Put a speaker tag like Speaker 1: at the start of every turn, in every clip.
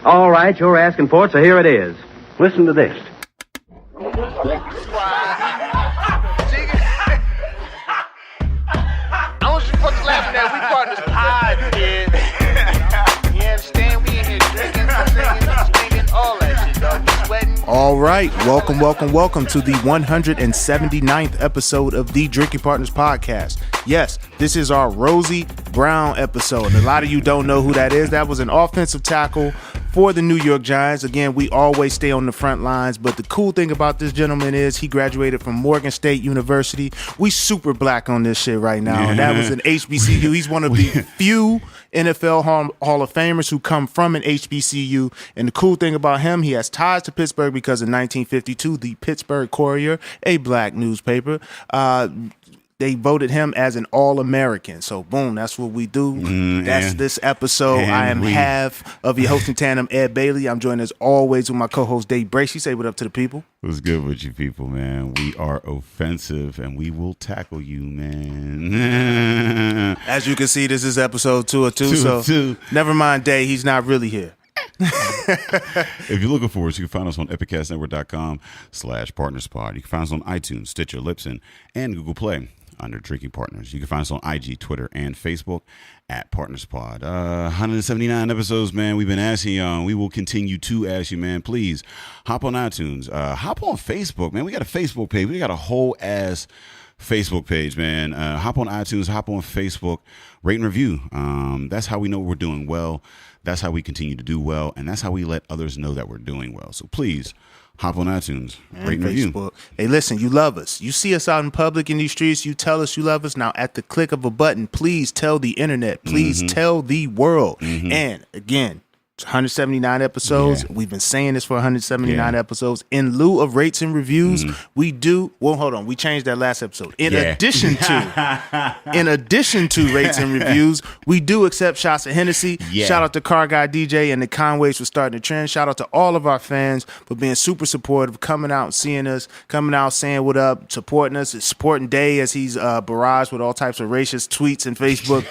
Speaker 1: All right, you're asking for it, so here it is. Listen to this.
Speaker 2: I want you fuckers laughing at we partners pod, kid. You understand? We in here drinking, singing, all that shit, dog. We sweating.
Speaker 3: All right, welcome to the 179th episode of the Drinking Partners Podcast. Yes, this is our Rosie Brown episode. A lot of you don't know who that is. That was an offensive tackle for the New York Giants. Again, we always stay on the front lines, but the cool thing about this gentleman is he graduated from Morgan State University. We super black on this shit right now, and that was an HBCU. He's one of the few NFL Hall of Famers who come from an HBCU, and the cool thing about him, he has ties to Pittsburgh because in 1952, the Pittsburgh Courier, a black newspaper, they voted him as an All-American. So, boom, that's what we do. That's this episode. I am half of your hosting tandem, Ed Bailey. I'm joined as always with my co-host, Dave Bracey. Say what up to the people.
Speaker 4: What's good with you people, man? We are offensive, and we will tackle you, man.
Speaker 3: As you can see, this is episode 202. So, never mind, Dave. He's not really here.
Speaker 4: If you're looking for us, you can find us on epicastnetwork.com/partnerspod. You can find us on iTunes, Stitcher, Libsyn, and Google Play under Drinking Partners. You can find us on IG, Twitter, and Facebook at PartnersPod. 179 episodes, man. We've been asking y'all. We will continue to ask you, man. Please hop on iTunes. Hop on Facebook, man. We got a Facebook page. We got a whole ass Facebook page, man. Hop on iTunes. Hop on Facebook. Rate and review. That's how we know we're doing well. That's how we continue to do well. And that's how we let others know that we're doing well. So please hop on iTunes, rate and review.
Speaker 3: Hey, listen, you love us. You see us out in public in these streets. You tell us you love us. Now, at the click of a button, please tell the internet. Please tell the world. And again, 179 episodes. Yeah. We've been saying this for 179 episodes. In lieu of rates and reviews, we do. Well, hold on. We changed that last episode. In addition to rates and reviews, we do accept shots of Hennessy. Yeah. Shout out to Car Guy DJ and the Conways for starting the trend. Shout out to all of our fans for being super supportive, coming out and seeing us, coming out saying what up, supporting us, supporting Day as he's barraged with all types of racist tweets and Facebook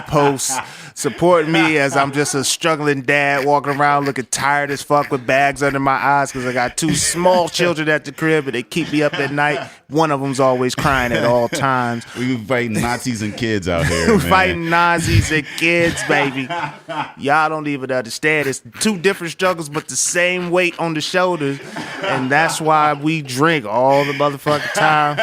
Speaker 3: posts, supporting me as I'm just a struggling dad walking around looking tired as fuck with bags under my eyes because I got two small children at the crib and they keep me up at night. One of them's always crying at all times.
Speaker 4: We fighting Nazis and kids out here, man.
Speaker 3: Fighting Nazis and kids, baby. Y'all don't even understand. It's two different struggles but the same weight on the shoulders, and that's why we drink all the motherfucking time.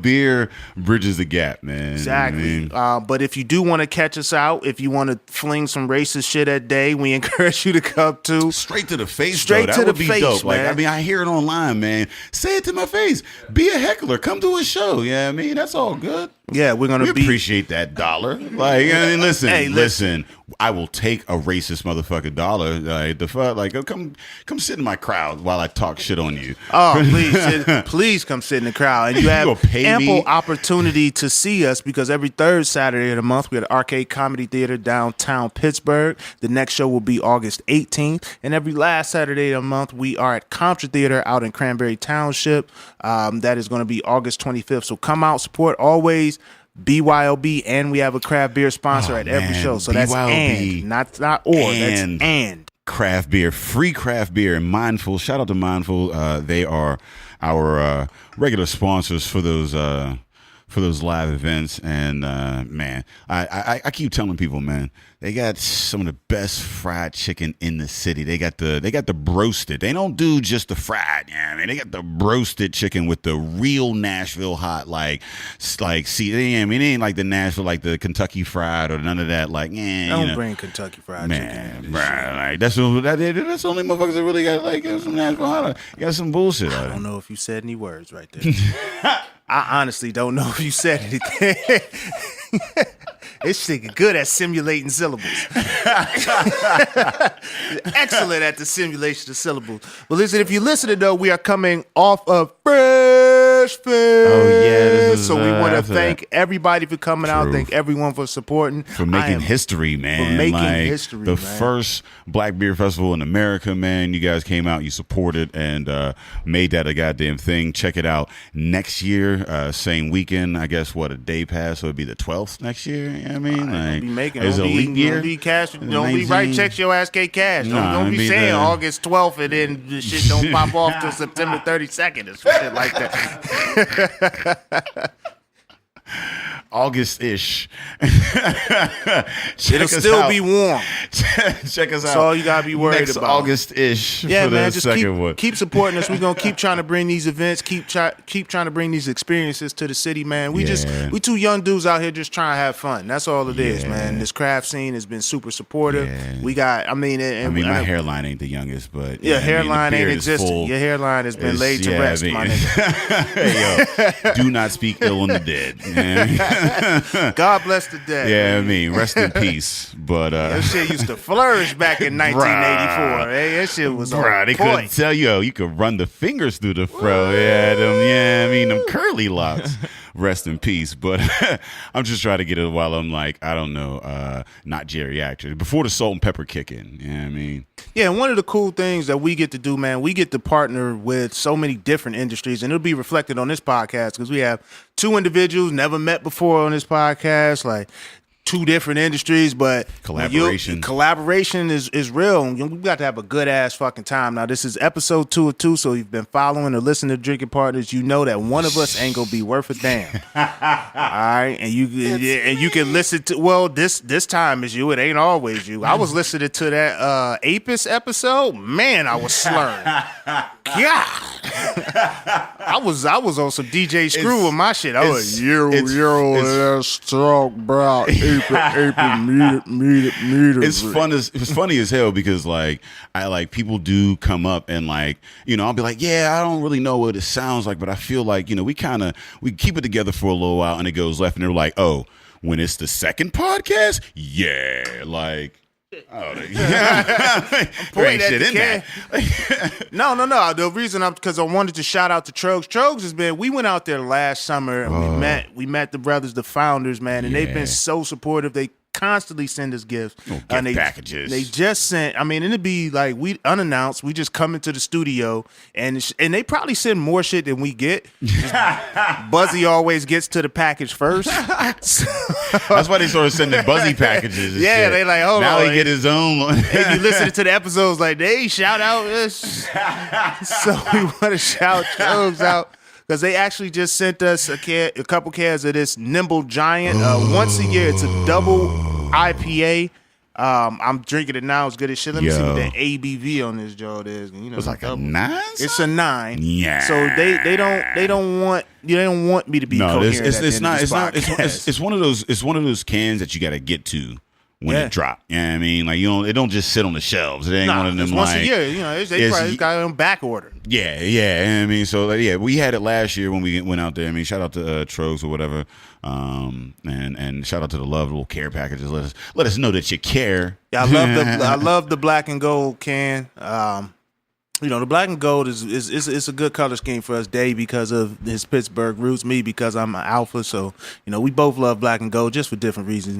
Speaker 4: Beer bridges the gap, man.
Speaker 3: Exactly. But if you do want to catch us out, if you want to fling some racist shit at Day, we encourage you to come to
Speaker 4: straight to the face.
Speaker 3: Straight to the face,
Speaker 4: dope.
Speaker 3: Man.
Speaker 4: Like, I mean, I hear it online, man. Say it to my face. Be a heckler. Come to a show. Yeah, I mean, that's all good.
Speaker 3: Yeah, we
Speaker 4: appreciate that dollar. Like, I mean, listen. I will take a racist motherfucking dollar. Like the fuck, like come sit in my crowd while I talk shit on you.
Speaker 3: Oh, please come sit in the crowd, and you have ample opportunity to see us because every third Saturday of the month we at Arcade Comedy Theater downtown Pittsburgh. The next show will be August 18th, and every last Saturday of the month we are at Contra Theater out in Cranberry Township. That is going to be August 25th. So come out, support always. BYOB, and we have a craft beer sponsor at every show. So that's BYOB, not or. That's and
Speaker 4: craft beer, free craft beer. Mindful, shout out to Mindful. They are our regular sponsors for those live events. And man, I keep telling people, man, they got some of the best fried chicken in the city. They got the broasted. They don't do just the fried. Yeah, I mean, they got the broasted chicken with the real Nashville hot, it ain't like the Nashville, like the Kentucky fried or none of that. Like,
Speaker 3: don't bring Kentucky fried chicken.
Speaker 4: Man, like that's the only motherfuckers that really got like some Nashville hot. You got some bullshit.
Speaker 3: I don't know if you said any words right there. I honestly don't know if you said anything. This nigga good at simulating syllables. Excellent at the simulation of syllables. Well, listen, if you listen to though, we are coming off of fresh Fresh Fest.
Speaker 4: Oh, yeah. This is,
Speaker 3: so we want to
Speaker 4: after
Speaker 3: thank
Speaker 4: that.
Speaker 3: everybody for coming out. Thank everyone for supporting.
Speaker 4: For making history, man.
Speaker 3: For making
Speaker 4: like,
Speaker 3: history,
Speaker 4: the
Speaker 3: man.
Speaker 4: first Black Beer Festival in America, man. You guys came out, you supported, and made that a goddamn thing. Check it out next year, same weekend. I guess, a day pass, so it'd be the 12th next year. You know what I mean? Like,
Speaker 3: be making
Speaker 4: is it a leap year?
Speaker 3: Don't be cash. Don't be right checks your ass get cash. Don't be saying August 12th and then the shit don't pop off till September 32nd or some shit like that.
Speaker 4: August-ish.
Speaker 3: It'll still be warm.
Speaker 4: Check us out.
Speaker 3: That's all you gotta be worried
Speaker 4: next
Speaker 3: about.
Speaker 4: August-ish.
Speaker 3: Yeah,
Speaker 4: for
Speaker 3: man.
Speaker 4: the
Speaker 3: Just
Speaker 4: second one.
Speaker 3: keep supporting us. We're gonna keep trying to bring these events. Keep trying to bring these experiences to the city, man. We two young dudes out here just trying to have fun. That's all it is, man. This craft scene has been super supportive.
Speaker 4: Yeah.
Speaker 3: We got.
Speaker 4: my hairline ain't the youngest, but
Speaker 3: hairline
Speaker 4: the
Speaker 3: ain't
Speaker 4: beard is
Speaker 3: existent.
Speaker 4: full.
Speaker 3: Your hairline has been laid to rest, my nigga.
Speaker 4: Hey, yo, do not speak ill on the dead. You know what I mean?
Speaker 3: God bless the dead.
Speaker 4: Yeah, rest in peace. But
Speaker 3: that shit used to flourish back in 1984. Hey, that shit was on
Speaker 4: they
Speaker 3: point.
Speaker 4: couldn't tell you could run the fingers through the fro. Them curly locks. Rest in peace. But I'm just trying to get it while I'm like, I don't know, not geriatric. Before the salt and pepper kick in. You know what I mean?
Speaker 3: Yeah, and one of the cool things that we get to do, man, we get to partner with so many different industries, and it'll be reflected on this podcast because we have two individuals never met before on this podcast, like two different industries, but collaboration is real. We've got to have a good ass fucking time. Now, this is episode 2 of 2, so you've been following or listening to Drinking Partners. You know that one of us ain't gonna be worth a damn. All right, and you can listen to. This time is you. It ain't always you. I was listening to that Apis episode. Man, I was slurring. God, I was on some DJ Screw with my shit. I was strong brow.
Speaker 4: It's funny as hell because people do come up and I'll be like, yeah, I don't really know what it sounds like, but I feel like we keep it together for a little while and it goes left and they're like, oh, when it's the second podcast, oh,
Speaker 3: ain't shit in that. No. The reason because I wanted to shout out to Trogs. Trogs has been. We went out there last summer and we met the brothers, the founders, man, and they've been so supportive. They constantly send us gifts.
Speaker 4: Packages. They
Speaker 3: just sent. And it'd be like we unannounced. We just come into the studio and they probably send more shit than we get. Buzzy always gets to the package first.
Speaker 4: That's why they started sending Buzzy packages. And shit.
Speaker 3: They like, hold
Speaker 4: now
Speaker 3: on.
Speaker 4: Now he get his own.
Speaker 3: If you listen to the episodes, they shout out this. So we want to shout Trogs out. Because they actually just sent us a couple cans of this Nimble Giant. Once a year, it's a double IPA. I'm drinking it now. It's good as shit. Let me see what the ABV on this joint is.
Speaker 4: It's like a 9?
Speaker 3: It's a 9.
Speaker 4: Yeah.
Speaker 3: So they don't want me to be coherent.
Speaker 4: It's one of those cans that you got to get to when it drop. You know what I mean? It don't just sit on the shelves. It ain't one of them
Speaker 3: once a year. They probably got it on back order.
Speaker 4: Yeah. You know what I mean? So we had it last year when we went out there. Shout out to Trogs or whatever. And shout out to the Love Little Care packages. Let us know that you care.
Speaker 3: Yeah, I love the black and gold can. The black and gold is a good color scheme for us. Dave because of his Pittsburgh roots, me because I'm an alpha. So we both love black and gold just for different reasons.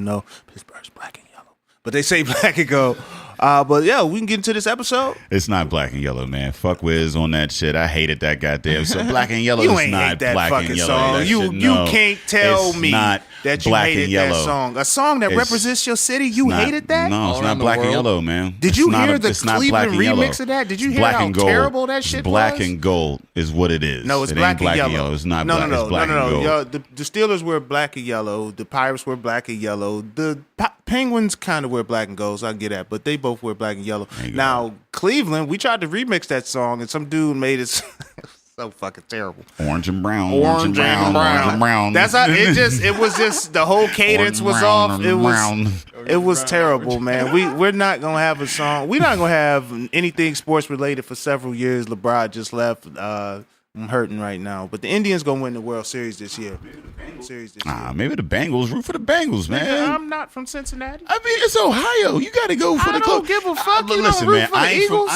Speaker 3: Pittsburgh's black and yellow, but they say black and gold. But yeah, we can get into this episode.
Speaker 4: It's not black and yellow, man. Fuck Wiz on that shit. I hated that goddamn. So black and yellow is not black and yellow.
Speaker 3: You can't tell me that you hated that song. A song that represents your city. You hated that?
Speaker 4: No, it's not black and yellow, man.
Speaker 3: Did you hear the Cleveland remix of that? Did you hear how terrible that shit was?
Speaker 4: Black and gold is what it is.
Speaker 3: No, it's black and yellow.
Speaker 4: It's not black. It's black and gold.
Speaker 3: Yo, the Steelers wear black and yellow. The Pirates wear black and yellow. The Penguins kind of wear black and gold, so I get that. But they both wear black and yellow. Now, Cleveland, we tried to remix that song, and some dude made it so fucking terrible.
Speaker 4: Orange and brown.
Speaker 3: Orange and brown. That's how it was just the whole cadence was off. It was terrible, man. We're not gonna have a song. We're not gonna have anything sports related for several years. LeBron just left. I'm hurting right now. But the Indians gonna win the World Series this year.
Speaker 4: Maybe the Bengals. Root for the Bengals, man.
Speaker 3: Nigga, I'm not from Cincinnati.
Speaker 4: I mean, it's Ohio. You got to go for the club.
Speaker 3: I don't give a fuck. You
Speaker 4: Listen,
Speaker 3: don't root
Speaker 4: man.
Speaker 3: for the Eagles.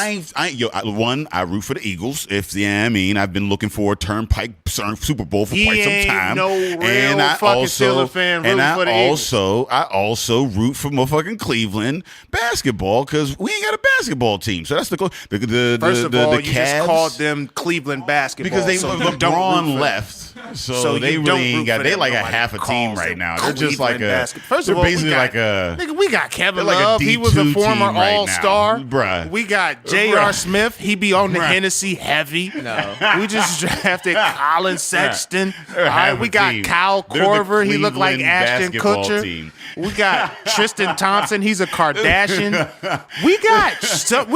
Speaker 4: I root for the Eagles. I've been looking for a Turnpike Super Bowl for quite some time.
Speaker 3: No real fucking Steelers fan rooting for the Eagles.
Speaker 4: I also root for motherfucking Cleveland basketball because we ain't got a basketball team. So that's the
Speaker 3: First of all,
Speaker 4: the
Speaker 3: you
Speaker 4: Cavs,
Speaker 3: just called them Cleveland basketball
Speaker 4: because
Speaker 3: LeBron
Speaker 4: left. So they really ain't got. They like a half a team right now. They're just like a.
Speaker 3: First of all,
Speaker 4: basically like a.
Speaker 3: Nigga, we got Kevin
Speaker 4: like
Speaker 3: Love. He was a former All-Star.
Speaker 4: Bruh.
Speaker 3: We got J.R. Smith. He be on the Hennessy heavy.
Speaker 2: No.
Speaker 3: We just drafted Colin Sexton. All right, we got Kyle Korver. He looked like Ashton Kutcher. Team. We got Tristan Thompson. He's a Kardashian. We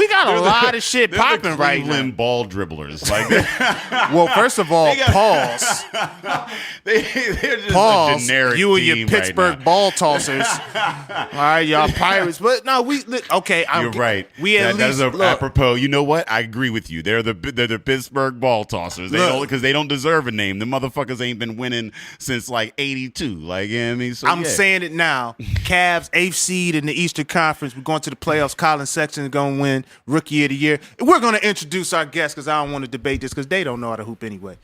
Speaker 3: got a lot of shit popping right now.
Speaker 4: Cleveland ball dribblers. Like
Speaker 3: well, first of all, pause.
Speaker 4: They're just
Speaker 3: pause.
Speaker 4: A generic
Speaker 3: You and your
Speaker 4: team
Speaker 3: Pittsburgh
Speaker 4: right
Speaker 3: ball tossers. All right, y'all Pirates. But no, okay.
Speaker 4: You're right.
Speaker 3: We at least
Speaker 4: that's apropos. You know what? I agree with you. They're the Pittsburgh ball tossers. Because they don't deserve a name. The motherfuckers ain't been winning since like '82. Like, you know what I mean? So,
Speaker 3: I'm saying it now. Cavs, 8th seed in the Eastern Conference. We're going to the playoffs. Colin Sexton is going to win Rookie of the Year. We're going to introduce our guests because I don't want to debate this because they don't know how to hoop anyway.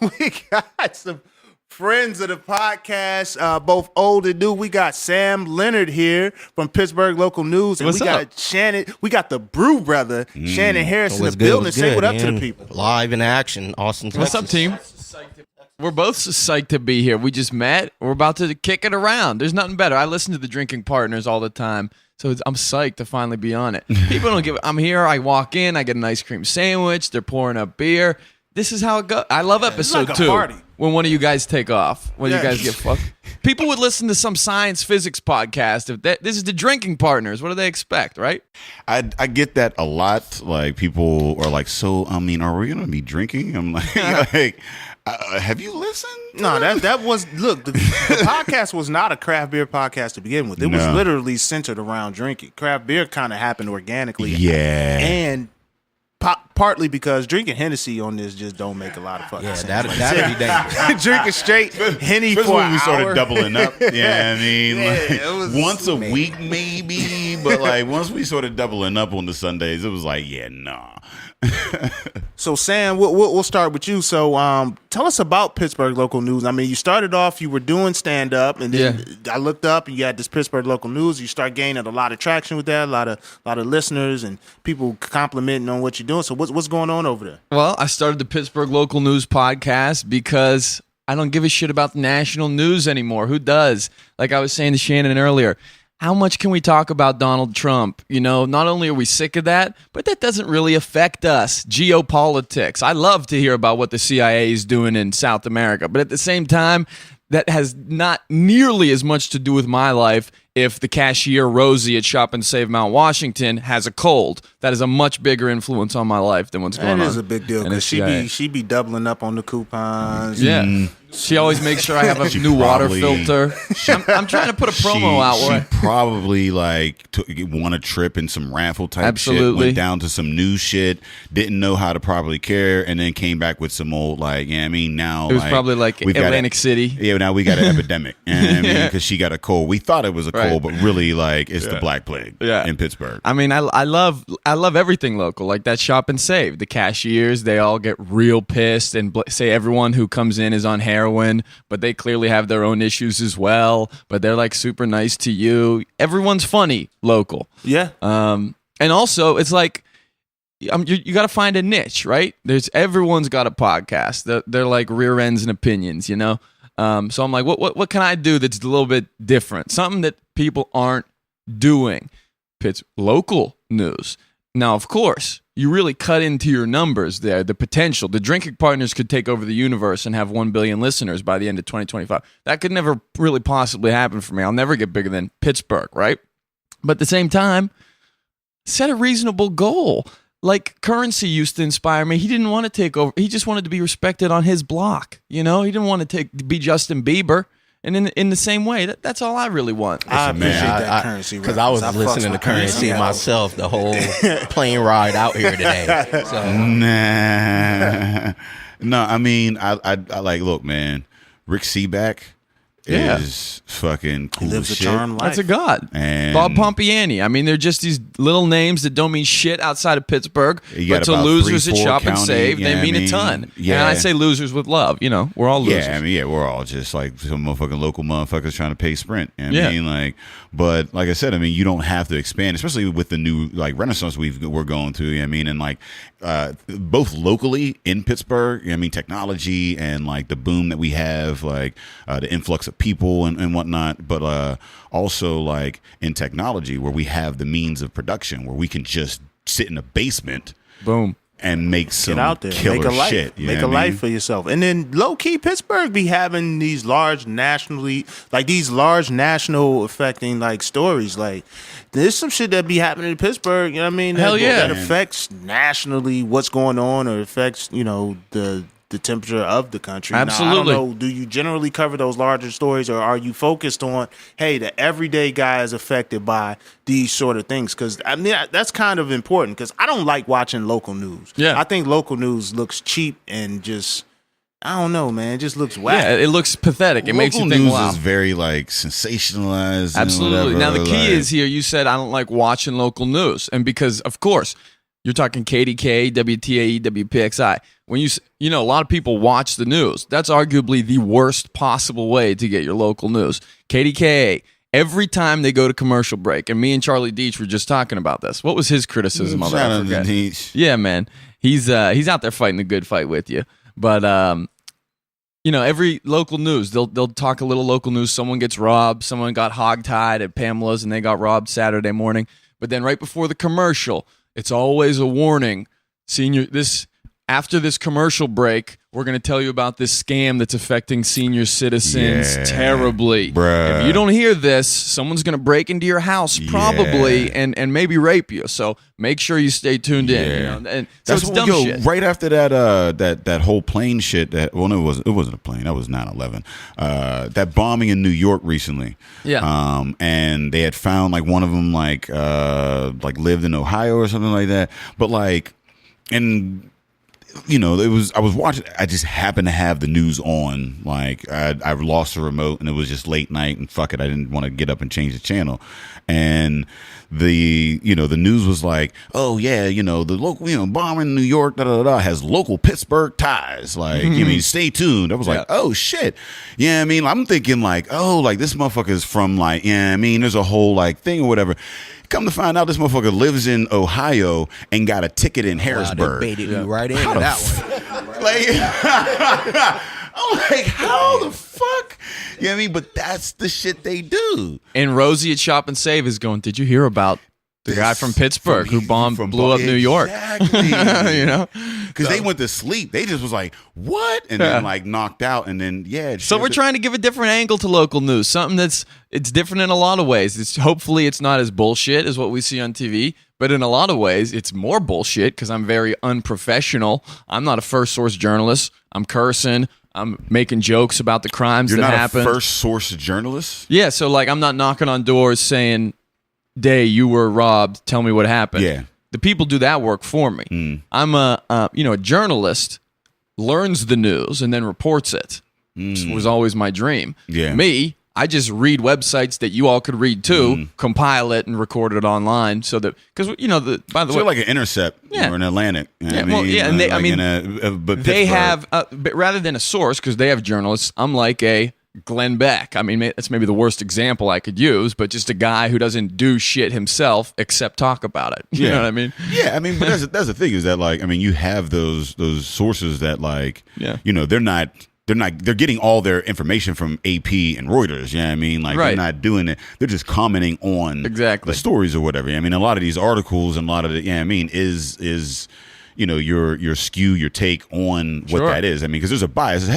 Speaker 3: We got some friends of the podcast, both old and new. We got Sam Leonard here from Pittsburgh Local News. And got Shannon. We got the Brew brother, Shannon Harris in the building. Say what up to the people.
Speaker 5: Live in action, Austin, Texas.
Speaker 6: What's up, team? We're both psyched to be here. We just met. We're about to kick it around. There's nothing better. I listen to the Drinking Partners all the time, so I'm psyched to finally be on it. People don't give. I'm here. I walk in. I get an ice cream sandwich. They're pouring up beer. This is how it goes. I love episode
Speaker 3: like
Speaker 6: 2
Speaker 3: party.
Speaker 6: when one of you guys take off. When you guys get fucked. People would listen to some science physics podcast. This is the Drinking Partners. What do they expect, right?
Speaker 4: I get that a lot. Like people are like, so I mean, are we gonna be drinking? I'm like. Have you listened?
Speaker 3: No, that was the podcast was not a craft beer podcast to begin with. It was literally centered around drinking. Craft beer kind of happened organically.
Speaker 4: Yeah,
Speaker 3: and partly because drinking Hennessy on this just don't make a lot of fucking sense.
Speaker 5: That'd be dangerous.
Speaker 3: Drinking straight Henny for
Speaker 4: when
Speaker 3: an
Speaker 4: we started
Speaker 3: hour.
Speaker 4: doubling up. Yeah, I mean,
Speaker 3: it was
Speaker 4: once a week maybe, but like once we started doubling up on the Sundays, it was like, yeah, nah.
Speaker 3: So Sam, we'll start with you. So tell us about Pittsburgh Local News. I mean, you started off, you were doing stand-up, and then I looked up and you had this Pittsburgh Local News. You start gaining a lot of traction with that, a lot of listeners and people complimenting on what you're doing. So what's going on over there?
Speaker 6: Well, I started the Pittsburgh Local News podcast because I don't give a shit about the national news anymore. Who does? Like I was saying to Shannon earlier, how much can we talk about Donald Trump? You know, not only are we sick of that, but that doesn't really affect us. Geopolitics. I love to hear about what the CIA is doing in South America, but at the same time, that has not nearly as much to do with my life if the cashier Rosie at Shop and Save Mount Washington has a cold. That is a much bigger influence on my life than what's going on.
Speaker 3: That is a big deal because she be doubling up on the coupons.
Speaker 6: Yeah. She always makes sure I have a new water filter. I'm trying to put a promo out.
Speaker 4: She probably like won a trip in some raffle type shit, went down to some new shit, didn't know how to properly care, and then came back with some old like, yeah, I mean now
Speaker 6: it was probably like Atlantic City.
Speaker 4: Yeah, now we got an epidemic, and I mean because she got a cold. We thought it was a cold, but really like it's the Black Plague in Pittsburgh.
Speaker 6: I mean, I love everything local, like that Shop and Save. The cashiers, they all get real pissed and say everyone who comes in is on heroin, but they clearly have their own issues as well, but they're like super nice to you. Everyone's funny local.
Speaker 3: Yeah.
Speaker 6: And also it's like you got to find a niche, right? Everyone's got a podcast. They're like rear ends and opinions, you know? So I'm like, what can I do that's a little bit different? Something that people aren't doing. Local news. Now, of course, you really cut into your numbers there, the potential. The Drinking Partners could take over the universe and have 1 billion listeners by the end of 2025. That could never really possibly happen for me. I'll never get bigger than Pittsburgh, right? But at the same time, set a reasonable goal. Like Currency used to inspire me. He didn't want to take over. He just wanted to be respected on his block. You know, he didn't want to be Justin Bieber. And in the same way, that's all I really want.
Speaker 3: I appreciate
Speaker 5: Man,
Speaker 3: that currency.
Speaker 5: because I was listening to currency myself the whole plane ride out here today. So.
Speaker 4: Nah. No, I mean, I like, look, man, Rick Seaback is fucking cool
Speaker 3: He lives
Speaker 4: as
Speaker 3: a
Speaker 4: shit.
Speaker 3: charmed life.
Speaker 6: That's a god.
Speaker 4: And
Speaker 6: Bob Pompiani. I mean, they're just these little names that don't mean shit outside of Pittsburgh,
Speaker 4: You got
Speaker 6: but to
Speaker 4: about
Speaker 6: losers
Speaker 4: 3-4
Speaker 6: at Shop and
Speaker 4: county,
Speaker 6: Save,
Speaker 4: you know
Speaker 6: they
Speaker 4: what
Speaker 6: mean
Speaker 4: I
Speaker 6: a
Speaker 4: mean?
Speaker 6: ton.
Speaker 4: Yeah.
Speaker 6: And I say losers with love. You know, we're all losers.
Speaker 4: Yeah, I mean, yeah, we're all just like some motherfucking local motherfuckers trying to pay Sprint. You know what
Speaker 6: Yeah.
Speaker 4: I mean, like, but like I said, I mean, you don't have to expand, especially with the new like Renaissance we're going through. You know what I mean, and like both locally in Pittsburgh. You know what I mean, technology and like the boom that we have, like the influx of people and whatnot, but also like in technology where we have the means of production where we can just sit in a basement,
Speaker 6: Boom.
Speaker 4: and make some
Speaker 3: Get out there,
Speaker 4: killer
Speaker 3: make a life,
Speaker 4: shit. You
Speaker 3: make
Speaker 4: know
Speaker 3: a
Speaker 4: what I mean?
Speaker 3: life for yourself. And then low key, Pittsburgh be having these large nationally, like these large national affecting like stories. Like there's some shit that be happening in Pittsburgh. You know what I mean?
Speaker 6: Hell
Speaker 3: that,
Speaker 6: yeah.
Speaker 3: that affects nationally what's going on, or affects the temperature of the country.
Speaker 6: Absolutely.
Speaker 3: Now, I don't know. Do you generally cover those larger stories, or are you focused on, hey, the everyday guy is affected by these sort of things? Because I mean, that's kind of important. Because I don't like watching local news.
Speaker 6: Yeah.
Speaker 3: I think local news looks cheap and just, I don't know, man. It just looks whack.
Speaker 6: Yeah, it looks pathetic. It makes you
Speaker 4: Local
Speaker 6: think,
Speaker 4: news
Speaker 6: wow.
Speaker 4: is very like sensationalized.
Speaker 6: Absolutely.
Speaker 4: And
Speaker 6: Now,
Speaker 4: whatever,
Speaker 6: the key
Speaker 4: like-
Speaker 6: is here, you said I don't like watching local news. And because, of course, you're talking KDK, WTAE, WPXI. When you know, a lot of people watch the news. That's arguably the worst possible way to get your local news. KDKA, every time they go to commercial break, and me and Charlie Deitch were just talking about this. What was his criticism of it?
Speaker 4: Shout
Speaker 6: I
Speaker 4: out to
Speaker 6: forget.
Speaker 4: Deitch.
Speaker 6: Yeah, man. He's out there fighting the good fight with you. But you know, every local news, they'll talk a little local news. Someone gets robbed. Someone got hogtied at Pamela's, and they got robbed Saturday morning. But then right before the commercial, it's always a warning. After this commercial break, we're going to tell you about this scam that's affecting senior citizens
Speaker 4: Yeah,
Speaker 6: terribly.
Speaker 4: bruh.
Speaker 6: If you don't hear this, someone's going to break into your house probably and maybe rape you. So make sure you stay tuned in. You know? And so it's dumb shit.
Speaker 4: Right after that whole plane shit. No, it wasn't a plane. That was 9/11. That bombing in New York recently.
Speaker 6: Yeah.
Speaker 4: And they had found like one of them like lived in Ohio or something like that. But like, and you know, I was watching. I just happened to have the news on. Like I lost the remote, and it was just late night, and fuck it, I didn't want to get up and change the channel. And the news was like, oh yeah, the local bomb in New York has local Pittsburgh ties. Like, I mean, stay tuned. I was like, oh shit, yeah. I mean, I'm thinking like, oh, like this motherfucker's from like, yeah. I mean, there's a whole like thing or whatever. Come to find out, this motherfucker lives in Ohio and got a ticket in Harrisburg.
Speaker 5: They baited you right into that one.
Speaker 4: Like, I'm like, how the fuck? You know what I mean? But that's the shit they do.
Speaker 6: And Rosie at Shop and Save is going, did you hear about the guy from Pittsburgh who blew up New York?
Speaker 4: Exactly.
Speaker 6: You know?
Speaker 4: Because they went to sleep. They just was like, what? And then like knocked out. And then, yeah.
Speaker 6: So we're trying to give a different angle to local news, something it's different in a lot of ways. Hopefully it's not as bullshit as what we see on TV, but in a lot of ways it's more bullshit because I'm very unprofessional. I'm not a first source journalist. I'm cursing. I'm making jokes about the crimes
Speaker 4: You're
Speaker 6: that
Speaker 4: not
Speaker 6: happened.
Speaker 4: a first source journalist?
Speaker 6: Yeah, so like I'm not knocking on doors saying, Day, you were robbed. Tell me what happened.
Speaker 4: Yeah.
Speaker 6: The people do that work for me. I'm a journalist learns the news and then reports it. Which was always my dream.
Speaker 4: Yeah.
Speaker 6: Me, I just read websites that you all could read too, compile it and record it online so that because by the
Speaker 4: So
Speaker 6: way,
Speaker 4: like an Intercept or an Atlantic. You know what I mean?
Speaker 6: and
Speaker 4: but
Speaker 6: they
Speaker 4: Pittsburgh.
Speaker 6: have but rather than a source because they have journalists. I'm like a Glenn Beck. I mean, that's maybe the worst example I could use, but just a guy who doesn't do shit himself except talk about it. You know what I mean?
Speaker 4: Yeah, I mean, but that's the thing is that like, I mean, you have those sources that like, they're getting all their information from AP and Reuters. You know what I mean? Like they're not doing it. They're just commenting on the stories or whatever. I mean, a lot of these articles and a lot of it, I mean, is your skew, your take on what that is. I mean, because there's a bias.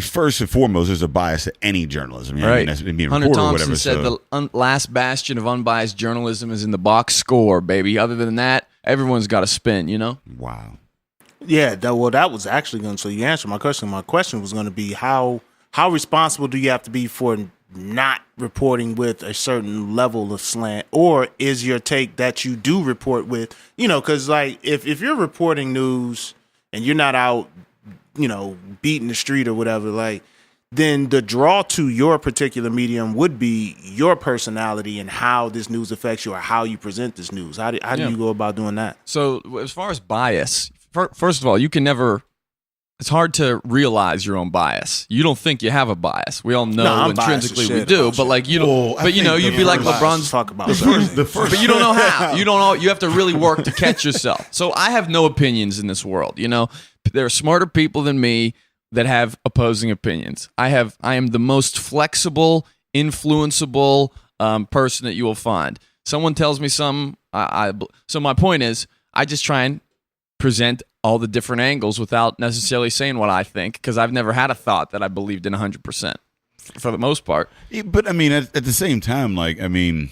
Speaker 4: First and foremost, there's a bias to any journalism. You know what I mean? That's being
Speaker 6: Hunter
Speaker 4: reported or
Speaker 6: Thompson
Speaker 4: whatever.
Speaker 6: said the last bastion of unbiased journalism is in the box score, baby. Other than that, everyone's got a spin,
Speaker 4: Wow.
Speaker 3: Yeah, that was actually going to, so you answered my question. My question was going to be how how responsible do you have to be for not reporting with a certain level of slant, or is your take that you do report with, because like if you're reporting news and you're not out, beating the street or whatever, like then the draw to your particular medium would be your personality and how this news affects you or how you present this news. How do you go about doing that?
Speaker 6: So as far as bias, first of all, you can never. It's hard to realize your own bias. You don't think you have a bias. We all know intrinsically we do, but like you don't. But you'd be like LeBron's.
Speaker 3: Talk about
Speaker 6: the first, but you don't know how. You don't know. You have to really work to catch yourself. So I have no opinions in this world. There are smarter people than me that have opposing opinions. I am the most flexible, influenceable person that you will find. Someone tells me something. So my point is, I just try and present all the different angles without necessarily saying what I think, because I've never had a thought that I believed in 100% for the most part.
Speaker 4: But I mean, at the same time, like, I mean,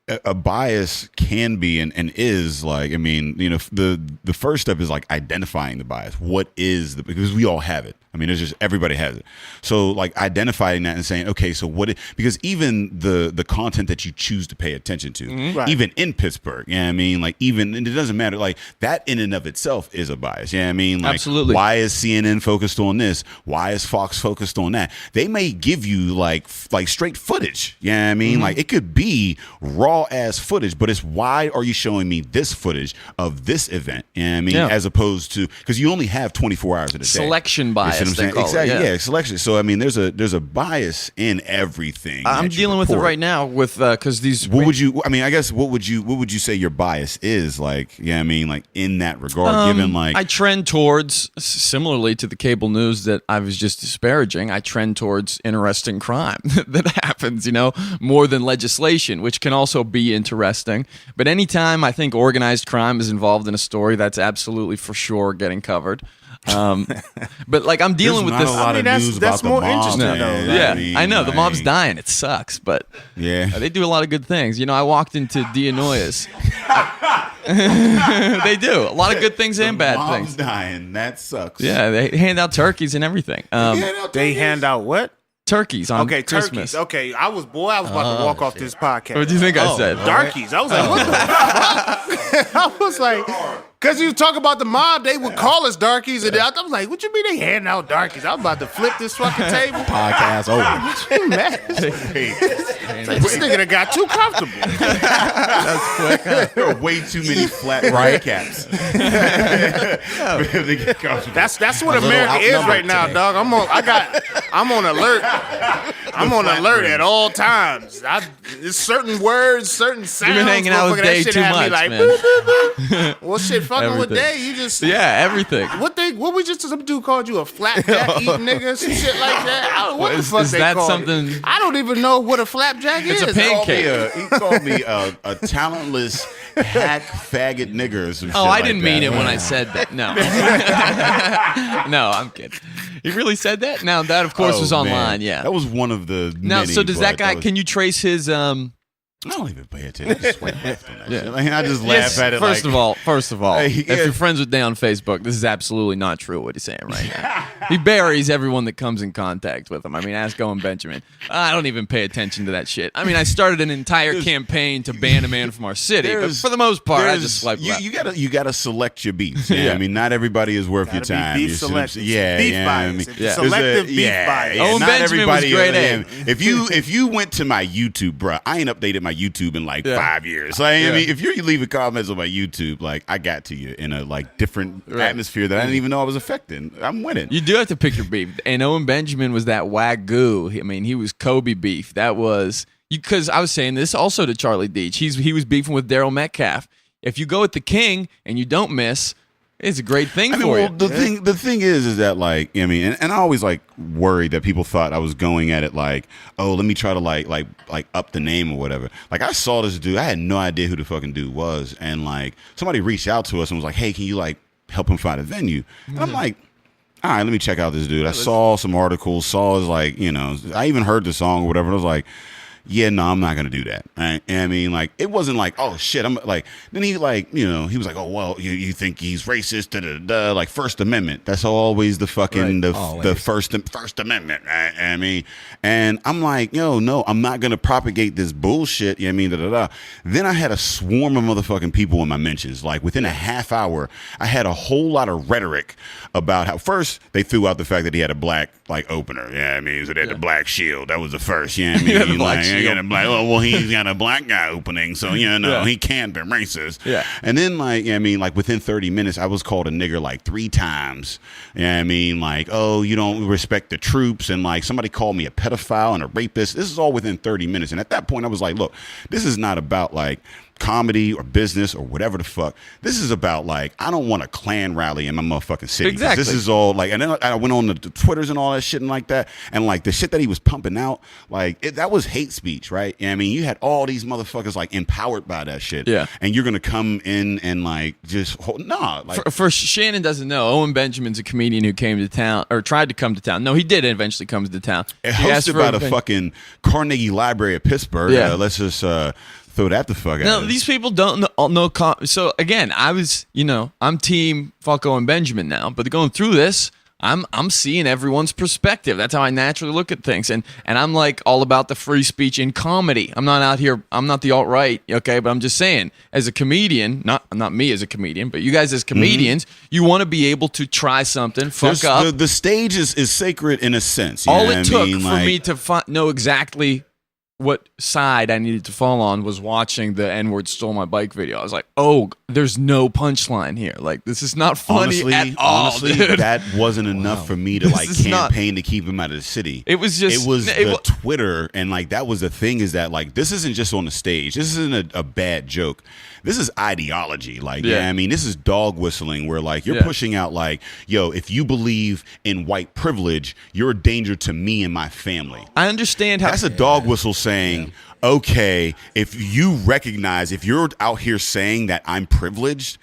Speaker 4: a bias can be and is like, I mean, the first step is like identifying the bias. What is because we all have it. I mean, it's just everybody has it. So like identifying that and saying, okay, so because even the content that you choose to pay attention to,
Speaker 3: Right.
Speaker 4: even in Pittsburgh, I mean, like and it doesn't matter, like that in and of itself is a bias. I mean, like,
Speaker 6: absolutely.
Speaker 4: Why is CNN focused on this? Why is Fox focused on that? They may give you like straight footage. I mean, like it could be raw ass footage, but it's why are you showing me this footage of this event? I mean, as opposed to, because you only have 24 hours in a day.
Speaker 6: Selection bias.
Speaker 4: You see what I'm saying?
Speaker 6: They call
Speaker 4: Exactly.
Speaker 6: it,
Speaker 4: Yeah, selection. So I mean, there's a bias in everything.
Speaker 6: I'm
Speaker 4: that you
Speaker 6: dealing with it
Speaker 4: report.
Speaker 6: right now with because these.
Speaker 4: What would you? I mean, I guess what would you say your bias is like? I mean, like in that regard, given like
Speaker 6: I trend towards, similarly to the cable news that I was just disparaging, I trend towards interesting crime that happens, more than legislation, which can also be interesting. But anytime I think organized crime is involved in a story, that's absolutely for sure getting covered. But like I'm dealing with
Speaker 4: not
Speaker 6: this.
Speaker 4: a lot of news
Speaker 3: that's
Speaker 4: about the
Speaker 3: more
Speaker 4: mob,
Speaker 3: interesting,
Speaker 4: man.
Speaker 3: though.
Speaker 6: Yeah,
Speaker 4: I mean,
Speaker 6: I know the mob's
Speaker 4: like,
Speaker 6: dying. It sucks, but
Speaker 4: Yeah,
Speaker 6: they do a lot of good things. I walked into Dianoia's. They do a lot of good things and bad
Speaker 4: mob's
Speaker 6: things.
Speaker 4: dying. That sucks.
Speaker 6: Yeah, they hand out turkeys and everything.
Speaker 3: They hand out what?
Speaker 6: Turkeys on Christmas.
Speaker 3: Turkeys. Okay, I was about to walk off this podcast.
Speaker 6: What do you think I said?
Speaker 3: Darkies. I was like, what the fuck? I was like, because you talk about the mob, they would call us darkies, and I was like, what you mean they handing out darkies? I was about to flip this fucking table.
Speaker 5: Podcast over.
Speaker 3: You mad? Like, this nigga done got too comfortable.
Speaker 4: There are way too many flat right caps.
Speaker 3: That's what America is right now, dog. I'm on alert. I'm on alert at all times. There's certain words, certain sounds.
Speaker 6: You've been hanging out with
Speaker 3: motherfucker,
Speaker 6: Dave
Speaker 3: that shit
Speaker 6: too
Speaker 3: had me
Speaker 6: much,
Speaker 3: like,
Speaker 6: man.
Speaker 3: boop, boop, boop. Well, shit, fucking with
Speaker 6: Everything.
Speaker 3: Dave, you just
Speaker 6: Everything.
Speaker 3: What we just some dude called you a flapjack eating nigga, some shit like that. What the fuck
Speaker 6: Is
Speaker 3: they
Speaker 6: that
Speaker 3: called
Speaker 6: something?
Speaker 3: it? I don't even know what a flapjack is.
Speaker 6: It's a pancake.
Speaker 4: He called me a talentless hack faggot nigger or some shit
Speaker 6: Oh, I
Speaker 4: like
Speaker 6: didn't mean
Speaker 4: that.
Speaker 6: it when I said that. No. No, I'm kidding. He really said that? Now, that, of course,
Speaker 4: Oh,
Speaker 6: was
Speaker 4: man.
Speaker 6: online, yeah.
Speaker 4: That was one of the
Speaker 6: Now,
Speaker 4: many,
Speaker 6: so does that
Speaker 4: but
Speaker 6: guy,
Speaker 4: was-
Speaker 6: can you trace his...
Speaker 4: I don't even pay attention. I just laugh on that
Speaker 6: Yeah.
Speaker 4: shit. Like, I just laugh
Speaker 6: Yes,
Speaker 4: at it.
Speaker 6: First of all,
Speaker 4: Hey,
Speaker 6: if
Speaker 4: yeah.
Speaker 6: you're friends with Day on Facebook, this is absolutely not true what he's saying right now. He buries everyone that comes in contact with him. I mean, ask Owen Benjamin. I don't even pay attention to that shit. I mean, I started an entire campaign to ban a man from our city, but
Speaker 4: There's-
Speaker 6: for the most part, I just swipe left.
Speaker 4: you gotta select your beats. Yeah,
Speaker 6: Yeah.
Speaker 4: I mean, not everybody is worth your
Speaker 3: Gotta be
Speaker 4: time.
Speaker 3: beef
Speaker 4: You see what I'm
Speaker 3: selection.
Speaker 4: saying? Yeah,
Speaker 3: Beef
Speaker 4: yeah,
Speaker 3: bias.
Speaker 4: I mean,
Speaker 3: It's
Speaker 6: Yeah.
Speaker 3: selective beef
Speaker 4: yeah,
Speaker 3: bias.
Speaker 4: yeah,
Speaker 6: Owen
Speaker 4: not
Speaker 6: Benjamin was
Speaker 4: everybody
Speaker 6: grade A.
Speaker 4: If you went to my YouTube, bruh, I ain't updated my YouTube in like 5 years. Like, I
Speaker 6: Yeah.
Speaker 4: mean, if you're leaving comments on my YouTube, like I got to you in a like different atmosphere that I didn't even know I was affecting. I'm winning.
Speaker 6: You do have to pick your beef. And Owen Benjamin was that Wagyu. I mean, he was Kobe beef. That was because I was saying this also to Charlie Deach. He was beefing with Daryl Metcalf. If you go with the king and you don't miss, it's a great thing
Speaker 4: I mean,
Speaker 6: for
Speaker 4: well,
Speaker 6: you.
Speaker 4: the thing is that like I mean, and I always like worried that people thought I was going at it like, oh, let me try to like up the name or whatever. Like I saw this dude, I had no idea who the fucking dude was, and like somebody reached out to us and was like, hey, can you like help him find a venue? And I'm like, all right, let me check out this dude. I saw some articles, saw his like, I even heard the song or whatever. And I was like, yeah, no, I'm not gonna do that. Right? And I mean, like, it wasn't like, oh shit, I'm like. Then he like, you know, he was like, oh well, you think he's racist? Da, da, da, like First Amendment. That's always the fucking the First Amendment. Right? I mean, and I'm like, yo, no, I'm not gonna propagate this bullshit. You know what I mean? Da, da, da. Then I had a swarm of motherfucking people in my mentions. Like within a half hour, I had a whole lot of rhetoric about how first they threw out the fact that he had a black like opener. Yeah, I mean, so they had the black shield. That was the first. Yeah, I mean, he's got a black guy opening, so you know he can't be racist.
Speaker 6: Yeah,
Speaker 4: and then like, I mean, like within 30 minutes, I was called a nigger like 3 times. Yeah, I mean, like, oh, you don't respect the troops, and like somebody called me a pedophile and a rapist. This is all within 30 minutes, and at that point, I was like, look, this is not about like comedy or business or whatever the fuck. This is about like, I don't want a Klan rally in my motherfucking city.
Speaker 6: Exactly.
Speaker 4: This is all like, and then I went on the Twitters and all that shit and like that, and like the shit that he was pumping out, like that was hate speech, right? And I mean, you had all these motherfuckers like empowered by that shit.
Speaker 6: Yeah. And
Speaker 4: you're gonna come in and like just like
Speaker 6: for Shannon doesn't know, Owen Benjamin's a comedian who came to town or tried to come to town. No, he did eventually come to town.
Speaker 4: Hosted by the fucking Carnegie Library of Pittsburgh.
Speaker 6: Yeah.
Speaker 4: Let's just throw that the fuck out.
Speaker 6: No, these people don't know. So again, I was, I'm team fuck Owen Benjamin now, but going through this, I'm seeing everyone's perspective. That's how I naturally look at things, and I'm like all about the free speech in comedy. I'm not out here. I'm not the alt-right, okay? But I'm just saying, as a comedian, not me as a comedian, but you guys as comedians, you want to be able to try something, fuck up.
Speaker 4: The stage is sacred in a sense.
Speaker 6: All it took for me to know exactly what side I needed to fall on was watching the N-word stole my bike video. I was like, oh, there's no punchline here. Like, this is not funny at all,
Speaker 4: honestly,
Speaker 6: dude.
Speaker 4: That wasn't enough for me to like campaign to keep him out of the city.
Speaker 6: It was just...
Speaker 4: It was the Twitter, and like that was the thing, is that like this isn't just on the stage. This isn't a bad joke. This is ideology. Like, I mean, this is dog whistling where like you're pushing out like, yo, if you believe in white privilege, you're a danger to me and my family.
Speaker 6: I understand how...
Speaker 4: That's a dog whistle saying, okay, if you recognize, if you're out here saying that I'm privileged,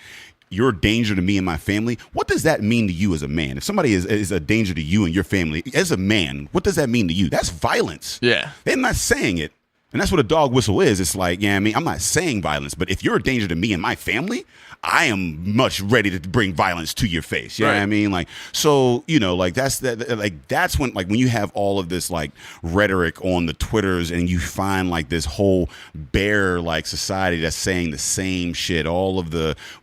Speaker 4: you're a danger to me and my family. What does that mean to you as a man? If somebody is a danger to you and your family, as a man, what does that mean to you? That's violence.
Speaker 6: Yeah.
Speaker 4: They're not saying it. And that's what a dog whistle is. It's like, I mean, I'm not saying violence, but if you're a danger to me and my family, I am much ready to bring violence to your face. You know what I mean? Like, so, like that's when, like, when you have all of this like rhetoric on the Twitters and you find like this whole bear like society that's saying the same shit. All of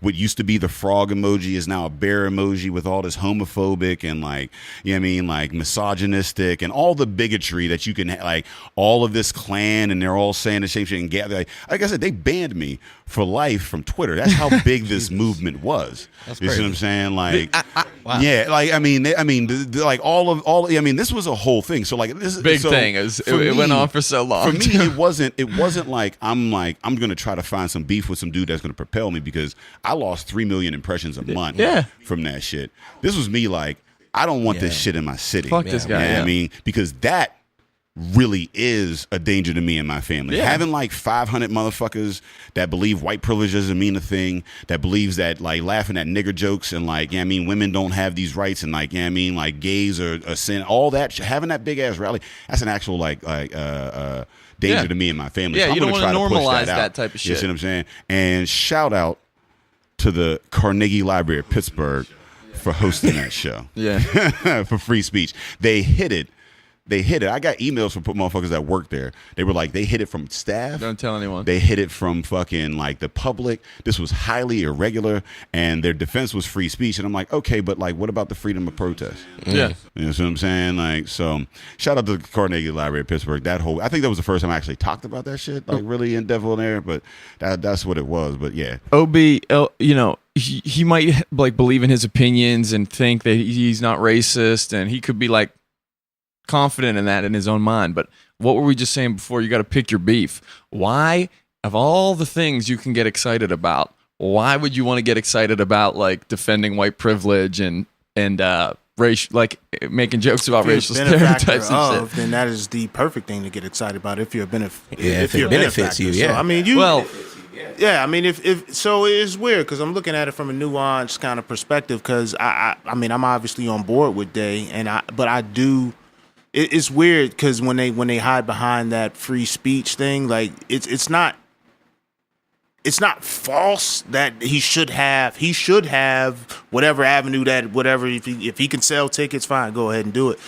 Speaker 4: what used to be the frog emoji is now a bear emoji with all this homophobic and like, you know what I mean? Like misogynistic and all the bigotry that you can like all of this Klan, and they're all saying the same shit. And like I said, they banned me for life from Twitter. That's how big this movement was.
Speaker 5: That's
Speaker 4: you
Speaker 5: crazy.
Speaker 4: see what I'm saying? Like,
Speaker 5: wow.
Speaker 4: Yeah, like I mean, like all. I mean, this was a whole thing. So like this
Speaker 6: big thing. It went on for so long.
Speaker 4: For me, it wasn't like I'm going to try to find some beef with some dude that's going to propel me, because I lost 3 million impressions a month from that shit. This was me like, I don't want this shit in my city.
Speaker 6: Fuck this guy.
Speaker 4: You know what I mean, because that really is a danger to me and my family. Having like 500 motherfuckers that believe white privilege doesn't mean a thing, that believes that like laughing at nigger jokes and like, I mean, women don't have these rights and like, I mean, like gays are a sin, all that, having that big ass rally, that's an actual danger to me and my family.
Speaker 6: Yeah,
Speaker 4: so
Speaker 6: you don't want to normalize that type of shit.
Speaker 4: You see what I'm saying? And shout out to the Carnegie Library of Pittsburgh for hosting that show. For free speech. They hit it. I got emails from motherfuckers that work there. They were like, they hit it from staff.
Speaker 6: Don't tell anyone.
Speaker 4: They hit it from fucking like the public. This was highly irregular, and their defense was free speech. And I'm like, okay, but like, what about the freedom of protest?
Speaker 6: Yeah.
Speaker 4: You know what I'm saying? Like, so shout out to the Carnegie Library of Pittsburgh. I think that was the first time I actually talked about that shit, like really in depth on there, but that's what it was. But yeah.
Speaker 6: OB, he might like believe in his opinions and think that he's not racist, and he could be like confident in that in his own mind. But what were we just saying before? You got to pick your beef. Why, of all the things you can get excited about, why would you want to get excited about like defending white privilege and race, like making jokes about racial stereotypes and shit?
Speaker 3: Then that is the perfect thing to get excited about if you're a benefit.
Speaker 5: If it benefits you,
Speaker 3: So, I mean, I mean, if so, it's weird because I'm looking at it from a nuanced kind of perspective. Because I mean, I'm obviously on board with Day, but I do it's weird because when they hide behind that free speech thing, like it's not false that he should have whatever avenue if he can sell tickets, fine, go ahead and do it.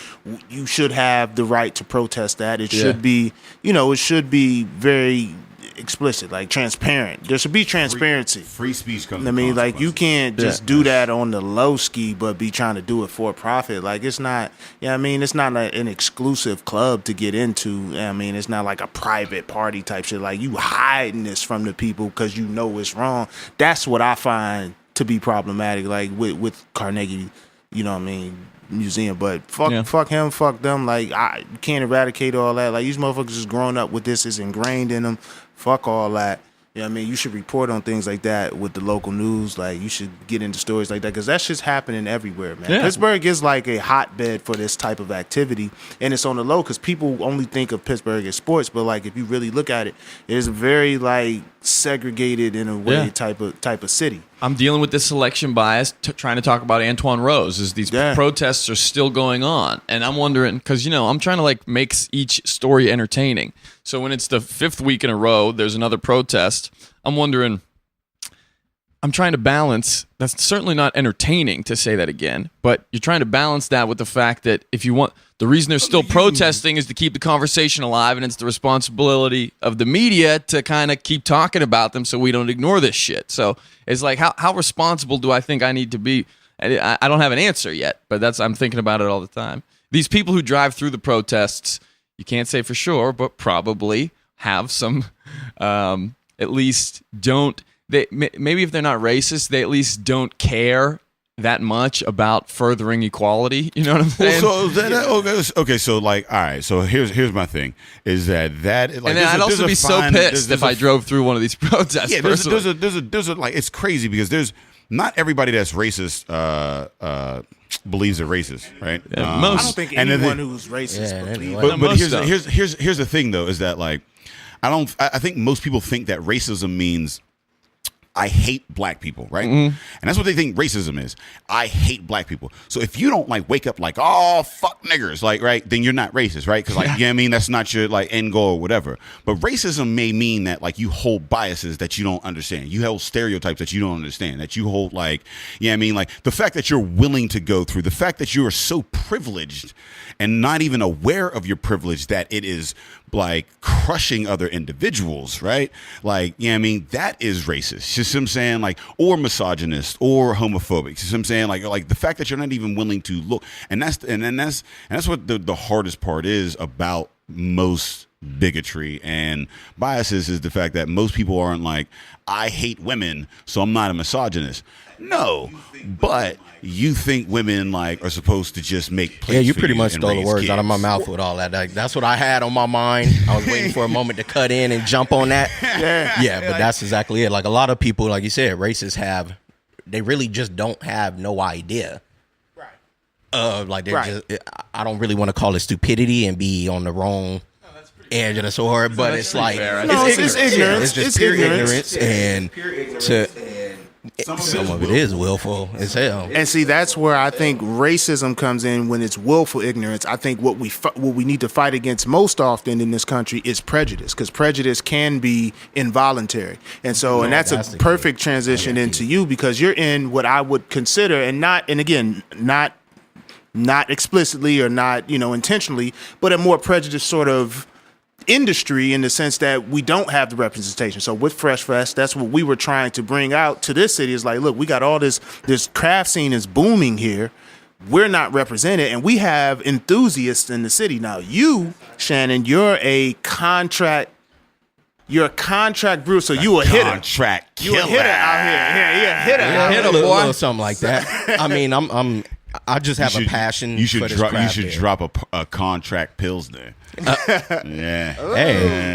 Speaker 3: You should have the right to protest that. It should be, it should be very explicit, like transparent. There should be transparency.
Speaker 4: Free speech comes.
Speaker 3: I mean, like you can't just do that on the low ski, but be trying to do it for profit. Like it's not. It's not like an exclusive club to get into. It's not like a private party type shit. Like you hiding this from the people because you know it's wrong. That's what I find to be problematic. Like with Carnegie, museum. But fuck him, fuck them. Like I can't eradicate all that. Like these motherfuckers is growing up with this. It's ingrained in them. Fuck all that. You should report on things like that with the local news. Like, you should get into stories like that because that shit's happening everywhere, man. Yeah. Pittsburgh is like a hotbed for this type of activity, and it's on the low because people only think of Pittsburgh as sports, but like if you really look at it, it's very like segregated in a way type of city.
Speaker 6: I'm dealing with this selection bias, trying to talk about Antoine Rose as these protests are still going on, and I'm wondering because I'm trying to like make each story entertaining. So when it's the 5th week in a row, there's another protest. I'm wondering, I'm trying to balance, that's certainly not entertaining to say that again, but you're trying to balance that with the fact that if you want, the reason they're still protesting is to keep the conversation alive, and it's the responsibility of the media to kind of keep talking about them so we don't ignore this shit. So it's like, how responsible do I think I need to be? I don't have an answer yet, but I'm thinking about it all the time. These people who drive through the protests, you can't say for sure, but probably have some, at least maybe if they're not racist, they at least don't care that much about furthering equality. You know what I'm saying?
Speaker 4: Okay, so like, all right, so here's my thing, is that like,
Speaker 6: and then I'd also be so pissed if I drove through one of these protests.
Speaker 4: Yeah, there's a like, it's crazy because there's not everybody that's racist believes they're racist, right?
Speaker 3: Yeah, most. I don't think anyone who's racist believes.
Speaker 4: But here's the thing though, is that like I think most people think that racism means I hate black people, right? Mm-hmm. And that's what they think racism is. I hate black people. So if you don't like wake up like, oh, fuck niggers, like, right, then you're not racist, right? Because like, that's not your like end goal or whatever. But racism may mean that like you hold biases that you don't understand. You hold stereotypes that you don't understand, that you hold like, like the fact that you're willing to go through, the fact that you are so privileged and not even aware of your privilege that it is like crushing other individuals, right? Like, that is racist. You see what I'm saying? Like, or misogynist or homophobic. You see what I'm saying? Like the fact that you're not even willing to look, and that's what the hardest part is about most bigotry and biases, is the fact that most people aren't like, I hate women, so I'm not a misogynist. No, but you think women like are supposed to just make plates.
Speaker 5: Yeah, you pretty much stole the words
Speaker 4: kids.
Speaker 5: Out of my mouth with all that. Like, that's what I had on my mind. I was waiting for a moment to cut in and jump on that. But that's exactly it. Like a lot of people, like you said, racists they really just don't have no idea. Right. Like they're just. I don't really want to call it stupidity and be on the wrong edge of the sword, but it's like it's ignorance. It's just pure ignorance, and some of it is willful as hell.
Speaker 3: And see, that's where I think racism comes in when it's willful ignorance. I think what we need to fight against most often in this country is prejudice, because prejudice can be involuntary. And so, and that's a perfect transition into you, because you're in what I would consider, not explicitly or not, intentionally, but a more prejudiced sort of industry, in the sense that we don't have the representation. So with Fresh Fest, that's what we were trying to bring out to this city, is like, look, we got all this craft scene is booming here. We're not represented, and we have enthusiasts in the city. Now you, Shannon, you're a contract brewer, so you a hitter.
Speaker 4: Contract killer.
Speaker 3: You a hitter out here. Yeah, hitter.
Speaker 5: A little something like that. I mean, I just have a passion.
Speaker 4: You should
Speaker 5: for this craft.
Speaker 4: You should drop a contract Pilsner.
Speaker 5: Hey,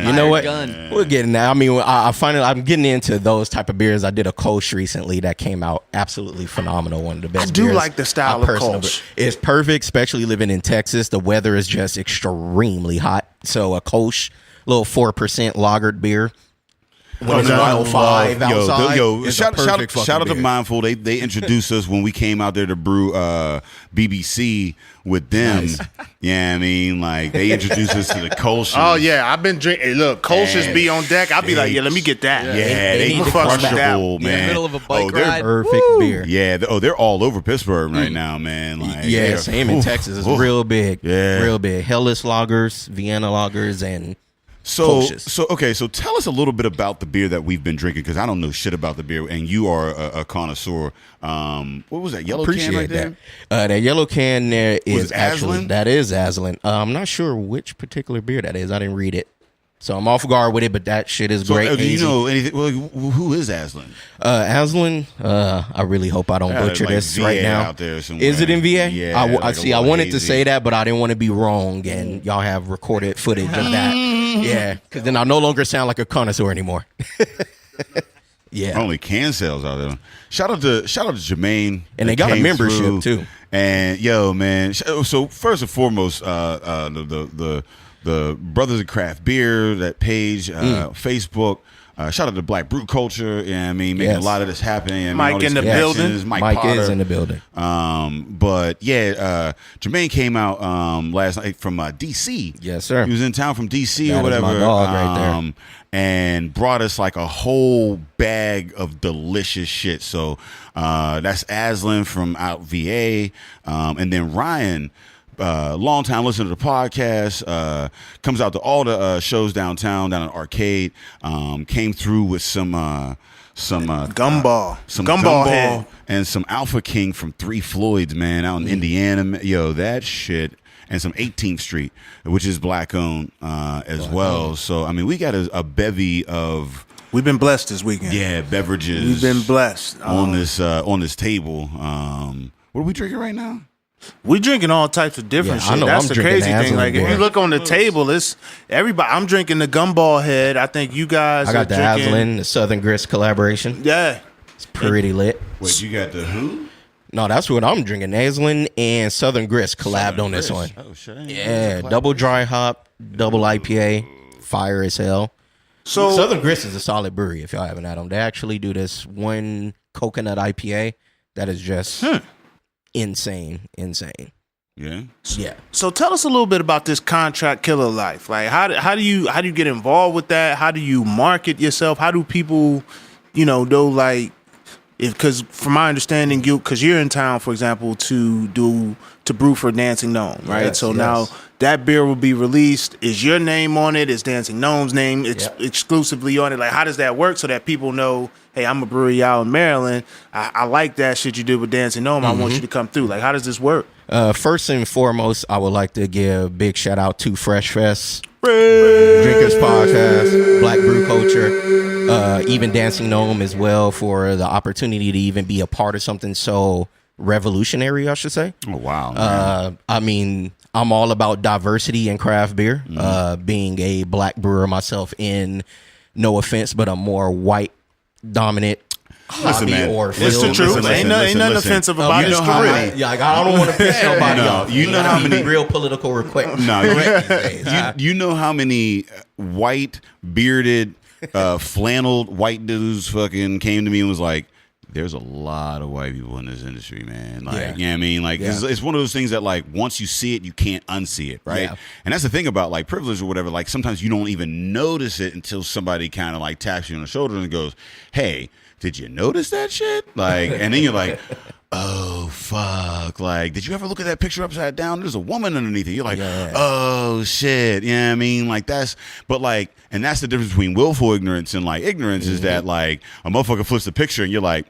Speaker 5: you know what? We're getting that. I mean, I'm getting into those type of beers. I did a Kolsch recently that came out absolutely phenomenal. One of the best.
Speaker 3: I do
Speaker 5: beers.
Speaker 3: like the style of Kolsch.
Speaker 5: It's perfect, especially living in Texas. The weather is just extremely hot. So a Kolsch, little 4% lagered beer. when it's 105 outside.
Speaker 4: Shout out to Mindful. They introduced us when we came out there to brew BBC with them. Nice. Yeah, I mean, like they introduced us to the Kolsch's.
Speaker 3: Oh yeah, I've been drinking. Hey, look, Kolsch's be on deck. I'll be like, yeah, let me get that.
Speaker 4: Yeah, they crushable, man.
Speaker 6: In the middle of a bike ride.
Speaker 5: Perfect beer.
Speaker 4: Yeah, they're all over Pittsburgh right now, man. Like,
Speaker 5: yeah, same in Texas. It's real big. Yeah, real big. Helles lagers, Vienna lagers, and
Speaker 4: So tell us a little bit about the beer that we've been drinking, because I don't know shit about the beer, and you are a connoisseur. What was that yellow can right there?
Speaker 5: That yellow can there is
Speaker 4: actually
Speaker 5: Aslan? That is Aslan. I'm not sure which particular beer that is. I didn't read it, so I'm off guard with it. But that shit is great.
Speaker 4: Do you know anything? Well, who is Aslan?
Speaker 5: Aslan. I really hope I don't butcher this
Speaker 4: VA
Speaker 5: right now.
Speaker 4: Out there
Speaker 5: is it in VA?
Speaker 4: Yeah.
Speaker 5: I see. I wanted to say that, but I didn't want to be wrong, and y'all have recorded footage of that. Yeah, because then I no longer sound like a connoisseur anymore. Yeah,
Speaker 4: only can sales out there. Shout out to Jermaine,
Speaker 5: and they got a membership too.
Speaker 4: And yo, man. So first and foremost, the Brothers of Craft Beer, that page, Facebook. Shout out to Black Brew Culture. Yeah, I mean, making a lot of this happen.
Speaker 3: Mike in the building.
Speaker 5: Mike is in the building.
Speaker 4: But yeah, Jermaine came out last night from DC.
Speaker 5: Yes, sir.
Speaker 4: He was in town from DC or whatever.
Speaker 5: Is my dog right there.
Speaker 4: And brought us like a whole bag of delicious shit. So that's Aslan from out VA, and then Ryan. Long time listener to the podcast, comes out to all the shows downtown, down at Arcade. Came through with some gumball
Speaker 3: head,
Speaker 4: and some Alpha King from Three Floyds, man, out in Indiana. Yo, that shit. And some 18th Street, which is black owned as well. So I mean, we got a bevy of.
Speaker 3: We've been blessed this weekend.
Speaker 4: Yeah, beverages.
Speaker 3: We've been blessed
Speaker 4: on this table. What are we drinking right now?
Speaker 3: We're drinking all types of different shit.
Speaker 5: I know,
Speaker 3: that's
Speaker 5: I'm
Speaker 3: the crazy thing. Like,
Speaker 5: beer.
Speaker 3: if you look on the table, it's everybody. I'm drinking the Gumball Head. I think you guys.
Speaker 5: I got the
Speaker 3: drinking,
Speaker 5: Aslan, the Southern Grist collaboration.
Speaker 3: Yeah,
Speaker 5: it's pretty lit.
Speaker 4: Wait, you got the who?
Speaker 5: No, that's what I'm drinking. Aslan and Southern Grist collabed on this one.
Speaker 4: Oh shit!
Speaker 5: Yeah, double dry hop, double IPA, fire as hell. So Southern Grist is a solid brewery. If y'all haven't had them, they actually do this one coconut IPA that is just insane.
Speaker 4: Yeah.
Speaker 5: So
Speaker 3: tell us a little bit about this contract killer life. Like, how do you get involved with that? How do you market yourself? How do people, know like, because from my understanding, because you're in town, for example, to brew for Dancing Gnome, right?
Speaker 5: Yes,
Speaker 3: now that beer will be released. Is your name on it? Is Dancing Gnome's name exclusively on it? Like, how does that work so that people know, hey, I'm a brewery out in Maryland. I like that shit you did with Dancing Gnome. I want you to come through. Like, how does this work?
Speaker 5: First and foremost, I would like to give a big shout out to Fresh Fest, Drinkers Podcast, Black Brew Culture, even Dancing Gnome as well, for the opportunity to even be a part of something so revolutionary, I should say.
Speaker 4: Oh, wow.
Speaker 5: I mean, I'm all about diversity in craft beer. Being a black brewer myself, in no offense, but a more white dominant hobby or field.
Speaker 3: It's the truth. Ain't nothing offensive about his career.
Speaker 5: I don't want to piss nobody off.
Speaker 4: You know how many
Speaker 5: real political correct these days.
Speaker 4: You know how many white bearded flanneled white dudes fucking came to me and was like, there's a lot of white people in this industry, man. Like, you know what I mean? Like, it's one of those things that, like, once you see it, you can't unsee it, right? Yeah. And that's the thing about, like, privilege or whatever. Like, sometimes you don't even notice it until somebody kind of, like, taps you on the shoulder and goes, hey, did you notice that shit? Like, and then you're like, oh, fuck. Like, did you ever look at that picture upside down? There's a woman underneath it. You're like, oh, shit. You know what I mean? Like, but, like, and that's the difference between willful ignorance and, like, ignorance is that, like, a motherfucker flips the picture and you're like,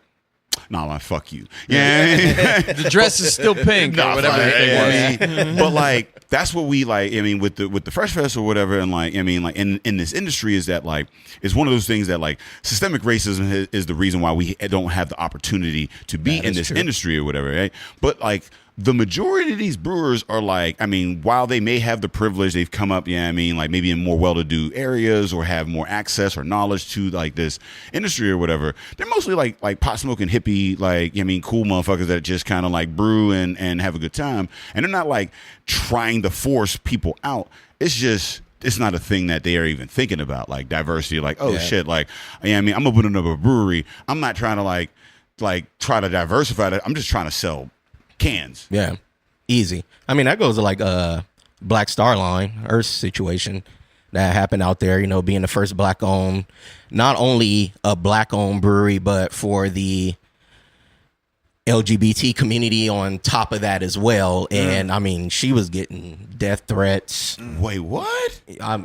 Speaker 4: nah, man, fuck you. Yeah,
Speaker 6: the dress is still pink or whatever it was.
Speaker 4: But like, that's what we like. I mean, with the Fresh Fest or whatever, and like, I mean, like in this industry is that like it's one of those things that like systemic racism is the reason why we don't have the opportunity to be in this industry or whatever, right? But like, the majority of these brewers are like, I mean, while they may have the privilege, they've come up, I mean, like maybe in more well-to-do areas or have more access or knowledge to like this industry or whatever. They're mostly like pot smoking hippie, like, I mean, cool motherfuckers that just kind of like brew and have a good time. And they're not like trying to force people out. It's just, it's not a thing that they are even thinking about, like diversity. Like, oh shit, like, yeah, I mean, I'm opening up a brewery. I'm not trying to like try to diversify it. I'm just trying to sell cans.
Speaker 5: Yeah, easy. I mean, that goes to like Black Star Line, Earth situation that happened out there. You know, being the first black-owned, not only a black-owned brewery, but for the LGBT community on top of that as well. And I mean, she was getting death threats.
Speaker 4: Wait, what?
Speaker 5: Am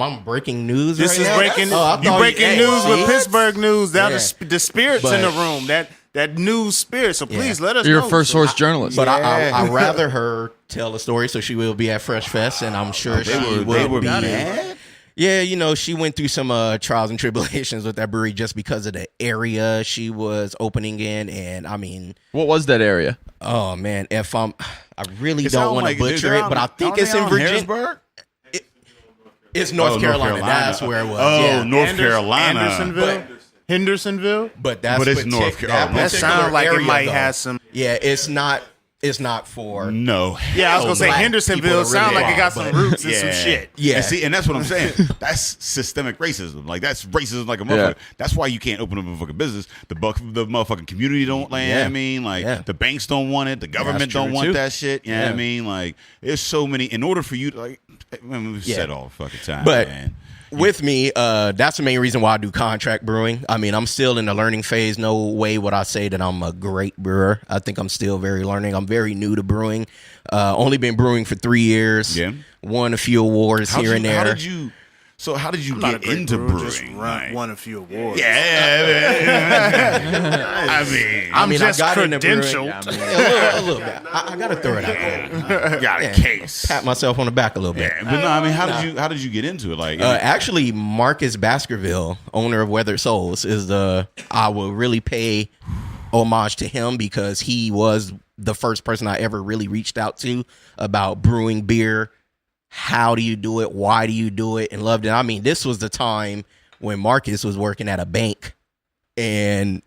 Speaker 5: I breaking news?
Speaker 3: This
Speaker 5: right
Speaker 3: is
Speaker 5: now?
Speaker 3: breaking.
Speaker 5: Oh,
Speaker 3: You breaking news with Pittsburgh news. Now
Speaker 5: Yeah.
Speaker 3: the spirits in the
Speaker 5: But-
Speaker 3: room. That news spirit. So please let us
Speaker 6: You're
Speaker 3: know.
Speaker 6: a first source journalist.
Speaker 5: But I'd rather her tell the story, so she will be at Fresh Fest, and I'm sure she will be.
Speaker 4: mad?
Speaker 5: Yeah, you know, she went through some trials and tribulations with that brewery just because of the area she was opening in, and I mean,
Speaker 6: What was that area?
Speaker 5: oh man, I really
Speaker 4: It
Speaker 5: don't
Speaker 4: sound
Speaker 5: want to
Speaker 4: like-
Speaker 5: butcher it, but I think
Speaker 4: aren't
Speaker 5: it's
Speaker 4: they
Speaker 5: in
Speaker 4: on
Speaker 5: Virginia.
Speaker 4: Harrisburg?
Speaker 5: It's North Carolina. That's where it was. Yeah.
Speaker 4: North Carolina.
Speaker 3: Hendersonville.
Speaker 5: But that's
Speaker 4: But it's North Carolina.
Speaker 3: That sounds like it might have some.
Speaker 5: Yeah, it's not for.
Speaker 4: No.
Speaker 3: Yeah, I was gonna say
Speaker 5: Black
Speaker 3: Hendersonville
Speaker 5: people
Speaker 3: sound
Speaker 5: really
Speaker 3: like it got
Speaker 5: are,
Speaker 3: some
Speaker 5: but-
Speaker 3: roots and some shit.
Speaker 5: Yeah.
Speaker 4: And see, and that's what I'm saying. That's systemic racism. Like, that's racism like a motherfucker.
Speaker 6: Yeah.
Speaker 4: That's why you can't open up a fucking business. The motherfucking community don't land.
Speaker 5: Yeah.
Speaker 4: I mean, like,
Speaker 5: Yeah.
Speaker 4: the banks don't want it. The government
Speaker 5: That's
Speaker 4: don't
Speaker 5: true,
Speaker 4: want
Speaker 5: too.
Speaker 4: that shit. You know what I
Speaker 5: Yeah.
Speaker 4: mean? Like, there's so many. In order for you to, like, I mean, we've said all the fucking time,
Speaker 5: But
Speaker 4: man.
Speaker 5: with me, that's the main reason why I do contract brewing. I mean, I'm still in the learning phase. No way would I say that I'm a great brewer. I think I'm still very learning. I'm very new to brewing. Only been brewing for 3 years.
Speaker 4: Yeah.
Speaker 5: Won a few awards here and there.
Speaker 4: How did you
Speaker 3: Not a
Speaker 4: get
Speaker 3: great
Speaker 4: into
Speaker 3: brewer, just
Speaker 4: brewing?
Speaker 3: won a few awards.
Speaker 4: Yeah. I mean,
Speaker 3: I'm just
Speaker 5: I got into brewing.
Speaker 3: credentialed.
Speaker 5: A little bit. I got to throw it out there.
Speaker 4: got a case.
Speaker 5: Pat myself on the back a little bit.
Speaker 4: Yeah, but no, I mean, how did you get into it? Like,
Speaker 5: Actually, Marcus Baskerville, owner of Weathered Souls, I will really pay homage to him because he was the first person I ever really reached out to about brewing beer. How do you do it? Why do you do it? And loved it. I mean, this was the time when Marcus was working at a bank and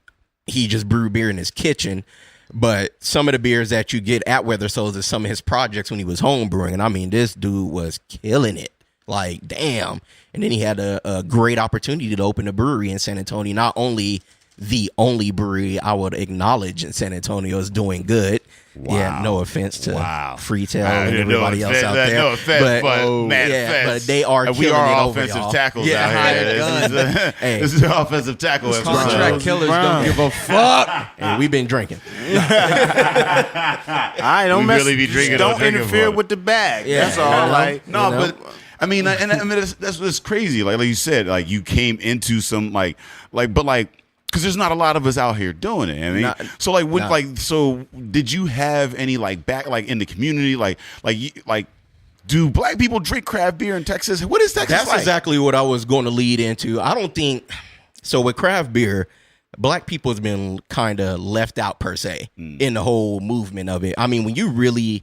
Speaker 5: he just brewed beer in his kitchen. But some of the beers that you get at Weathered Souls is some of his projects when he was home brewing. And I mean, this dude was killing it. Like, damn. And then he had a great opportunity to open a brewery in San Antonio. Not only the only brewery I would acknowledge in San Antonio is doing good.
Speaker 4: Wow.
Speaker 5: Yeah, no offense to Freetail and
Speaker 4: no
Speaker 5: everybody else
Speaker 4: offense,
Speaker 5: out there.
Speaker 4: no offense, but mad offense.
Speaker 5: But they are
Speaker 4: And
Speaker 5: killing
Speaker 4: we are
Speaker 5: it
Speaker 4: all
Speaker 5: over,
Speaker 4: offensive
Speaker 5: y'all.
Speaker 4: tackles
Speaker 5: Yeah,
Speaker 4: out here.
Speaker 5: Hey.
Speaker 4: This is an offensive tackle episode.
Speaker 6: Contract killers don't give a fuck.
Speaker 5: Hey, we've been drinking.
Speaker 3: I don't
Speaker 4: We
Speaker 3: mess.
Speaker 4: really be drinking
Speaker 3: Don't
Speaker 4: or drinking
Speaker 3: interfere
Speaker 4: for it.
Speaker 3: with the bag.
Speaker 5: Yeah.
Speaker 3: That's all. Like
Speaker 4: No,
Speaker 5: You know?
Speaker 4: but I mean, that's what's crazy. Like you said, like you came into some because there's not a lot of us out here doing it. I mean, so like, what,
Speaker 5: Nah.
Speaker 4: like, so did you have any like back like in the community, like, do black people drink craft beer in Texas? What is Texas
Speaker 5: That's
Speaker 4: like?
Speaker 5: exactly what I was going to lead into. I don't think so. With craft beer, black people has been kind of left out per se in the whole movement of it. I mean, when you really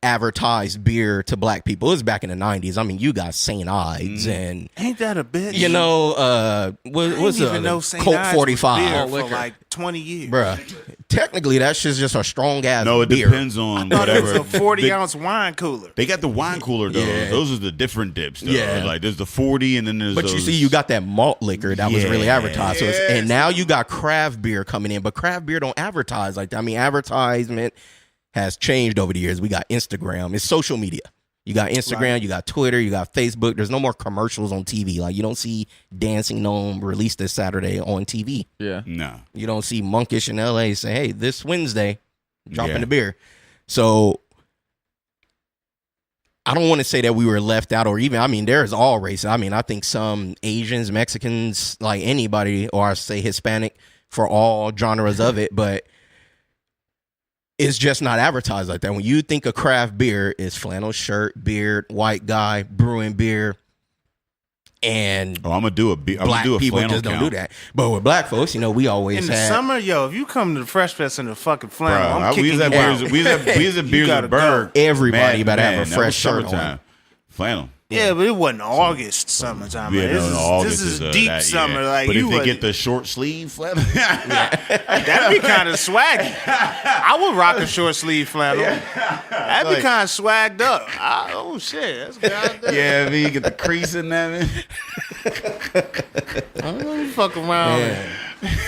Speaker 5: advertised beer to black people, it was back in the 90s. I mean, you got St. Ides and
Speaker 3: ain't that a bitch?
Speaker 5: you know, what's
Speaker 3: even know
Speaker 5: the
Speaker 3: St.
Speaker 5: Colt
Speaker 3: Ides was
Speaker 5: 45,
Speaker 3: beer for like 20 years.
Speaker 5: bruh. Technically, that shit's just a strong ass
Speaker 4: No, it
Speaker 5: beer.
Speaker 4: depends on
Speaker 3: I thought it
Speaker 4: whatever.
Speaker 3: was a 40-ounce wine cooler.
Speaker 4: They got the wine cooler though.
Speaker 5: Yeah.
Speaker 4: Those are the different dips. Though.
Speaker 5: Yeah.
Speaker 4: Like there's the 40, and then there's.
Speaker 5: But you
Speaker 4: those,
Speaker 5: see, you got that malt liquor that was really advertised. So
Speaker 4: Yes.
Speaker 5: and now you got craft beer coming in, but craft beer don't advertise like that. I mean, advertisement has changed over the years. We got Instagram. It's social media. You got Instagram, you got Twitter, you got Facebook. There's no more commercials on TV. Like, you don't see Dancing Gnome released this Saturday on TV.
Speaker 6: Yeah.
Speaker 4: No.
Speaker 5: You don't see Monkish in LA say, hey, this Wednesday, dropping
Speaker 4: Yeah.
Speaker 5: the beer. So I don't want to say that we were left out, or even, I mean, there's all races. I mean, I think some Asians, Mexicans, like anybody, or I say Hispanic for all genres of it, but it's just not advertised like that. When you think of craft beer, it's flannel shirt, beard, white guy, brewing beer, and
Speaker 4: Oh, I'm gonna do a
Speaker 5: black
Speaker 4: flannel
Speaker 5: people just don't
Speaker 4: count.
Speaker 5: do that. But with black folks, you know, we always
Speaker 3: In the
Speaker 5: had
Speaker 3: summer, yo, if you come to the Fresh Fest in the fucking flannel, I'm
Speaker 4: We
Speaker 3: kicking
Speaker 4: was
Speaker 3: you
Speaker 4: at
Speaker 3: out.
Speaker 4: beers. We was at
Speaker 3: You
Speaker 4: beers
Speaker 3: gotta
Speaker 4: at Berg.
Speaker 5: Everybody better have a
Speaker 4: that
Speaker 5: fresh
Speaker 4: was
Speaker 5: shirt on.
Speaker 4: summertime. Flannel.
Speaker 3: Yeah, but it wasn't August summertime.
Speaker 4: Yeah,
Speaker 3: Like, this is deep
Speaker 4: that,
Speaker 3: summer.
Speaker 4: yeah.
Speaker 3: Like,
Speaker 4: but
Speaker 3: you
Speaker 4: if they get the short sleeve flannel,
Speaker 3: that'd be kind of swaggy. I would rock a short sleeve flannel. That'd be kind of swagged up. Oh shit, that's goddamn.
Speaker 4: yeah, I mean, you get the crease in that, man.
Speaker 3: I'm fuck around. Yeah.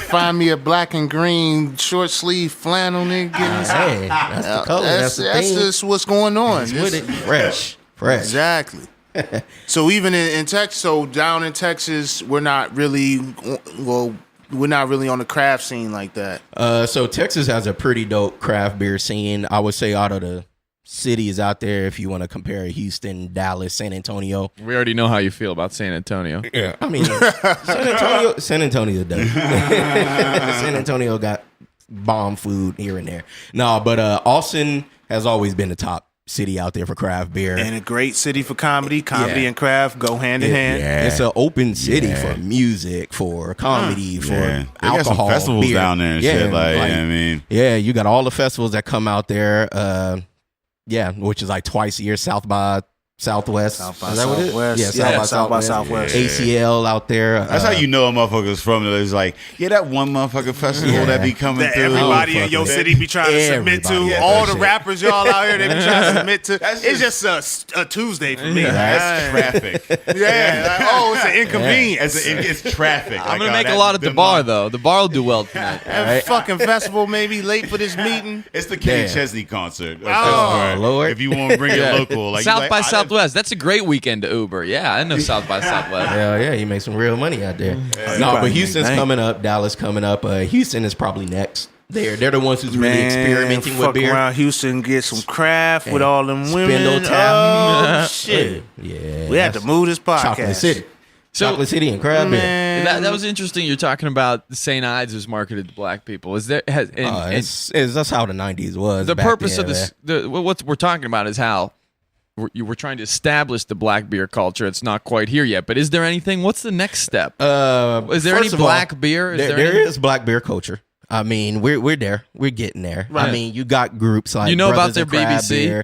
Speaker 3: Find me a black and green short sleeve flannel, nigga.
Speaker 5: Hey, that's the color. That's
Speaker 3: just what's going on.
Speaker 5: With it, fresh.
Speaker 3: Exactly. So even in Texas, down in Texas, we're not really on the craft scene like that.
Speaker 5: So Texas has a pretty dope craft beer scene. I would say out of the cities out there, if you want to compare Houston, Dallas, San Antonio.
Speaker 6: We already know how you feel about San Antonio.
Speaker 5: Yeah, I mean San Antonio does. San Antonio got bomb food here and there. No, but Austin has always been the top city out there for craft beer,
Speaker 3: and a great city for comedy and craft go hand in hand.
Speaker 5: Yeah. It's an open city for music, for comedy, for
Speaker 4: They
Speaker 5: alcohol,
Speaker 4: got some festivals
Speaker 5: beer.
Speaker 4: down there and shit. I mean,
Speaker 5: you got all the festivals that come out there. Which is like twice a year. South by Southwest.
Speaker 3: South by Southwest.
Speaker 5: Yeah, South by Southwest. ACL out there.
Speaker 4: That's how you know a motherfucker's from there. It's like, that one motherfucking festival that be coming
Speaker 3: that
Speaker 4: through.
Speaker 3: Everybody in your city be trying to submit to. All the rappers y'all out here, they be trying to submit to. It's just a Tuesday for me.
Speaker 4: That's traffic.
Speaker 3: It's an inconvenience.
Speaker 4: It's traffic.
Speaker 6: I'm going to make a lot at the bar, though. The bar will do well tonight.
Speaker 3: That fucking festival may be late for this meeting.
Speaker 4: It's the Kenny Chesney concert.
Speaker 5: Lord.
Speaker 4: If you want to bring it local. Like,
Speaker 6: South by Southwest. That's a great weekend to Uber. Yeah, I know South by Southwest.
Speaker 5: Hell yeah, you make some real money out there. But Houston's coming up. Dallas coming up. Houston is probably next. They're the ones who's really experimenting with beer.
Speaker 3: Around Houston, get some craft with all them women.
Speaker 5: Spindle Tap.
Speaker 3: Oh shit!
Speaker 5: Yeah,
Speaker 3: we had to move this podcast.
Speaker 5: Chocolate City. Chocolate City and craft beer.
Speaker 6: That was interesting. You're talking about St. Ides was marketed to black people. Is there?
Speaker 5: That's how the '90s was.
Speaker 6: The purpose of this, what we're talking about, is how we're trying to establish the black beer culture. It's not quite here yet, but is there anything? What's the next step? Is there any black beer?
Speaker 5: There is black beer culture. I mean, we're there. We're getting there. Right. I mean, you got groups like
Speaker 6: about their BBC.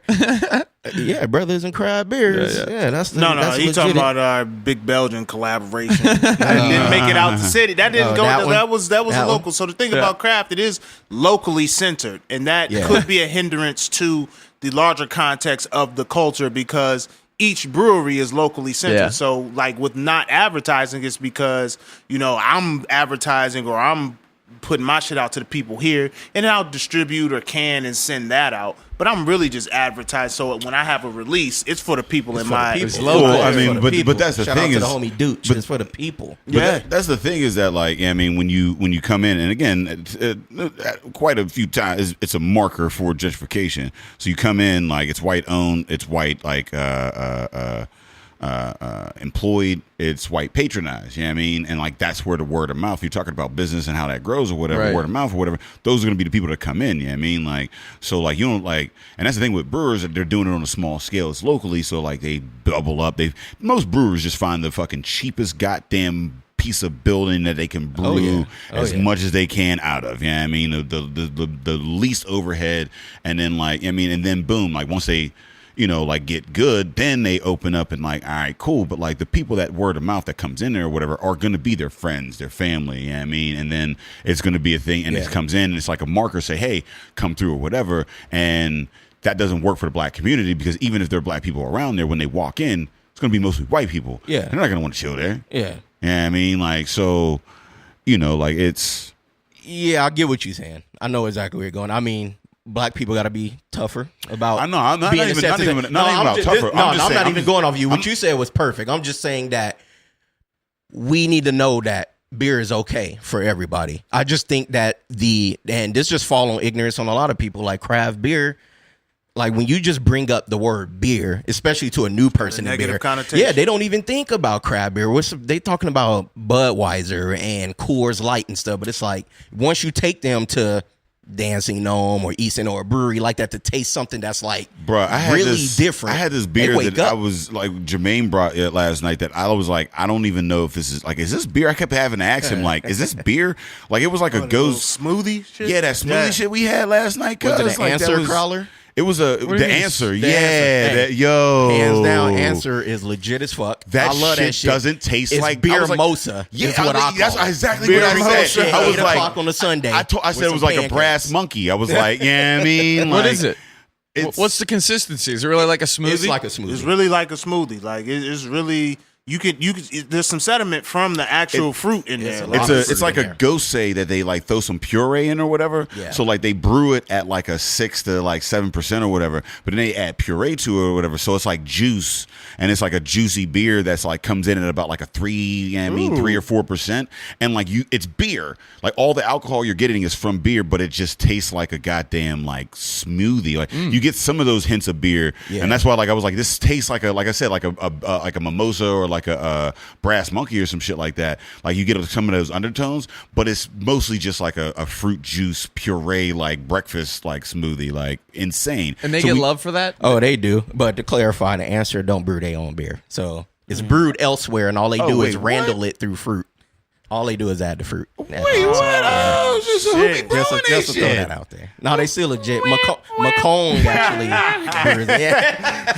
Speaker 5: Yeah, Brothers and Crab Beers. Yeah, that's
Speaker 3: he talking about our big Belgian collaboration. That didn't make it out the city. That didn't go. That was local. So the thing about craft, it is locally centered, and that could be a hindrance to the larger context of the culture because each brewery is locally centered. Yeah. So like with not advertising, it's because I'm advertising or I'm putting my shit out to the people here, and then I'll distribute or can and send that out. But I'm really just advertising. So when I have a release, it's for the people in my.
Speaker 5: It's local.
Speaker 4: I mean, but that's the
Speaker 5: Shout
Speaker 4: thing
Speaker 5: out
Speaker 4: is
Speaker 5: to the homie Dooch. It's for the people.
Speaker 4: That's the thing is that when you come in, and again, quite a few times it's a marker for gentrification. So you come in it's white owned, it's white employed, it's white patronized, and that's where the word of mouth, you're talking about business and how that grows or whatever, word of mouth or whatever, those are going to be the people that come in, you don't and that's the thing with brewers, that they're doing it on a small scale, it's locally, so they bubble up, most brewers just find the fucking cheapest goddamn piece of building that they can brew as much as they can out of, the least overhead, and then and then boom, once they get good, then they open up and all right, cool. But the people that word of mouth that comes in there or whatever are going to be their friends, their family. And then it's going to be a thing, and it comes in and it's like a marker, say, hey, come through or whatever. And that doesn't work for the black community because even if there are black people around there, when they walk in, it's going to be mostly white people. Yeah, they're not going to want to chill there.
Speaker 5: Yeah,
Speaker 4: it's.
Speaker 5: Yeah, I get what you're saying. I know exactly where you're going. I mean, black people got to be tougher about.
Speaker 4: I know. I'm not even tougher.
Speaker 5: I'm not even going off you. What you said was perfect. I'm just saying that we need to know that beer is okay for everybody. I just think that and this just fall on ignorance on a lot of people, like craft beer. When you just bring up the word beer, especially to a new person in beer, they don't even think about craft beer. They talking about Budweiser and Coors Light and stuff, but it's once you take them to Dancing Gnome or Easton or a brewery like that to taste something that's really different.
Speaker 4: I had this beer that I was Jermaine brought it last night that I was I don't even know if this is is this beer? I kept having to ask him is this beer? It was a ghost
Speaker 3: smoothie shit?
Speaker 4: Yeah, that smoothie shit we had last night.
Speaker 5: Was it an answer crawler?
Speaker 4: It was
Speaker 6: do you
Speaker 4: the
Speaker 6: mean?
Speaker 4: answer.
Speaker 5: The
Speaker 4: Yeah,
Speaker 5: answer. Hey,
Speaker 4: yo,
Speaker 5: hands down, answer is legit as fuck.
Speaker 4: That
Speaker 5: I love
Speaker 4: shit
Speaker 5: that shit.
Speaker 4: doesn't taste
Speaker 5: it's
Speaker 4: like
Speaker 5: beer
Speaker 4: I was like,
Speaker 5: mosa.
Speaker 4: Yeah,
Speaker 5: is what I call
Speaker 4: that's
Speaker 5: it.
Speaker 4: exactly
Speaker 5: Beer
Speaker 4: what I said.
Speaker 5: mosa.
Speaker 4: I was
Speaker 5: 8
Speaker 4: like,
Speaker 5: o'clock on a Sunday.
Speaker 4: I
Speaker 5: with
Speaker 4: said it was
Speaker 5: some
Speaker 4: like a
Speaker 5: pancakes.
Speaker 4: brass monkey. I was like, yeah, I mean,
Speaker 6: What
Speaker 4: like,
Speaker 6: is it? What's the consistency? Is it really like a smoothie?
Speaker 5: It's like a smoothie.
Speaker 3: It's really like a smoothie. Like it's really you could there's some sediment from the actual fruit in there.
Speaker 4: It's like a gose that they like throw some puree in or whatever.
Speaker 5: Yeah.
Speaker 4: So like they brew it at like a 6 to like 7% or whatever, but then they add puree to it or whatever. So it's like juice, and it's like a juicy beer that's like comes in at about like a 3 or 4%, and like it's beer. Like all the alcohol you're getting is from beer, but it just tastes like a goddamn like smoothie. Like you get some of those hints of beer, and that's why like I was like, this tastes like I said like a mimosa or like a brass monkey or some shit like that. Like you get some of those undertones, but it's mostly just like a fruit juice puree like breakfast like smoothie, like insane.
Speaker 6: And they get love for that?
Speaker 5: Oh, they do. But to clarify, the answer, don't brew their own beer. So it's brewed elsewhere, and all they do is randle it through fruit. All they do is add the fruit.
Speaker 4: Wait, what? Oh, just who be brewing
Speaker 5: Just
Speaker 4: this
Speaker 5: to throw
Speaker 4: shit?
Speaker 5: that out there. No, they still legit. McCone actually brews it. Yeah.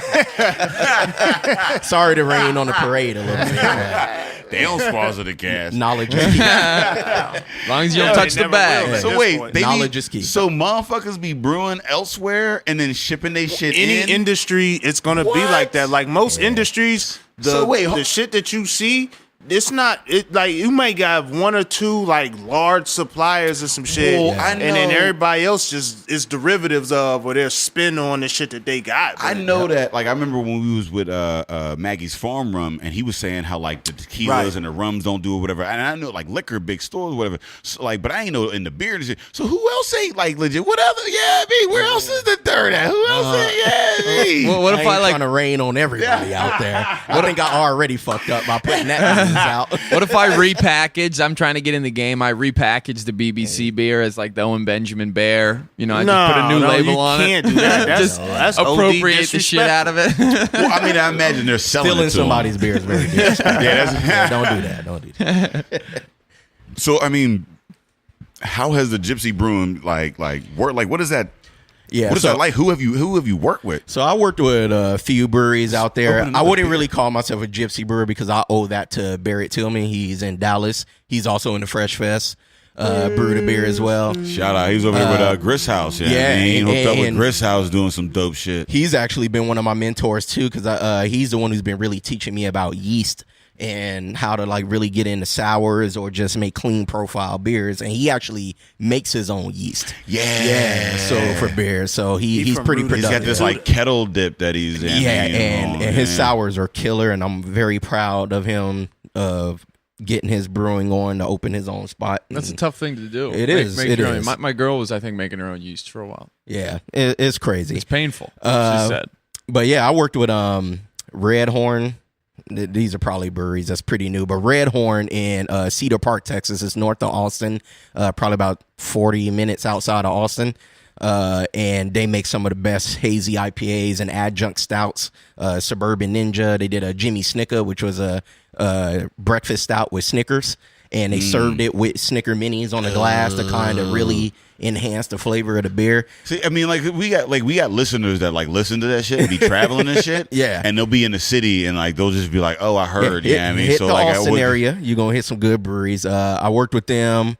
Speaker 5: Sorry to rain on the parade a little bit.
Speaker 4: They don't sponsor the cast.
Speaker 5: Knowledge is key.
Speaker 6: As long as you don't touch the bag.
Speaker 4: So wait,
Speaker 5: Knowledge is key.
Speaker 4: So motherfuckers be brewing elsewhere and then shipping they shit
Speaker 3: Any
Speaker 4: in?
Speaker 3: industry, it's gonna be like that. Like most industries, the shit that you see, it's not. It like you might have 1 or 2 like large suppliers or some shit,
Speaker 4: Well, I
Speaker 3: and then
Speaker 4: know-
Speaker 3: everybody else just is derivatives of or their spin on the shit that they got.
Speaker 4: I know that. Like I remember when we was with Maggie's Farm Rum, and he was saying how like the tequilas and the rums don't do it, whatever. And I know like liquor, big stores, whatever. So, like, but I ain't know in the beer. So who else ain't like legit? What other? Yeah, me. Where else is the third at? Who else? Me.
Speaker 6: What if I like
Speaker 5: trying to rain on everybody out there? I think I already fucked up by putting that news out.
Speaker 6: What if I repackage? I'm trying to get in the game. I repackage the BBC beer as like the Owen Benjamin Bear. You know, I just put a new label on it.
Speaker 3: You can't do that. That's OD
Speaker 6: appropriate the shit out of it.
Speaker 4: Well, I mean, I imagine they're selling
Speaker 5: Stealing
Speaker 4: it to
Speaker 5: somebody's beer is very disrespectful.
Speaker 4: Yeah,
Speaker 5: Don't do that. Don't do that.
Speaker 4: So I mean, how has the Gypsy Brewing like work? Like, what is that?
Speaker 5: Yeah.
Speaker 4: What is that like? Who have you worked with?
Speaker 5: So I worked with a few breweries out there.
Speaker 4: Open
Speaker 5: I
Speaker 4: another
Speaker 5: wouldn't
Speaker 4: beer.
Speaker 5: really call myself a gypsy brewer because I owe that to Barrett Tillman. He's in Dallas. He's also in the Fresh Fest. Brewed a beer as well.
Speaker 4: Shout out, he's over here with Gris House.
Speaker 5: yeah,
Speaker 4: he
Speaker 5: and-
Speaker 4: hooked up with
Speaker 5: and-
Speaker 4: Gris House doing some dope shit.
Speaker 5: He's actually been one of my mentors too because he's the one who's been really teaching me about yeast and how to like really get into sours or just make clean profile beers. And he actually makes his own yeast.
Speaker 4: Yeah.
Speaker 5: So for beers, so he's
Speaker 3: from
Speaker 5: pretty
Speaker 3: Brew.
Speaker 5: productive.
Speaker 4: He's got this like kettle dip that he's in.
Speaker 5: Yeah, and his sours are killer, and I'm very proud of him of getting his brewing on to open his own spot.
Speaker 6: That's a tough thing to do.
Speaker 5: It is.
Speaker 6: Make
Speaker 5: It
Speaker 6: your own.
Speaker 5: is.
Speaker 6: My girl was, I think, making her own yeast for a while.
Speaker 5: Yeah, it's crazy.
Speaker 6: It's painful. She said.
Speaker 5: But yeah, I worked with Red Horn. These are probably breweries that's pretty new, but Red Horn in Cedar Park, Texas, is north of Austin, probably about 40 minutes outside of Austin. And they make some of the best hazy IPAs and adjunct stouts. Suburban Ninja, they did a Jimmy Snicker, which was a breakfast stout with Snickers, and they served it with Snicker minis on the glass to kind of really enhance the flavor of the beer.
Speaker 4: See, I mean, we got listeners that like listen to that shit and be traveling and shit.
Speaker 5: Yeah.
Speaker 4: And they'll be in the city and like they'll just be like, oh, I heard. Yeah, I mean,
Speaker 5: hit
Speaker 4: so
Speaker 5: the
Speaker 4: like
Speaker 5: Austin area, you're gonna hit some good breweries. I worked with them.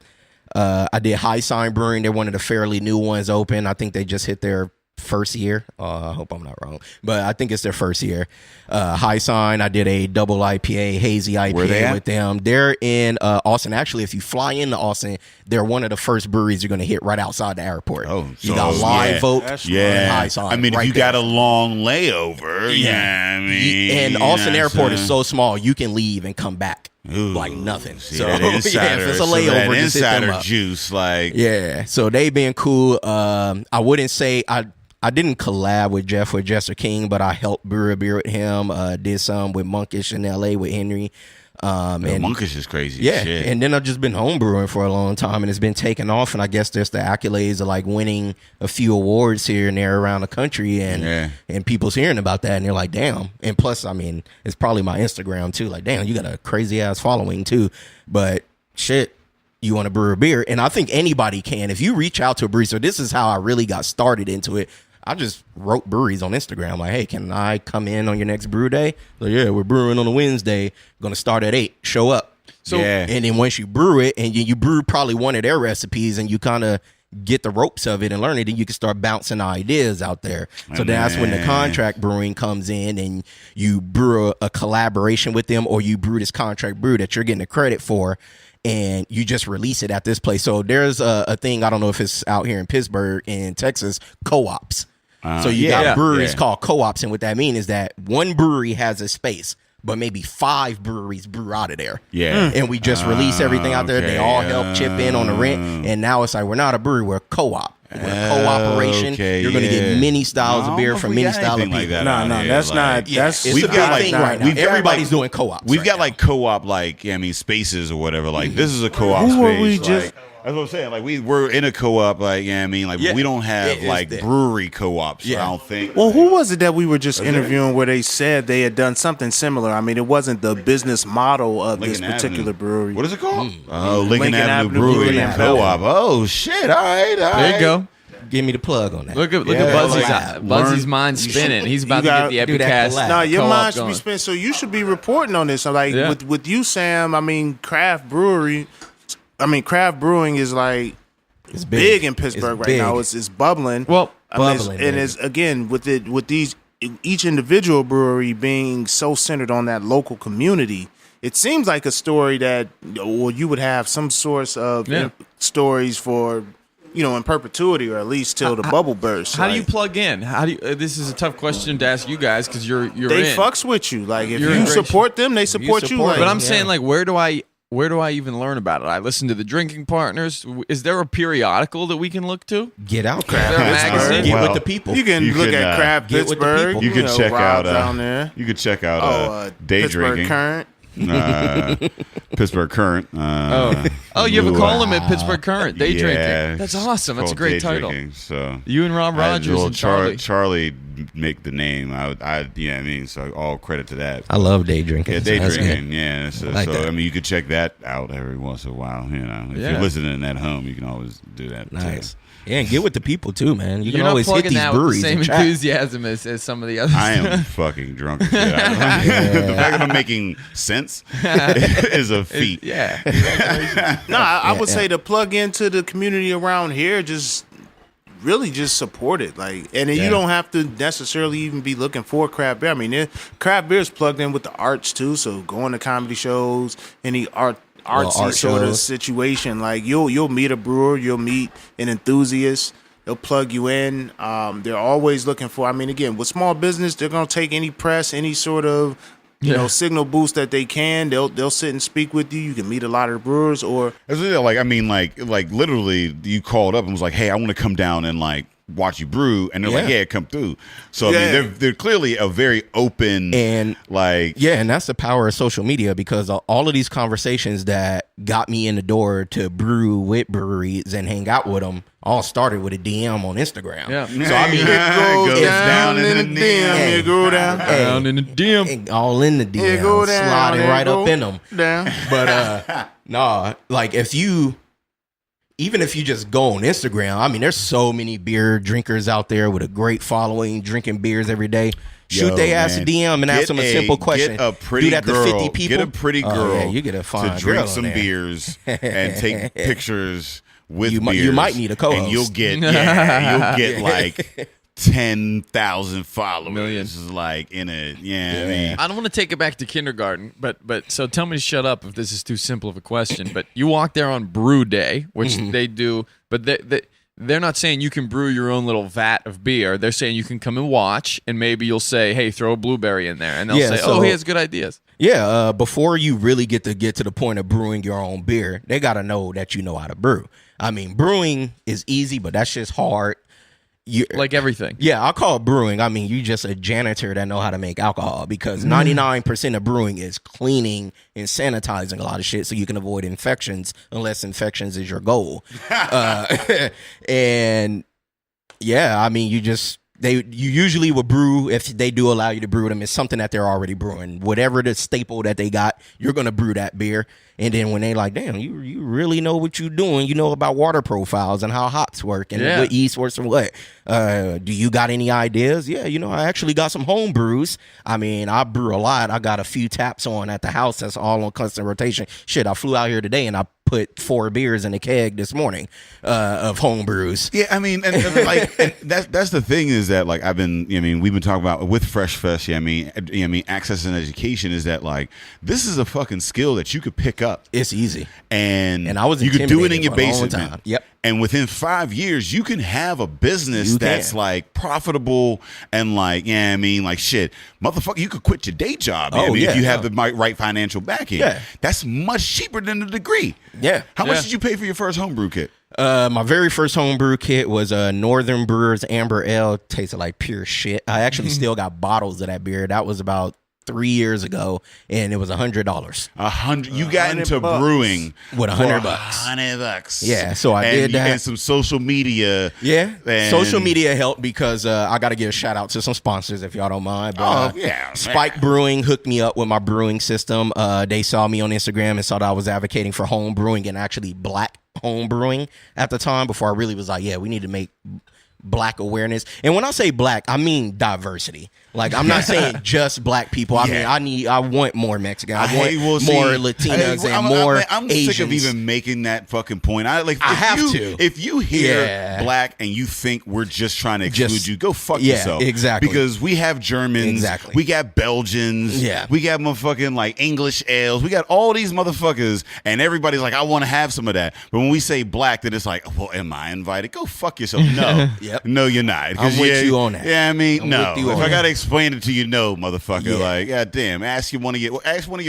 Speaker 5: I did High Sign Brewing. They're one of the fairly new ones open. I think they just hit their first year. I hope I'm not wrong, but I think it's their first year. High Sign, I did a double IPA, hazy
Speaker 4: Where they
Speaker 5: IPA
Speaker 4: at?
Speaker 5: with them. They're in Austin. Actually, if you fly into Austin, they're one of the first breweries you're going to hit right outside the airport.
Speaker 4: Oh,
Speaker 5: you got
Speaker 4: so,
Speaker 5: Live
Speaker 4: yeah.
Speaker 5: Oak,
Speaker 4: Yeah.
Speaker 5: High Sign.
Speaker 4: I mean,
Speaker 5: right
Speaker 4: if you
Speaker 5: there.
Speaker 4: got a long layover, yeah, I mean,
Speaker 5: And Austin
Speaker 4: you know what I'm
Speaker 5: Airport is
Speaker 4: saying?
Speaker 5: so small, you can leave and come back
Speaker 4: Ooh,
Speaker 5: like nothing.
Speaker 4: see,
Speaker 5: So
Speaker 4: that
Speaker 5: yeah,
Speaker 4: insider,
Speaker 5: if it's a
Speaker 4: so that
Speaker 5: layover, just hit them
Speaker 4: insider
Speaker 5: up.
Speaker 4: juice, like
Speaker 5: Yeah, so they been cool. I wouldn't say I didn't collab with Jeff with Jester King, but I helped brew a beer with him. Did some with Monkish in LA with Henry. And
Speaker 4: Monkish is crazy.
Speaker 5: yeah,
Speaker 4: shit.
Speaker 5: and then I've just been homebrewing for a long time, and it's been taking off. And I guess there's the accolades of like winning a few awards here and there around the country, and people's hearing about that, and they're like, "Damn!" And plus, I mean, it's probably my Instagram too. Like, damn, you got a crazy ass following too. But shit, you want to brew a beer, and I think anybody can if you reach out to a brewer. So this is how I really got started into it. I just wrote breweries on Instagram like, hey, can I come in on your next brew day? Like, yeah, we're brewing on a Wednesday. Going to start at 8. Show up. So, and then once you brew it and you brew probably one of their recipes and you kind of get the ropes of it and learn it, and you can start bouncing ideas out there. So that's when the contract brewing comes in, and you brew a collaboration with them, or you brew this contract brew that you're getting the credit for, and you just release it at this place. So there's a thing, I don't know if it's out here in Pittsburgh, in Texas, co-ops. So you got breweries called co-ops, and what that means is that one brewery has a space, but maybe 5 breweries brew out of there. Yeah. And we just release everything out there. They all help chip in on the rent. And now it's like, we're not a brewery, we're a co-op. We're a co-operation. You're going to get many styles of beer from many styles of beer.
Speaker 3: No, that's not. That's
Speaker 5: it's a big thing right now. Everybody's doing co-ops.
Speaker 4: We've got like co-op, like, spaces or whatever. Like, this is a co-op space. That's what I'm saying. Like, we're in a co-op, like, we don't have like brewery co-ops. I don't think.
Speaker 3: Well, who was it that we were just interviewing where they said they had done something similar? I mean, it wasn't the business model of this particular brewery.
Speaker 4: What is it called? Lincoln Avenue Brewing Co-op. Oh shit! All right.
Speaker 6: There you go.
Speaker 5: Give me the plug on that.
Speaker 6: Look at Buzzy's mind spinning. He's about to get the Epicast.
Speaker 3: No, your mind should be spinning. So you should be reporting on this. So like with you, Sam. I mean, craft brewing is like it's big in Pittsburgh right now. It's bubbling.
Speaker 6: Well,
Speaker 3: bubbling, and it's again with these each individual brewery being so centered on that local community. It seems like a story that, or you would have some source of stories for, in perpetuity, or at least till the bubble bursts.
Speaker 6: How do you plug in? This is a tough question to ask you guys because you're
Speaker 3: they fucks with you. Like if you support them, they support you.
Speaker 6: But I'm saying, like, where do I even learn about it? I listen to the Drinking Partners. Is there a periodical that we can look to?
Speaker 5: Get out,
Speaker 6: Craft magazine.
Speaker 5: Get with the people.
Speaker 3: You can look at Craft Pittsburgh.
Speaker 4: You can check out down there. You could check out Day
Speaker 3: Pittsburgh
Speaker 4: Drinking.
Speaker 3: Current.
Speaker 4: Pittsburgh Current.
Speaker 6: You have a column at Pittsburgh Current. Day Drinking. That's awesome. That's a great title.
Speaker 4: So
Speaker 6: you and Rob Rogers and
Speaker 4: Charlie make the name. So all credit to that.
Speaker 5: I love Day Drinking.
Speaker 4: Yeah, Day Drinking. Yeah. So you could check that out every once in a while. If you're listening at home, you can always do that.
Speaker 5: Nice. Yeah, and get with the people too, man. You can
Speaker 6: You're
Speaker 5: always
Speaker 6: not
Speaker 5: hit these
Speaker 6: out
Speaker 5: breweries.
Speaker 6: With the same enthusiasm as some of the others.
Speaker 4: I am fucking drunk. The fact that I'm making sense is a feat.
Speaker 3: I would say to plug into the community around here, just really just support it. Like, and then you don't have to necessarily even be looking for craft beer. I mean, craft beer is plugged in with the arts too. So going to comedy shows, any artsy sort of situation, like you'll meet a brewer, you'll meet an enthusiast, they'll plug you in. They're always looking for, again, with small business, they're gonna take any press, any sort of signal boost that they can. They'll sit and speak with you. You can meet a lot of brewers, or
Speaker 4: like literally you called up and was like, hey, I want to come down and like watch you brew, and they're like, yeah, come through. So they're clearly a very open
Speaker 5: and that's the power of social media, because all of these conversations that got me in the door to brew with breweries and hang out with them all started with a DM on Instagram.
Speaker 6: Yeah.
Speaker 5: So
Speaker 3: it goes down in the DM. You go
Speaker 6: down in the DM.
Speaker 5: All in the DM.
Speaker 3: You go down,
Speaker 5: sliding right up in them.
Speaker 3: Down.
Speaker 5: But like even if you just go on Instagram, there's so many beer drinkers out there with a great following, drinking beers every day. Shoot they ass a DM and ask them a simple question.
Speaker 4: Get a pretty
Speaker 5: Do that
Speaker 4: girl.
Speaker 5: To 50 people.
Speaker 4: Get a pretty girl.
Speaker 5: You get a fine
Speaker 4: to drink
Speaker 5: girl
Speaker 4: some beers and take pictures with
Speaker 5: beers.
Speaker 4: You
Speaker 5: might need a co-host.
Speaker 4: And you'll get like 10,000 followers.
Speaker 6: Million.
Speaker 4: Like in a
Speaker 6: I don't want to take it back to kindergarten, but so tell me to shut up if this is too simple of a question. But you walk there on Brew Day, which they do, but they're not saying you can brew your own little vat of beer. They're saying you can come and watch, and maybe you'll say, hey, throw a blueberry in there, and they'll say, he has good ideas.
Speaker 5: Yeah, before you really get to the point of brewing your own beer, they got to know that you know how to brew. Brewing is easy, but that's just hard.
Speaker 6: Like everything.
Speaker 5: Yeah, I call it brewing. You just a janitor that know how to make alcohol, because 99% of brewing is cleaning and sanitizing a lot of shit so you can avoid infections, unless infections is your goal. And yeah, you usually will brew, if they do allow you to brew them, it's something that they're already brewing. Whatever the staple that they got, you're going to brew that beer. And then when they like, damn, you really know what you're doing. You know about water profiles and how hops work and what yeast works and what. Do you got any ideas? Yeah, I actually got some home brews. I mean, I brew a lot. I got a few taps on at the house that's all on constant rotation. Shit, I flew out here today and I put 4 beers in a keg this morning of home brews.
Speaker 4: Yeah, I mean, and that's the thing is that like we've been talking about with Fresh Fest. Access and education is that like this is a fucking skill that you could pick up.
Speaker 5: It's easy,
Speaker 4: and
Speaker 5: I was
Speaker 4: you could do it in your basement.
Speaker 5: Time. Yep.
Speaker 4: And within 5 years, you can have a business that's like profitable and like, shit, motherfucker, you could quit your day job. If you have the right financial backing. Yeah. That's much cheaper than a degree.
Speaker 5: Yeah.
Speaker 4: How much did you pay for your first homebrew kit?
Speaker 5: My very first homebrew kit was Northern Brewers Amber Ale. Tasted like pure shit. I actually still got bottles of that beer. That was about 3 years ago, and it was $100.
Speaker 4: $100. You got into brewing
Speaker 5: with $100.
Speaker 4: $100.
Speaker 5: Yeah, so I did that.
Speaker 4: And some social media.
Speaker 5: Yeah, social media helped because I got to give a shout out to some sponsors if y'all don't mind. But, Spike Brewing hooked me up with my brewing system. They saw me on Instagram and saw that I was advocating for home brewing and actually black home brewing at the time. Before I really was like, we need to make black awareness. And when I say black, I mean diversity. Like, I'm not saying just black people. I want more Mexican. I want more Latinas and more
Speaker 4: I'm
Speaker 5: Asians.
Speaker 4: sick of even making that fucking point. I
Speaker 5: have to.
Speaker 4: If you hear black and you think we're just trying to exclude you, go fuck yourself.
Speaker 5: Exactly.
Speaker 4: Because we have Germans.
Speaker 5: Exactly.
Speaker 4: We got Belgians.
Speaker 5: Yeah.
Speaker 4: We got motherfucking like English ales. We got all these motherfuckers, and everybody's like, I want to have some of that. But when we say black, then it's like, well, am I invited? Go fuck yourself. No.
Speaker 5: Yep.
Speaker 4: No, you're not.
Speaker 5: I'm with you on that.
Speaker 4: Yeah, I mean,
Speaker 5: I'm
Speaker 4: no.
Speaker 5: with you
Speaker 4: If
Speaker 5: on
Speaker 4: I
Speaker 5: that.
Speaker 4: gotta explain it to you, no, motherfucker. Like, god damn. Ask one of your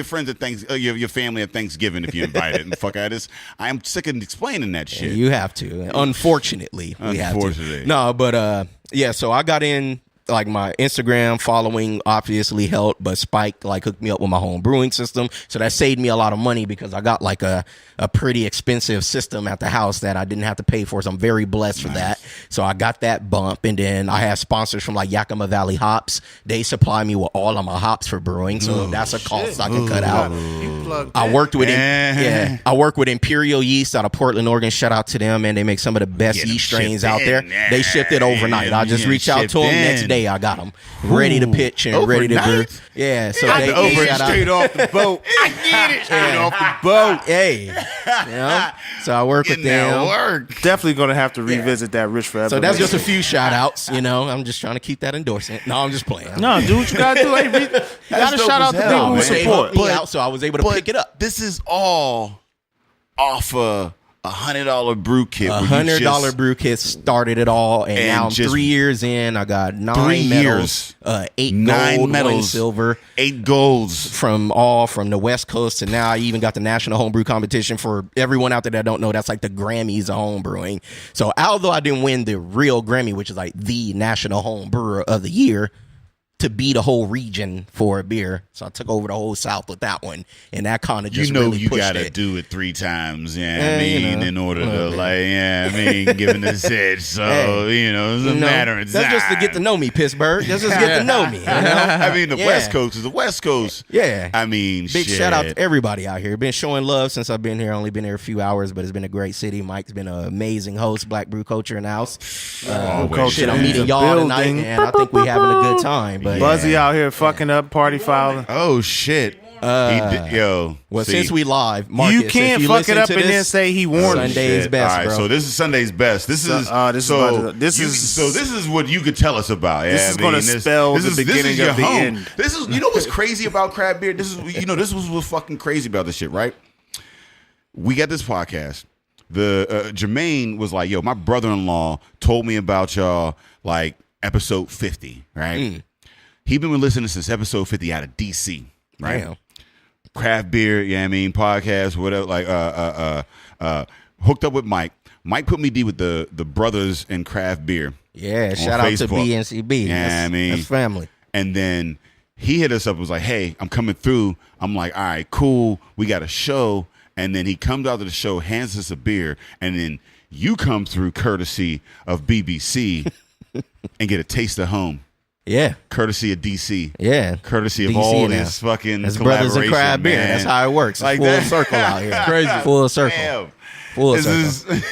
Speaker 4: friends at your family at Thanksgiving if you're invited. And fuck out this. I'm sick of explaining that shit.
Speaker 5: You have to. Unfortunately, we have to. No, but so I got in. Like, my Instagram following obviously helped, but Spike like hooked me up with my home brewing system, so that saved me a lot of money because I got like a pretty expensive system at the house that I didn't have to pay for. So I'm very blessed for that. So I got that bump, and then I have sponsors from like Yakima Valley Hops. They supply me with all of my hops for brewing, so that's a cost I can cut out. I worked with I work with Imperial Yeast out of Portland, Oregon. Shout out to them, man. They make some of the best yeast strains out there. They shipped it overnight. I just reached out to them next day. I got them ready to pitch and ready to brew. Yeah, so they
Speaker 3: straight off the boat.
Speaker 4: I get it straight off the boat.
Speaker 5: Hey, so I work with them.
Speaker 3: Definitely gonna have to revisit that Rich Forever.
Speaker 5: So that's just a few shout outs. I'm just trying to keep that endorsement. No, I'm just playing.
Speaker 3: No, do what you gotta do. Hey, you gotta shout out the people who support.
Speaker 5: Me out, so I was able to pick it up.
Speaker 4: This is all off a $100 brew kit.
Speaker 5: $100 brew kit started it all, and now I'm 3 years in. I got 9 medals, 8 gold, 1 silver,
Speaker 4: 8 golds
Speaker 5: from the West Coast, and now I even got the National Homebrew Competition. For everyone out there that don't know, that's like the Grammys of home brewing. So although I didn't win the real Grammy, which is like the National Home Brewer of the Year, to beat a whole region for a beer. So I took over the whole South with that one. And that kind of just really pushed
Speaker 4: gotta
Speaker 5: it.
Speaker 4: do it 3 times, in order to, giving the edge. So, it doesn't matter.
Speaker 5: That's just to get to know me, Pittsburgh. That's just get to know me.
Speaker 4: The West Coast is the West Coast.
Speaker 5: Yeah.
Speaker 4: Big
Speaker 5: shout out to everybody out here. Been showing love since I've been here. Only been here a few hours, but it's been a great city. Mike's been an amazing host, Black Brew Culture in the house. I'm meeting y'all tonight, and I think we're having a good time. But
Speaker 3: Buzzy out here fucking up, party fouling.
Speaker 4: Oh shit!
Speaker 5: Since we live, Marcus,
Speaker 3: you can't fuck it up and then say he warned
Speaker 5: Sunday's best,
Speaker 4: all right,
Speaker 5: bro.
Speaker 4: So this is Sunday's best. This is what you could tell us about.
Speaker 3: This is going to spell the beginning of the end.
Speaker 4: This is what's crazy about craft beer. This was what's fucking crazy about this shit, right? We got this podcast. The Jermaine was like, "Yo, my brother-in-law told me about y'all like episode 50, right?" He been listening since episode 50 out of DC, right?
Speaker 5: Damn.
Speaker 4: Craft beer, podcast, whatever. Hooked up with Mike. Mike put me with the brothers in craft beer.
Speaker 5: Yeah, shout out
Speaker 4: Facebook.
Speaker 5: to BNCB. That's family.
Speaker 4: And then he hit us up and was like, "Hey, I'm coming through." I'm like, "All right, cool. We got a show." And then he comes out to the show, hands us a beer, and then you come through courtesy of BBC and get a taste of home.
Speaker 5: Yeah.
Speaker 4: Courtesy of DC.
Speaker 5: Yeah.
Speaker 4: Courtesy of
Speaker 5: DC
Speaker 4: all
Speaker 5: now.
Speaker 4: this fucking
Speaker 5: That's Brothers in
Speaker 4: collaboration,
Speaker 5: Craft Beer.
Speaker 4: man.
Speaker 5: That's how it works. It's
Speaker 4: Like
Speaker 5: full
Speaker 4: that.
Speaker 5: circle out here.
Speaker 6: Crazy.
Speaker 5: Full circle.
Speaker 4: Damn.
Speaker 5: Full
Speaker 4: This
Speaker 5: circle.
Speaker 4: is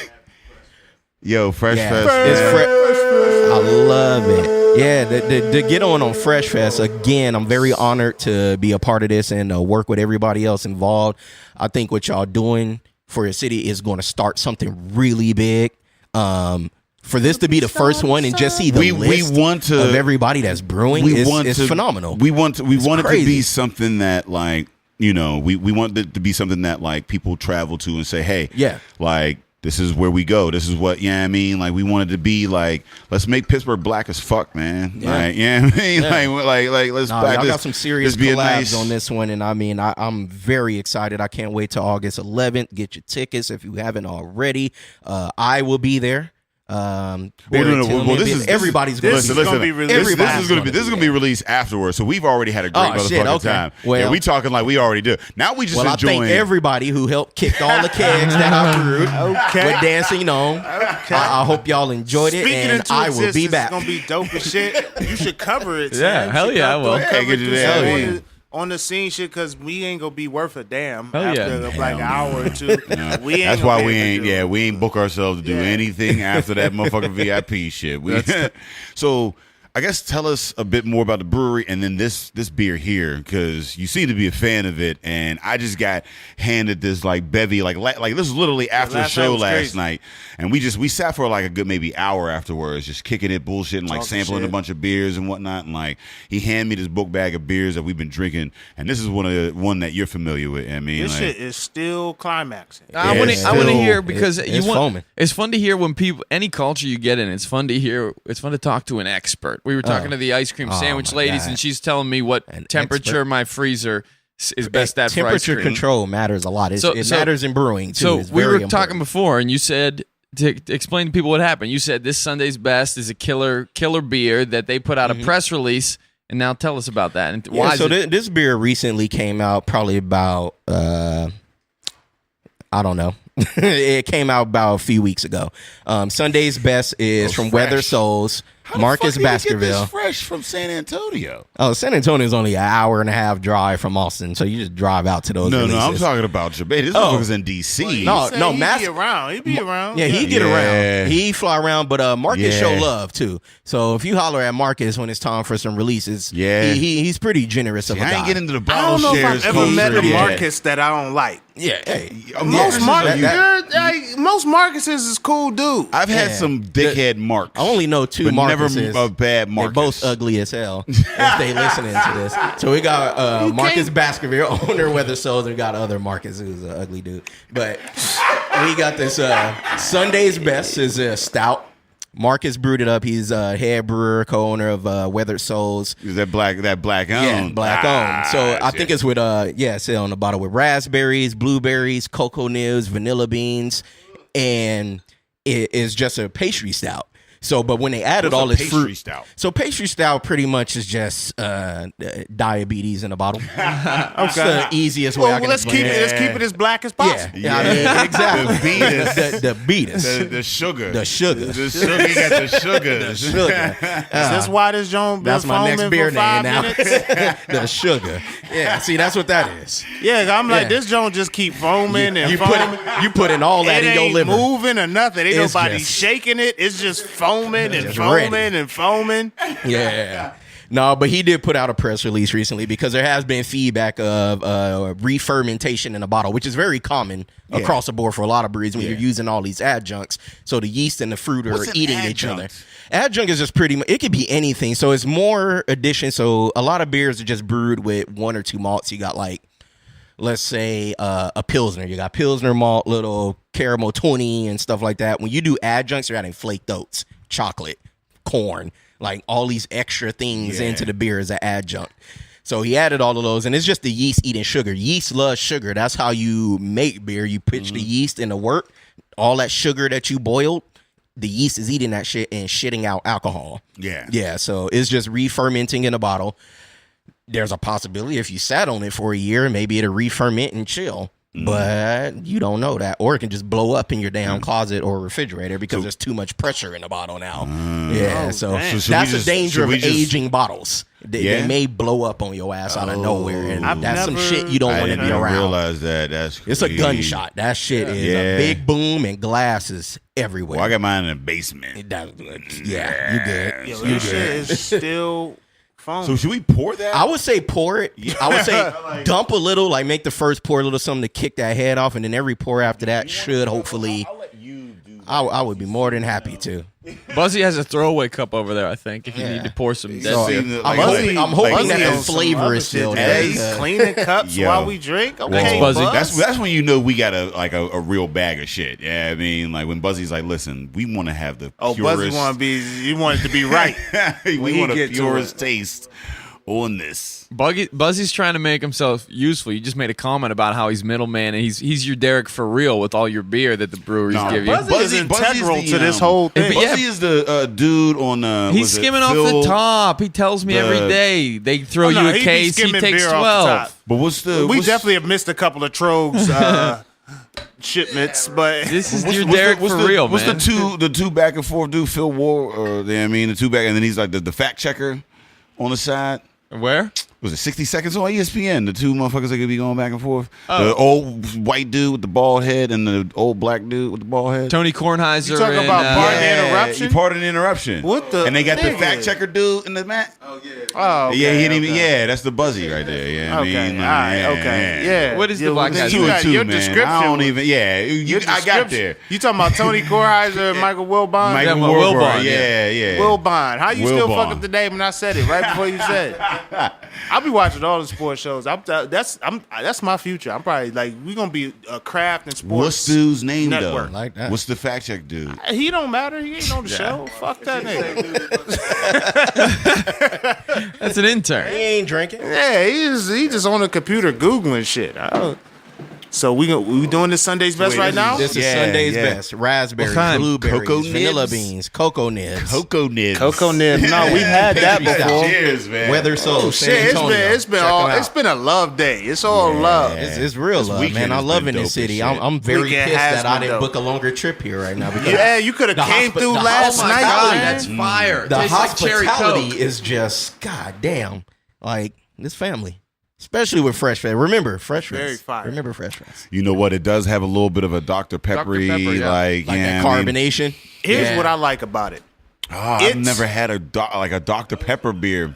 Speaker 4: Yo, Fresh
Speaker 5: Yeah.
Speaker 4: Fest.
Speaker 5: It's
Speaker 4: man.
Speaker 5: I love it. Yeah, to get on Fresh Fest, again, I'm very honored to be a part of this and work with everybody else involved. I think what y'all doing for your city is going to start something really big. For this to be the first one and just see the list of everybody that's brewing is phenomenal.
Speaker 4: We want it to
Speaker 5: crazy.
Speaker 4: be something that, like, you know, we want it to be something that, like, people travel to and say, hey,
Speaker 5: Yeah.
Speaker 4: like, this is where we go. This is what, yeah, I mean, like, we wanted to be like, let's make Pittsburgh black as fuck, man.
Speaker 5: Yeah.
Speaker 4: Like, yeah, I mean, like, let's.
Speaker 5: Y'all got some serious
Speaker 4: be
Speaker 5: collabs on this one, and I mean, I'm very excited. I can't wait till August 11th. Get your tickets if you haven't already. I will be there.
Speaker 4: Well, this is
Speaker 5: everybody's going to
Speaker 3: be released.
Speaker 4: This is going to be released afterwards. So we've already had a great motherfucking time.
Speaker 5: Well,
Speaker 4: yeah, we talking like we already do. Now we just enjoying.
Speaker 5: I thank everybody who helped kick all the kegs that I brewed with dancing on. I hope y'all enjoyed it, and I will be back.
Speaker 3: It's gonna be dope as shit. You should cover it.
Speaker 6: Yeah,
Speaker 3: man.
Speaker 6: hell yeah, I will.
Speaker 3: Cover
Speaker 4: Get you
Speaker 3: this
Speaker 4: there.
Speaker 3: on the scene shit, because we ain't gonna be worth a damn
Speaker 6: Hell yeah.
Speaker 3: after like an hour or two. We ain't
Speaker 4: That's
Speaker 3: gonna
Speaker 4: why
Speaker 3: be
Speaker 4: we
Speaker 3: able to
Speaker 4: ain't.
Speaker 3: do it.
Speaker 4: Yeah, we ain't book ourselves to do anything after that motherfucking VIP shit. So I guess tell us a bit more about the brewery and then this beer here, because you seem to be a fan of it, and I just got handed this like bevy like this was literally after the show last night, and we sat for like a good maybe hour afterwards, just kicking it, bullshitting, like sampling a bunch of beers and whatnot, and like he handed me this book bag of beers that we've been drinking, and this is one that you're familiar with. I mean,
Speaker 3: This
Speaker 4: like,
Speaker 3: shit is still climaxing.
Speaker 6: I want to hear, because
Speaker 5: it's
Speaker 6: you want.
Speaker 5: foaming.
Speaker 6: It's fun to hear when people, any culture you get in. It's fun to hear. It's fun to talk to an expert. We were talking to the ice cream sandwich
Speaker 5: my
Speaker 6: ladies,
Speaker 5: God.
Speaker 6: and she's telling me what temperature my freezer is best at for ice
Speaker 5: Temperature
Speaker 6: cream.
Speaker 5: control matters a lot. It matters in brewing too.
Speaker 6: So
Speaker 5: It's
Speaker 6: we
Speaker 5: very
Speaker 6: were
Speaker 5: important.
Speaker 6: talking before, and you said to explain to people what happened. You said this Sunday's Best is a killer beer that they put out a press release, and now tell us about that. And why?
Speaker 5: So this beer recently came out, probably about I don't know. It came out about a few weeks ago. Sunday's Best is from
Speaker 4: fresh.
Speaker 5: Weather Souls.
Speaker 4: how
Speaker 5: Marcus
Speaker 4: the fuck did you get
Speaker 5: Baskerville.
Speaker 4: this fresh from San Antonio?
Speaker 5: Oh, San Antonio is only an hour and a half drive from Austin, so you just drive out to those.
Speaker 4: No,
Speaker 5: releases.
Speaker 4: I'm talking about Jabez. This motherfucker's in D.C.
Speaker 5: No,
Speaker 3: He
Speaker 5: Mass.
Speaker 3: be around. He be around.
Speaker 5: Yeah, he get
Speaker 4: Yeah.
Speaker 5: around. He fly around, but Marcus
Speaker 4: Yeah.
Speaker 5: show love too. So if you holler at Marcus when it's time for some releases,
Speaker 4: Yeah.
Speaker 5: he's pretty generous of a
Speaker 4: I
Speaker 5: guy.
Speaker 4: ain't getting into the
Speaker 3: I
Speaker 4: bottle
Speaker 3: don't know if
Speaker 4: shares.
Speaker 3: I've ever met a
Speaker 4: culture yet.
Speaker 3: Marcus that I don't like.
Speaker 5: Yeah, hey,
Speaker 3: Most
Speaker 5: Marcus.
Speaker 3: most Marcuses is cool dude.
Speaker 4: I've had
Speaker 5: Yeah.
Speaker 4: some dickhead marks.
Speaker 5: I only know two
Speaker 4: but
Speaker 5: Marcuses.
Speaker 4: never a bad
Speaker 5: They're
Speaker 4: Marcus.
Speaker 5: both ugly as hell if they listening to this. So we got Marcus Baskerville, owner of Weather Souls, and we got other Marcus who's an ugly dude. But we got this Sunday's Best is a stout. Marcus brewed it up. He's head brewer, co-owner of Weathered Souls.
Speaker 4: Is that black owned?
Speaker 5: Yeah, black owned. So I think it's with it's on the bottle with raspberries, blueberries, cocoa nibs, vanilla beans, and it is just a pastry stout. So, but when they added
Speaker 4: What's
Speaker 5: all
Speaker 4: a
Speaker 5: this
Speaker 4: pastry
Speaker 5: fruit,
Speaker 4: stout?
Speaker 5: so pastry stout pretty much is just diabetes in a bottle. That's the easiest way I can
Speaker 3: let's
Speaker 5: explain
Speaker 3: keep it. Let's keep it as black as possible.
Speaker 5: Yeah, I mean, exactly.
Speaker 4: The beatus.
Speaker 5: The beatus.
Speaker 4: The sugar.
Speaker 5: The sugar.
Speaker 4: The sugar. You got the sugar.
Speaker 5: The sugar.
Speaker 3: Is this why this Joan been
Speaker 5: That's my next
Speaker 3: foaming
Speaker 5: beer
Speaker 3: for
Speaker 5: name
Speaker 3: 5
Speaker 5: now.
Speaker 3: minutes?
Speaker 5: The sugar. Yeah, see, that's what that is.
Speaker 3: Yeah, I'm like,
Speaker 5: Yeah.
Speaker 3: this Joan just keep foaming and
Speaker 5: You
Speaker 3: foaming.
Speaker 5: put in all that
Speaker 3: It
Speaker 5: in your
Speaker 3: ain't
Speaker 5: liver.
Speaker 3: moving or nothing. Ain't
Speaker 5: It's
Speaker 3: nobody
Speaker 5: just-
Speaker 3: shaking it. It's just foaming and
Speaker 5: Just
Speaker 3: foaming
Speaker 5: ready.
Speaker 3: and foaming.
Speaker 5: Yeah. No, but he did put out a press release recently because there has been feedback of re-fermentation in a bottle, which is very common across the board for a lot of breeds when you're using all these adjuncts. So the yeast and the fruit are
Speaker 4: What's an
Speaker 5: eating each other.
Speaker 4: adjunct?
Speaker 5: Adjunct is just pretty much, it could be anything. So it's more addition. So a lot of beers are just brewed with one or two malts. You got like, let's say a Pilsner. You got Pilsner malt, little caramel 20 and stuff like that. When you do adjuncts, you're adding flaked oats, chocolate, corn, like all these extra things into the beer as an adjunct. So he added all of those, and it's just the yeast eating sugar. Yeast loves sugar. That's how you make beer. You pitch the yeast in the wort. All that sugar that you boiled, the yeast is eating that shit and shitting out alcohol.
Speaker 4: Yeah.
Speaker 5: Yeah, so it's just re-fermenting in a bottle. There's a possibility if you sat on it for a year, maybe it'll re-ferment and chill. But you don't know that, or it can just blow up in your damn closet or refrigerator because there's too much pressure in the bottle now. So that's the danger of aging bottles. They may blow up on your ass out of nowhere, and that's some shit you don't want to be around.
Speaker 4: I realize that. That's crazy.
Speaker 5: It's a gunshot. That shit is a big boom, and glass is everywhere.
Speaker 4: Well, I got mine in the basement.
Speaker 5: You good.
Speaker 3: Yo, this shit is still foam.
Speaker 4: So should we pour that?
Speaker 5: I would say pour it. I would say dump a little, like make the first pour a little something to kick that head off, and then every pour after that should hopefully. I would be more than happy to.
Speaker 6: Buzzy has a throwaway cup over there, I think, if you need to pour some dead beer.
Speaker 5: I'm hoping that the flavor is still there.
Speaker 3: He's cleaning cups while we drink. Okay,
Speaker 6: Thanks, Buzzy.
Speaker 4: That's when you know we got a real bag of shit. Yeah, I mean, like when Buzzy's like, listen, we want to have the purest.
Speaker 3: Buzzy you want it to be right.
Speaker 4: we want a purest taste on this.
Speaker 6: Buzzy's trying to make himself useful. You just made a comment about how he's middleman, and he's your Derek for real with all your beer that the breweries give you.
Speaker 3: Buzzy is integral to this whole thing.
Speaker 4: Buzzy is the dude on
Speaker 6: he's skimming off the top. He tells me every day they throw you a case. He takes 12.
Speaker 4: But
Speaker 3: we definitely have missed a couple of Trogs shipments, but
Speaker 6: this is your Derek for real,
Speaker 4: what's
Speaker 6: man.
Speaker 4: the two back and forth dude, Phil Ward, the two back, and then he's like the fact checker on the side.
Speaker 6: Where?
Speaker 4: Was it 60 Seconds on ESPN? The two motherfuckers that could be going back and forth. The old white dude with the bald head and the old black dude with the bald head.
Speaker 6: Tony Kornheiser.
Speaker 3: You talking about Pardon the Interruption?
Speaker 4: Pardon the Interruption.
Speaker 3: What the?
Speaker 4: And they got the fact checker dude in the mat.
Speaker 3: Oh, okay,
Speaker 4: yeah, he didn't even. Yeah, that's the Buzzy right there. Yeah,
Speaker 3: Yeah.
Speaker 6: What is the black guy?
Speaker 3: Your
Speaker 4: man.
Speaker 3: description.
Speaker 4: I don't even. Yeah, I got there.
Speaker 3: You talking about Tony Kornheiser and Michael Wilbon?
Speaker 4: Michael Wilbon. Yeah.
Speaker 3: Wilbon. How you still
Speaker 4: Wilbon.
Speaker 3: fuck up the name when I said it right before you said it? I'll be watching all the sports shows. That's my future. I'm probably like we're gonna be a craft and sports.
Speaker 4: What's dude's name
Speaker 3: network.
Speaker 4: though?
Speaker 5: Like that.
Speaker 4: What's the fact check dude?
Speaker 3: He don't matter. He ain't on the show. Fuck that nigga.
Speaker 6: That's an intern.
Speaker 5: He ain't drinking.
Speaker 3: Yeah, he just on the computer googling shit. So we doing this Sunday's best right now?
Speaker 5: This is Sunday's best. Raspberries, blueberries,
Speaker 4: Cocoa
Speaker 5: vanilla
Speaker 4: nibs?
Speaker 5: beans, cocoa nibs.
Speaker 4: Cocoa nibs.
Speaker 3: Cocoa nib. No, we've had that before.
Speaker 4: Cheers, man.
Speaker 5: Weather Soul, San
Speaker 3: Shit,
Speaker 5: Antonio.
Speaker 3: it's been a love day. It's all love.
Speaker 5: It's real love,
Speaker 4: weekend
Speaker 5: man. I
Speaker 4: has
Speaker 5: love
Speaker 4: been
Speaker 5: in this
Speaker 4: dope as
Speaker 5: city.
Speaker 4: shit.
Speaker 5: I'm very
Speaker 3: Weekend
Speaker 5: pissed
Speaker 3: has
Speaker 5: that I
Speaker 3: been
Speaker 5: didn't
Speaker 3: dope.
Speaker 5: book a longer trip here right now. Because
Speaker 3: Yeah, you could have came through last night.
Speaker 6: God,
Speaker 3: man.
Speaker 6: that's fire.
Speaker 5: the
Speaker 6: Tastes like cherry
Speaker 5: hospitality
Speaker 6: Coke.
Speaker 5: is just goddamn. Like this family, especially with Fresh Fest. Remember Fresh Fest.
Speaker 3: Very fire.
Speaker 5: Remember Fresh Fest.
Speaker 4: You know what? It does have a little bit of a Dr. Peppery,
Speaker 3: Pepper, yeah.
Speaker 5: Like that carbonation.
Speaker 3: Here's what I like about it.
Speaker 4: I've never had a Dr. Pepper beer.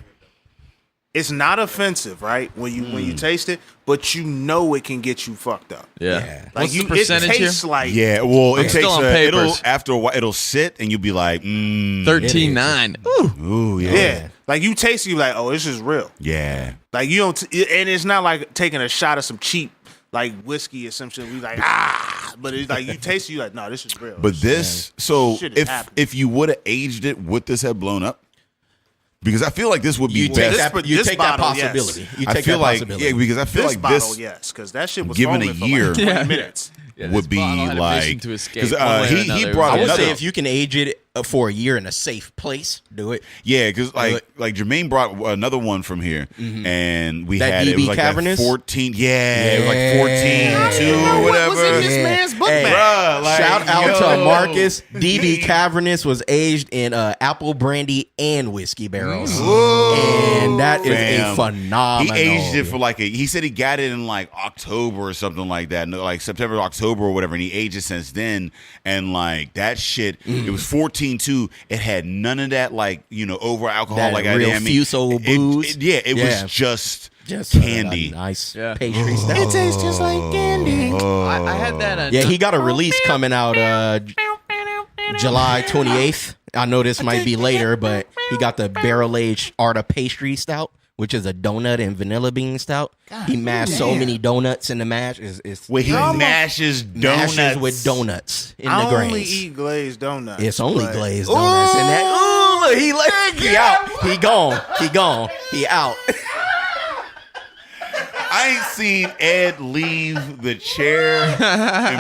Speaker 3: It's not offensive, right? When you taste it, but you know it can get you fucked up.
Speaker 6: Yeah.
Speaker 3: Like
Speaker 6: What's the percentage
Speaker 3: it
Speaker 6: here?
Speaker 3: tastes like
Speaker 4: Yeah, well,
Speaker 6: I'm
Speaker 4: it
Speaker 6: still
Speaker 4: takes
Speaker 6: on
Speaker 4: it'll
Speaker 6: papers.
Speaker 4: after a while it'll sit and you'll be like,
Speaker 6: 13.9.
Speaker 4: ooh, yeah.
Speaker 3: yeah. Like you taste it, you like, oh, this is real.
Speaker 4: Yeah.
Speaker 3: Like you don't, and it's not like taking a shot of some cheap like whiskey or some shit. We like but it's like you taste it, you like, no, this is real.
Speaker 4: But this, so
Speaker 3: Shit is happening.
Speaker 4: if you would have aged it, would this have blown up? Because I feel like this would be
Speaker 5: You
Speaker 4: best.
Speaker 5: take that
Speaker 3: bottle, yes.
Speaker 5: possibility. You
Speaker 4: I
Speaker 5: take
Speaker 4: feel
Speaker 5: that
Speaker 4: like
Speaker 5: possibility.
Speaker 4: because I feel
Speaker 3: this
Speaker 4: like
Speaker 3: bottle,
Speaker 4: this
Speaker 3: yes, because that shit was
Speaker 4: given a
Speaker 3: foaming for
Speaker 4: year-
Speaker 3: like 20
Speaker 6: Yeah.
Speaker 3: minutes.
Speaker 6: Yeah,
Speaker 4: would
Speaker 6: this
Speaker 4: be
Speaker 6: bottle had a
Speaker 4: like
Speaker 6: vision to escape
Speaker 4: because
Speaker 6: one way or
Speaker 4: he
Speaker 6: another.
Speaker 4: brought
Speaker 5: I would
Speaker 4: another.
Speaker 5: say if you can age it for a year in a safe place, do it.
Speaker 4: Yeah, because like Jermaine brought another one from here, and we
Speaker 5: That
Speaker 4: had it
Speaker 5: DB
Speaker 4: was like
Speaker 5: Cavernous?
Speaker 4: that 14. Yeah, it was like 14, 2, or whatever.
Speaker 3: What was in this man's book
Speaker 5: Hey,
Speaker 3: bag?
Speaker 4: Bruh, like,
Speaker 5: Shout out
Speaker 4: yo.
Speaker 5: to Marcus. DB Cavernous was aged in apple brandy and whiskey barrels, and that is
Speaker 4: Fam.
Speaker 5: a phenomenal.
Speaker 4: He aged it for like he said he got it in like October or something like that, no, like September, October or whatever, and he aged it since then. And like that shit, it was 14.2. It had none of that like over alcohol
Speaker 5: That
Speaker 4: like
Speaker 5: real
Speaker 4: I mean,
Speaker 5: Fuso booze.
Speaker 4: It was just candy.
Speaker 5: Nice
Speaker 6: Yeah.
Speaker 5: pastry stuff.
Speaker 3: It tastes just like candy.
Speaker 6: I had that.
Speaker 5: Yeah, he got a release coming out July 28th. I know this might be later, but he got the barrel aged Arta pastry stout, which is a donut and vanilla bean stout. He mashed so many donuts in the mash. It's
Speaker 4: Where he mashes donuts
Speaker 5: mashes with donuts in
Speaker 3: I
Speaker 5: the
Speaker 3: only
Speaker 5: grains.
Speaker 3: eat glazed donuts.
Speaker 5: It's only
Speaker 3: but-
Speaker 5: glazed donuts in that. Ooh, look, he out. He gone. He out.
Speaker 4: I ain't seen Ed leave the chair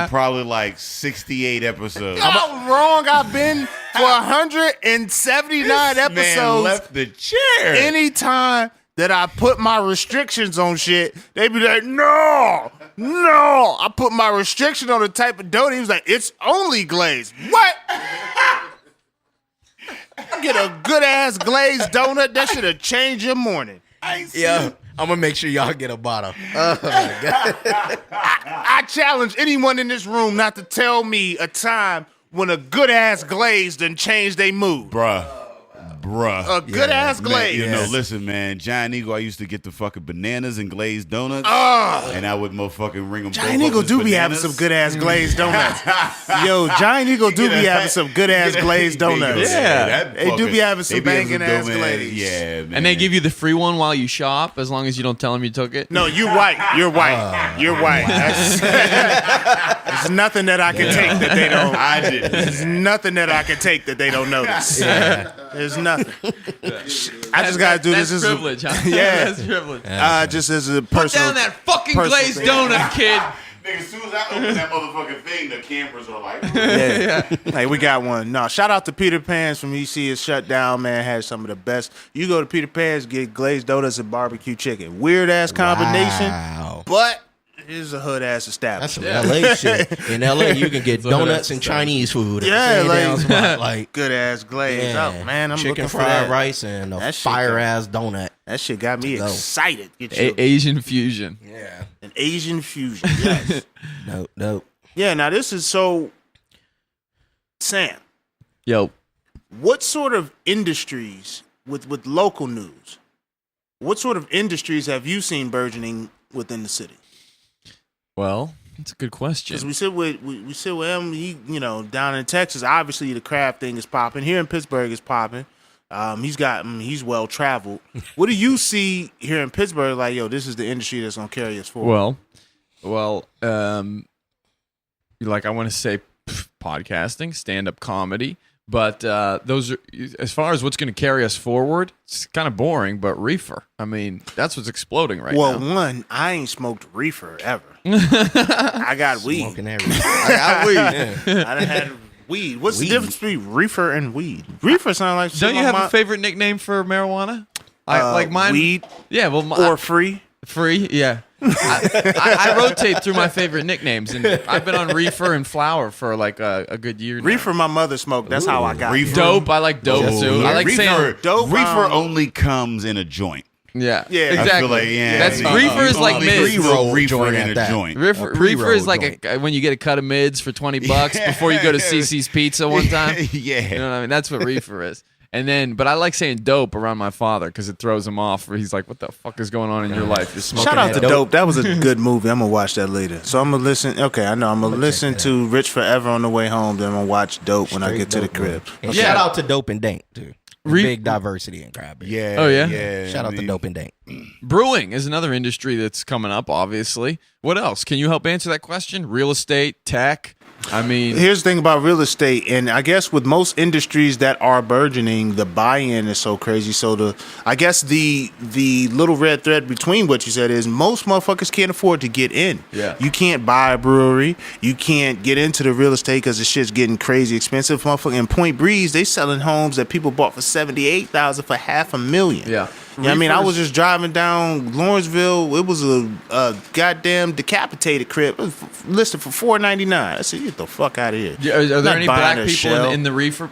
Speaker 4: in probably like 68 episodes.
Speaker 3: How wrong I've been for 179
Speaker 4: Man
Speaker 3: episodes.
Speaker 4: left the chair.
Speaker 3: Anytime that I put my restrictions on shit, they be like, no, No, I put my restriction on the type of donut. He was like, it's only glazed. What? Get a good ass glazed donut. That should have changed your morning.
Speaker 5: Yeah, I'm gonna make sure y'all get a bottle. Oh my God.
Speaker 3: I challenge anyone in this room not to tell me a time when a good ass glaze done changed their mood.
Speaker 4: Bruh.
Speaker 3: A good ass glaze.
Speaker 4: You know, listen, man. Giant Eagle, I used to get the fucking bananas and glazed donuts. And I would motherfucking ring them.
Speaker 3: Giant Eagle do be having some good ass glazed donuts. Yo, Giant Eagle do be having some good ass glazed donuts.
Speaker 6: Yeah.
Speaker 3: They do be having some banging ass glaze.
Speaker 4: Yeah, man.
Speaker 6: And they give you the free one while you shop, as long as you don't tell them you took it.
Speaker 3: No, you're white. You're white. You're white. There's nothing that I can take that they don't.
Speaker 4: I did.
Speaker 3: There's nothing that I can take that they don't notice. There's nothing. I just gotta do this.
Speaker 6: That's privilege, huh?
Speaker 3: Yeah.
Speaker 6: That's privilege.
Speaker 3: Just as a
Speaker 6: Put
Speaker 3: personal.
Speaker 6: down that fucking
Speaker 3: personal
Speaker 6: glazed
Speaker 3: thing.
Speaker 6: donut, kid.
Speaker 4: Nigga, as soon as I open that motherfucking thing, the cameras are like,
Speaker 3: Yeah. Hey, we got one. No, shout out to Peter Pan's from EC is shut down, man. Has some of the best. You go to Peter Pan's, get glazed donuts and barbecue chicken. Weird ass combination,
Speaker 5: Wow.
Speaker 3: but it's a hood ass
Speaker 5: That's some
Speaker 3: establishment.
Speaker 5: LA shit. In LA, you can get donuts and Chinese food.
Speaker 3: Yeah,
Speaker 5: like,
Speaker 3: like good ass glaze.
Speaker 5: yeah.
Speaker 3: Oh man, I'm
Speaker 5: chicken
Speaker 3: looking for
Speaker 5: fried
Speaker 3: that.
Speaker 5: rice and a
Speaker 3: That shit
Speaker 5: fire ass donut.
Speaker 3: That shit got me
Speaker 5: Go.
Speaker 3: excited. Get you
Speaker 6: Asian fusion.
Speaker 5: Yeah.
Speaker 3: an Asian fusion. Yes.
Speaker 5: Dope.
Speaker 3: Yeah. Now this is so. Sam,
Speaker 6: Yo,
Speaker 3: what sort of industries with local news? What sort of industries have you seen burgeoning within the city?
Speaker 6: well, that's a good question.
Speaker 3: Because we sit with him, he, down in Texas. Obviously, the craft thing is popping. Here in Pittsburgh, it's popping. He's well traveled. What do you see here in Pittsburgh? Like, yo, this is the industry that's gonna carry us forward.
Speaker 6: Well, like I want to say podcasting, stand-up comedy, but those are, as far as what's going to carry us forward, it's kind of boring, but reefer. I mean, that's what's exploding right
Speaker 3: Well,
Speaker 6: now.
Speaker 3: one, I ain't smoked reefer ever. I got weed.
Speaker 5: Smoking everything.
Speaker 3: I got weed. I done had weed. What's the difference between reefer and weed? Reefer sound like
Speaker 6: Don't you have a favorite nickname for marijuana? Like mine.
Speaker 3: Weed
Speaker 6: Yeah, well,
Speaker 3: or free?
Speaker 6: free. Yeah. I rotate through my favorite nicknames, and I've been on reefer and flower for like a good year now.
Speaker 3: Reefer, my mother smoked. That's how I got
Speaker 4: Reefer.
Speaker 3: it.
Speaker 6: Dope. I like dope too. I like
Speaker 4: reefer,
Speaker 6: saying
Speaker 3: dope,
Speaker 4: Reefer only comes in a joint.
Speaker 6: yeah.
Speaker 3: Yeah. I feel
Speaker 6: Exactly.
Speaker 4: I feel like, yeah,
Speaker 6: That's
Speaker 4: yeah.
Speaker 6: reefer is like
Speaker 4: Only
Speaker 6: mids.
Speaker 5: pre-roll
Speaker 4: reefer
Speaker 5: joint
Speaker 4: in
Speaker 5: at
Speaker 4: a
Speaker 5: that.
Speaker 4: joint.
Speaker 6: Reefer
Speaker 5: pre-roll
Speaker 6: is like
Speaker 5: joint.
Speaker 6: when you get a cut of mids for $20 before you go to CC's Pizza one time.
Speaker 4: Yeah.
Speaker 6: You know what I mean? That's what reefer is. And then, but I like saying dope around my father because it throws him off. He's like, "What the fuck is going on in your life? You're smoking."
Speaker 3: Shout out to
Speaker 6: that
Speaker 3: Dope. That was a good movie. I'm gonna watch that later. So I'm gonna listen. Okay, I know. I'm gonna listen to Rich Forever on the way home. Then I'm gonna watch Dope when I get to the crib.
Speaker 5: And
Speaker 6: Yeah.
Speaker 5: shout out to Dope and Dank too.
Speaker 6: Re-
Speaker 5: Big diversity in crab.
Speaker 4: Yeah.
Speaker 6: Oh, yeah?
Speaker 4: Yeah.
Speaker 5: Shout out to Dope and Dank.
Speaker 6: Brewing is another industry that's coming up. Obviously, what else? Can you help answer that question? Real estate, tech. I mean,
Speaker 3: Here's the thing about real estate, and I guess with most industries that are burgeoning, the buy-in is so crazy. So I guess the little red thread between what you said is most motherfuckers can't afford to get in.
Speaker 6: Yeah.
Speaker 3: You can't buy a brewery. You can't get into the real estate because the shit's getting crazy expensive. Motherfucker in Point Breeze, they selling homes that people bought for $78,000 for $500,000.
Speaker 6: yeah.
Speaker 3: You know what I mean, I was just driving down Lawrenceville. It was a goddamn decapitated crib. It was listed for $499. I said, "Get the fuck out of here."
Speaker 6: Yeah, are there
Speaker 3: Not
Speaker 6: any
Speaker 3: buying
Speaker 6: black
Speaker 3: a
Speaker 6: people
Speaker 3: shell.
Speaker 6: in the reefer?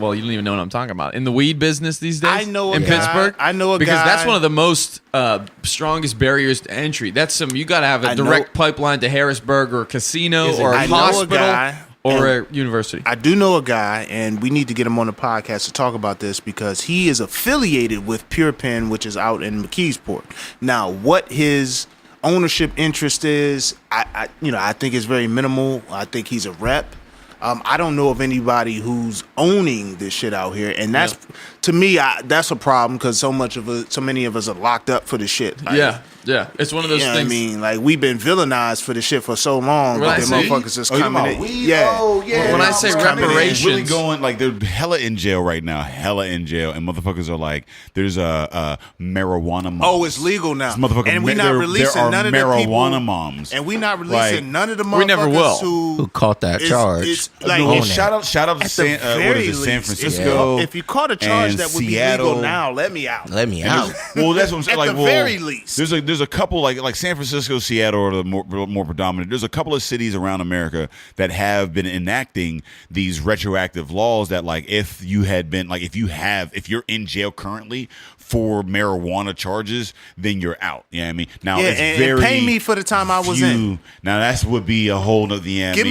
Speaker 6: Well, you don't even know what I'm talking about. In the weed business these days?
Speaker 3: I know a
Speaker 6: in
Speaker 3: guy-
Speaker 6: Pittsburgh.
Speaker 3: I know a
Speaker 6: because
Speaker 3: guy-
Speaker 6: that's one of the most strongest barriers to entry. That's you got to have a
Speaker 3: I know-
Speaker 6: direct pipeline to Harrisburg or a casino
Speaker 5: Is it-
Speaker 6: or a
Speaker 3: I know a
Speaker 6: hospital
Speaker 3: guy,
Speaker 6: or a university.
Speaker 3: I do know a guy, and we need to get him on the podcast to talk about this because he is affiliated with Pure Pen, which is out in McKeesport. Now, what his ownership interest is, I think it's very minimal. I think he's a rep. I don't know of anybody who's owning this shit out here, and that's to me, that's a problem because so many of us are locked up for the shit. Like,
Speaker 6: yeah. It's one of those
Speaker 3: you know
Speaker 6: things.
Speaker 3: what I mean? Like, we've been villainized for the shit for so long,
Speaker 6: When
Speaker 3: but
Speaker 6: I
Speaker 3: the
Speaker 6: say-
Speaker 3: motherfuckers just
Speaker 4: Oh, you
Speaker 3: coming
Speaker 4: about
Speaker 3: in.
Speaker 4: weed?
Speaker 3: Yeah.
Speaker 4: Oh, yeah.
Speaker 6: When I say
Speaker 4: It's coming in.
Speaker 6: reparations-
Speaker 4: really going like they're hella in jail right now, hella in jail, and motherfuckers are like, there's a marijuana mom.
Speaker 3: Oh, it's legal now.
Speaker 4: This motherfucker,
Speaker 3: And we not
Speaker 4: there
Speaker 3: releasing
Speaker 4: are
Speaker 3: none of the
Speaker 4: marijuana
Speaker 3: people,
Speaker 4: moms.
Speaker 3: and we not releasing
Speaker 4: Like,
Speaker 3: none of the motherfuckers
Speaker 6: we never will.
Speaker 5: Who caught that charge?
Speaker 3: It's like
Speaker 4: well, shout out to
Speaker 3: at
Speaker 4: San,
Speaker 3: the very
Speaker 4: what is it, San
Speaker 3: least,
Speaker 4: Francisco.
Speaker 3: If you caught a charge
Speaker 4: and
Speaker 3: that would
Speaker 4: Seattle.
Speaker 3: be legal now, let me out.
Speaker 5: Let me out.
Speaker 4: Well, that's what I'm saying.
Speaker 3: At
Speaker 4: Like,
Speaker 3: the very least.
Speaker 4: there's a couple like San Francisco, Seattle are the more predominant. There's a couple of cities around America that have been enacting these retroactive laws that, like, if you're in jail currently for marijuana charges, then you're out. You know what I mean? Now,
Speaker 3: Yeah,
Speaker 4: it's
Speaker 3: and
Speaker 4: very
Speaker 3: pay me for the time I was in.
Speaker 4: Now that would be a whole nother.
Speaker 3: Give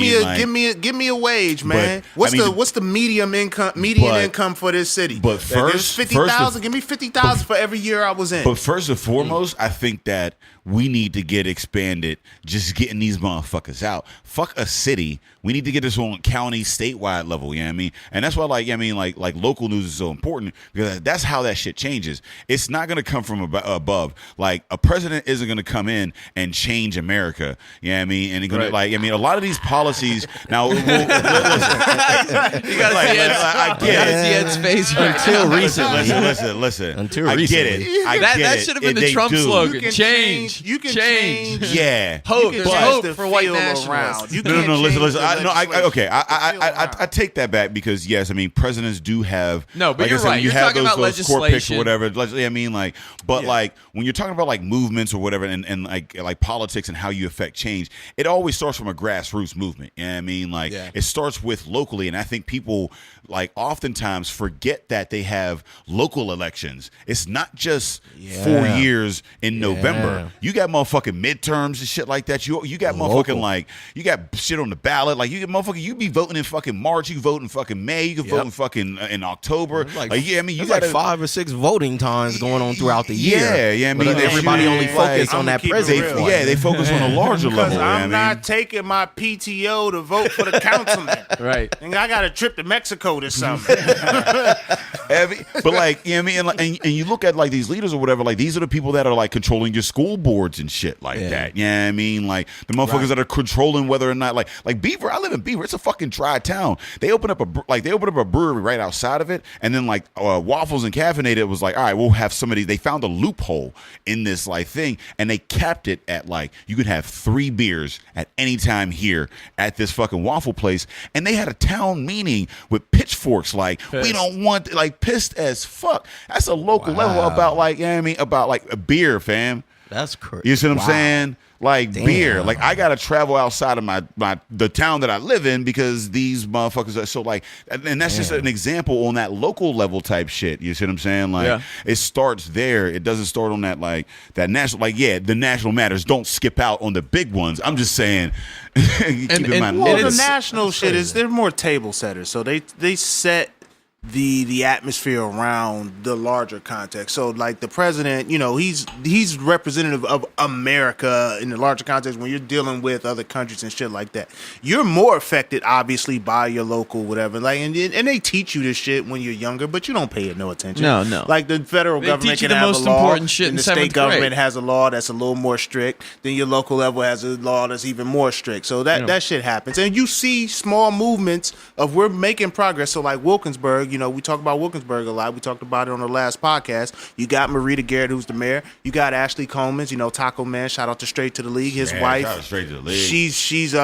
Speaker 3: me a wage, man. What's the median income for this city?
Speaker 4: But first,
Speaker 3: 50,000. Give me 50,000 for every year I was in.
Speaker 4: But first and foremost, I think that we need to get expanded. Just getting these motherfuckers out. Fuck a city. We need to get this on county, statewide level. You know what I mean? And that's why, like local news is so important, because that's how that shit changes. It's not going to come from above. Like, a president isn't going to come in and change America. You know what I mean? And going to a lot of these policies now. Listen,
Speaker 6: You gotta see Ed's face
Speaker 5: Until recently.
Speaker 4: Listen.
Speaker 5: Until
Speaker 4: I get
Speaker 5: recently.
Speaker 4: it. I get
Speaker 6: that
Speaker 4: it.
Speaker 6: should have been the
Speaker 4: They
Speaker 6: Trump
Speaker 4: do.
Speaker 6: slogan.
Speaker 3: You can
Speaker 6: Change.
Speaker 3: You can
Speaker 6: change.
Speaker 3: change.
Speaker 4: Yeah.
Speaker 6: Hope.
Speaker 3: You
Speaker 6: There's
Speaker 3: can
Speaker 6: hope
Speaker 3: change
Speaker 6: for
Speaker 3: the
Speaker 6: white
Speaker 3: feel
Speaker 6: nationalists.
Speaker 3: around. You
Speaker 4: No,
Speaker 3: can't
Speaker 4: listen.
Speaker 3: change the
Speaker 4: I take that back, because yes, I mean, presidents do have.
Speaker 6: No, but
Speaker 4: like
Speaker 6: you're
Speaker 4: I said,
Speaker 6: right.
Speaker 4: You
Speaker 6: You're
Speaker 4: have
Speaker 6: talking about
Speaker 4: those court picks or
Speaker 6: legislation.
Speaker 4: whatever. I mean, like, but like when you're talking about like movements or whatever, and like politics and how you affect change, it always starts from a grassroots movement. You know what I mean? Like, it starts with locally, and I think people like oftentimes forget that they have local elections. It's not just 4 years in November. You got motherfucking midterms and shit like that. You got motherfucking like you got shit on the ballot. Like, you get motherfucking, you be voting in fucking March. You can vote in fucking May. You can vote in fucking in October. You got
Speaker 5: like 5 or 6 voting times going on throughout the year.
Speaker 4: Yeah. I mean,
Speaker 5: But everybody only focus on that president.
Speaker 4: They focus on a larger level.
Speaker 3: Because I'm not taking my PTO to vote for the councilman.
Speaker 6: Right.
Speaker 3: And I got a trip to Mexico this summer.
Speaker 4: But like, you know what I mean? And you look at like these leaders or whatever, like these are the people that are like controlling your school boards and shit like that. You know what I mean? Like the motherfuckers that are controlling whether or not like Beaver. I live in Beaver. It's a fucking dry town. They opened up a brewery right outside of it, and then like Waffles and Caffeinated was like, all right, we'll have somebody. They found a loophole in this like thing, and they capped it at like you could have 3 beers at any time here at this fucking waffle place, and they had a town meeting with pitchforks like we don't want, like, pissed as fuck. That's a local level about like, you know what I mean, about like a beer, fam.
Speaker 5: That's crazy.
Speaker 4: You see what I'm saying? Like beer. Like I gotta travel outside of the town that I live in because these motherfuckers are so like, and that's just an example on that local level type shit. You see what I'm saying? Like it starts there. It doesn't start on that like that national. Like the national matters. Don't skip out on the big ones. I'm just saying. Keep in mind.
Speaker 3: Well, the national shit is they're more table setters, so they set the atmosphere around the larger context. So like the president, he's representative of America in the larger context. When you're dealing with other countries and shit like that, you're more affected obviously by your local whatever. Like and they teach you this shit when you're younger, but you don't pay it no attention.
Speaker 6: No.
Speaker 3: Like the federal government
Speaker 6: teach you
Speaker 3: can
Speaker 6: the
Speaker 3: have
Speaker 6: most
Speaker 3: a law,
Speaker 6: important shit
Speaker 3: and
Speaker 6: in
Speaker 3: the state
Speaker 6: 7th
Speaker 3: government
Speaker 6: grade.
Speaker 3: has a law that's a little more strict. Then your local level has a law that's even more strict. So that shit happens, and you see small movements of we're making progress. So like Wilkinsburg, we talk about Wilkinsburg a lot. We talked about it on the last podcast. You got Marita Garrett, who's the mayor. You got Ashley Coleman, Taco Man. Shout out to Straight to the League. His wife.
Speaker 4: Shout out Straight to the League.
Speaker 3: She's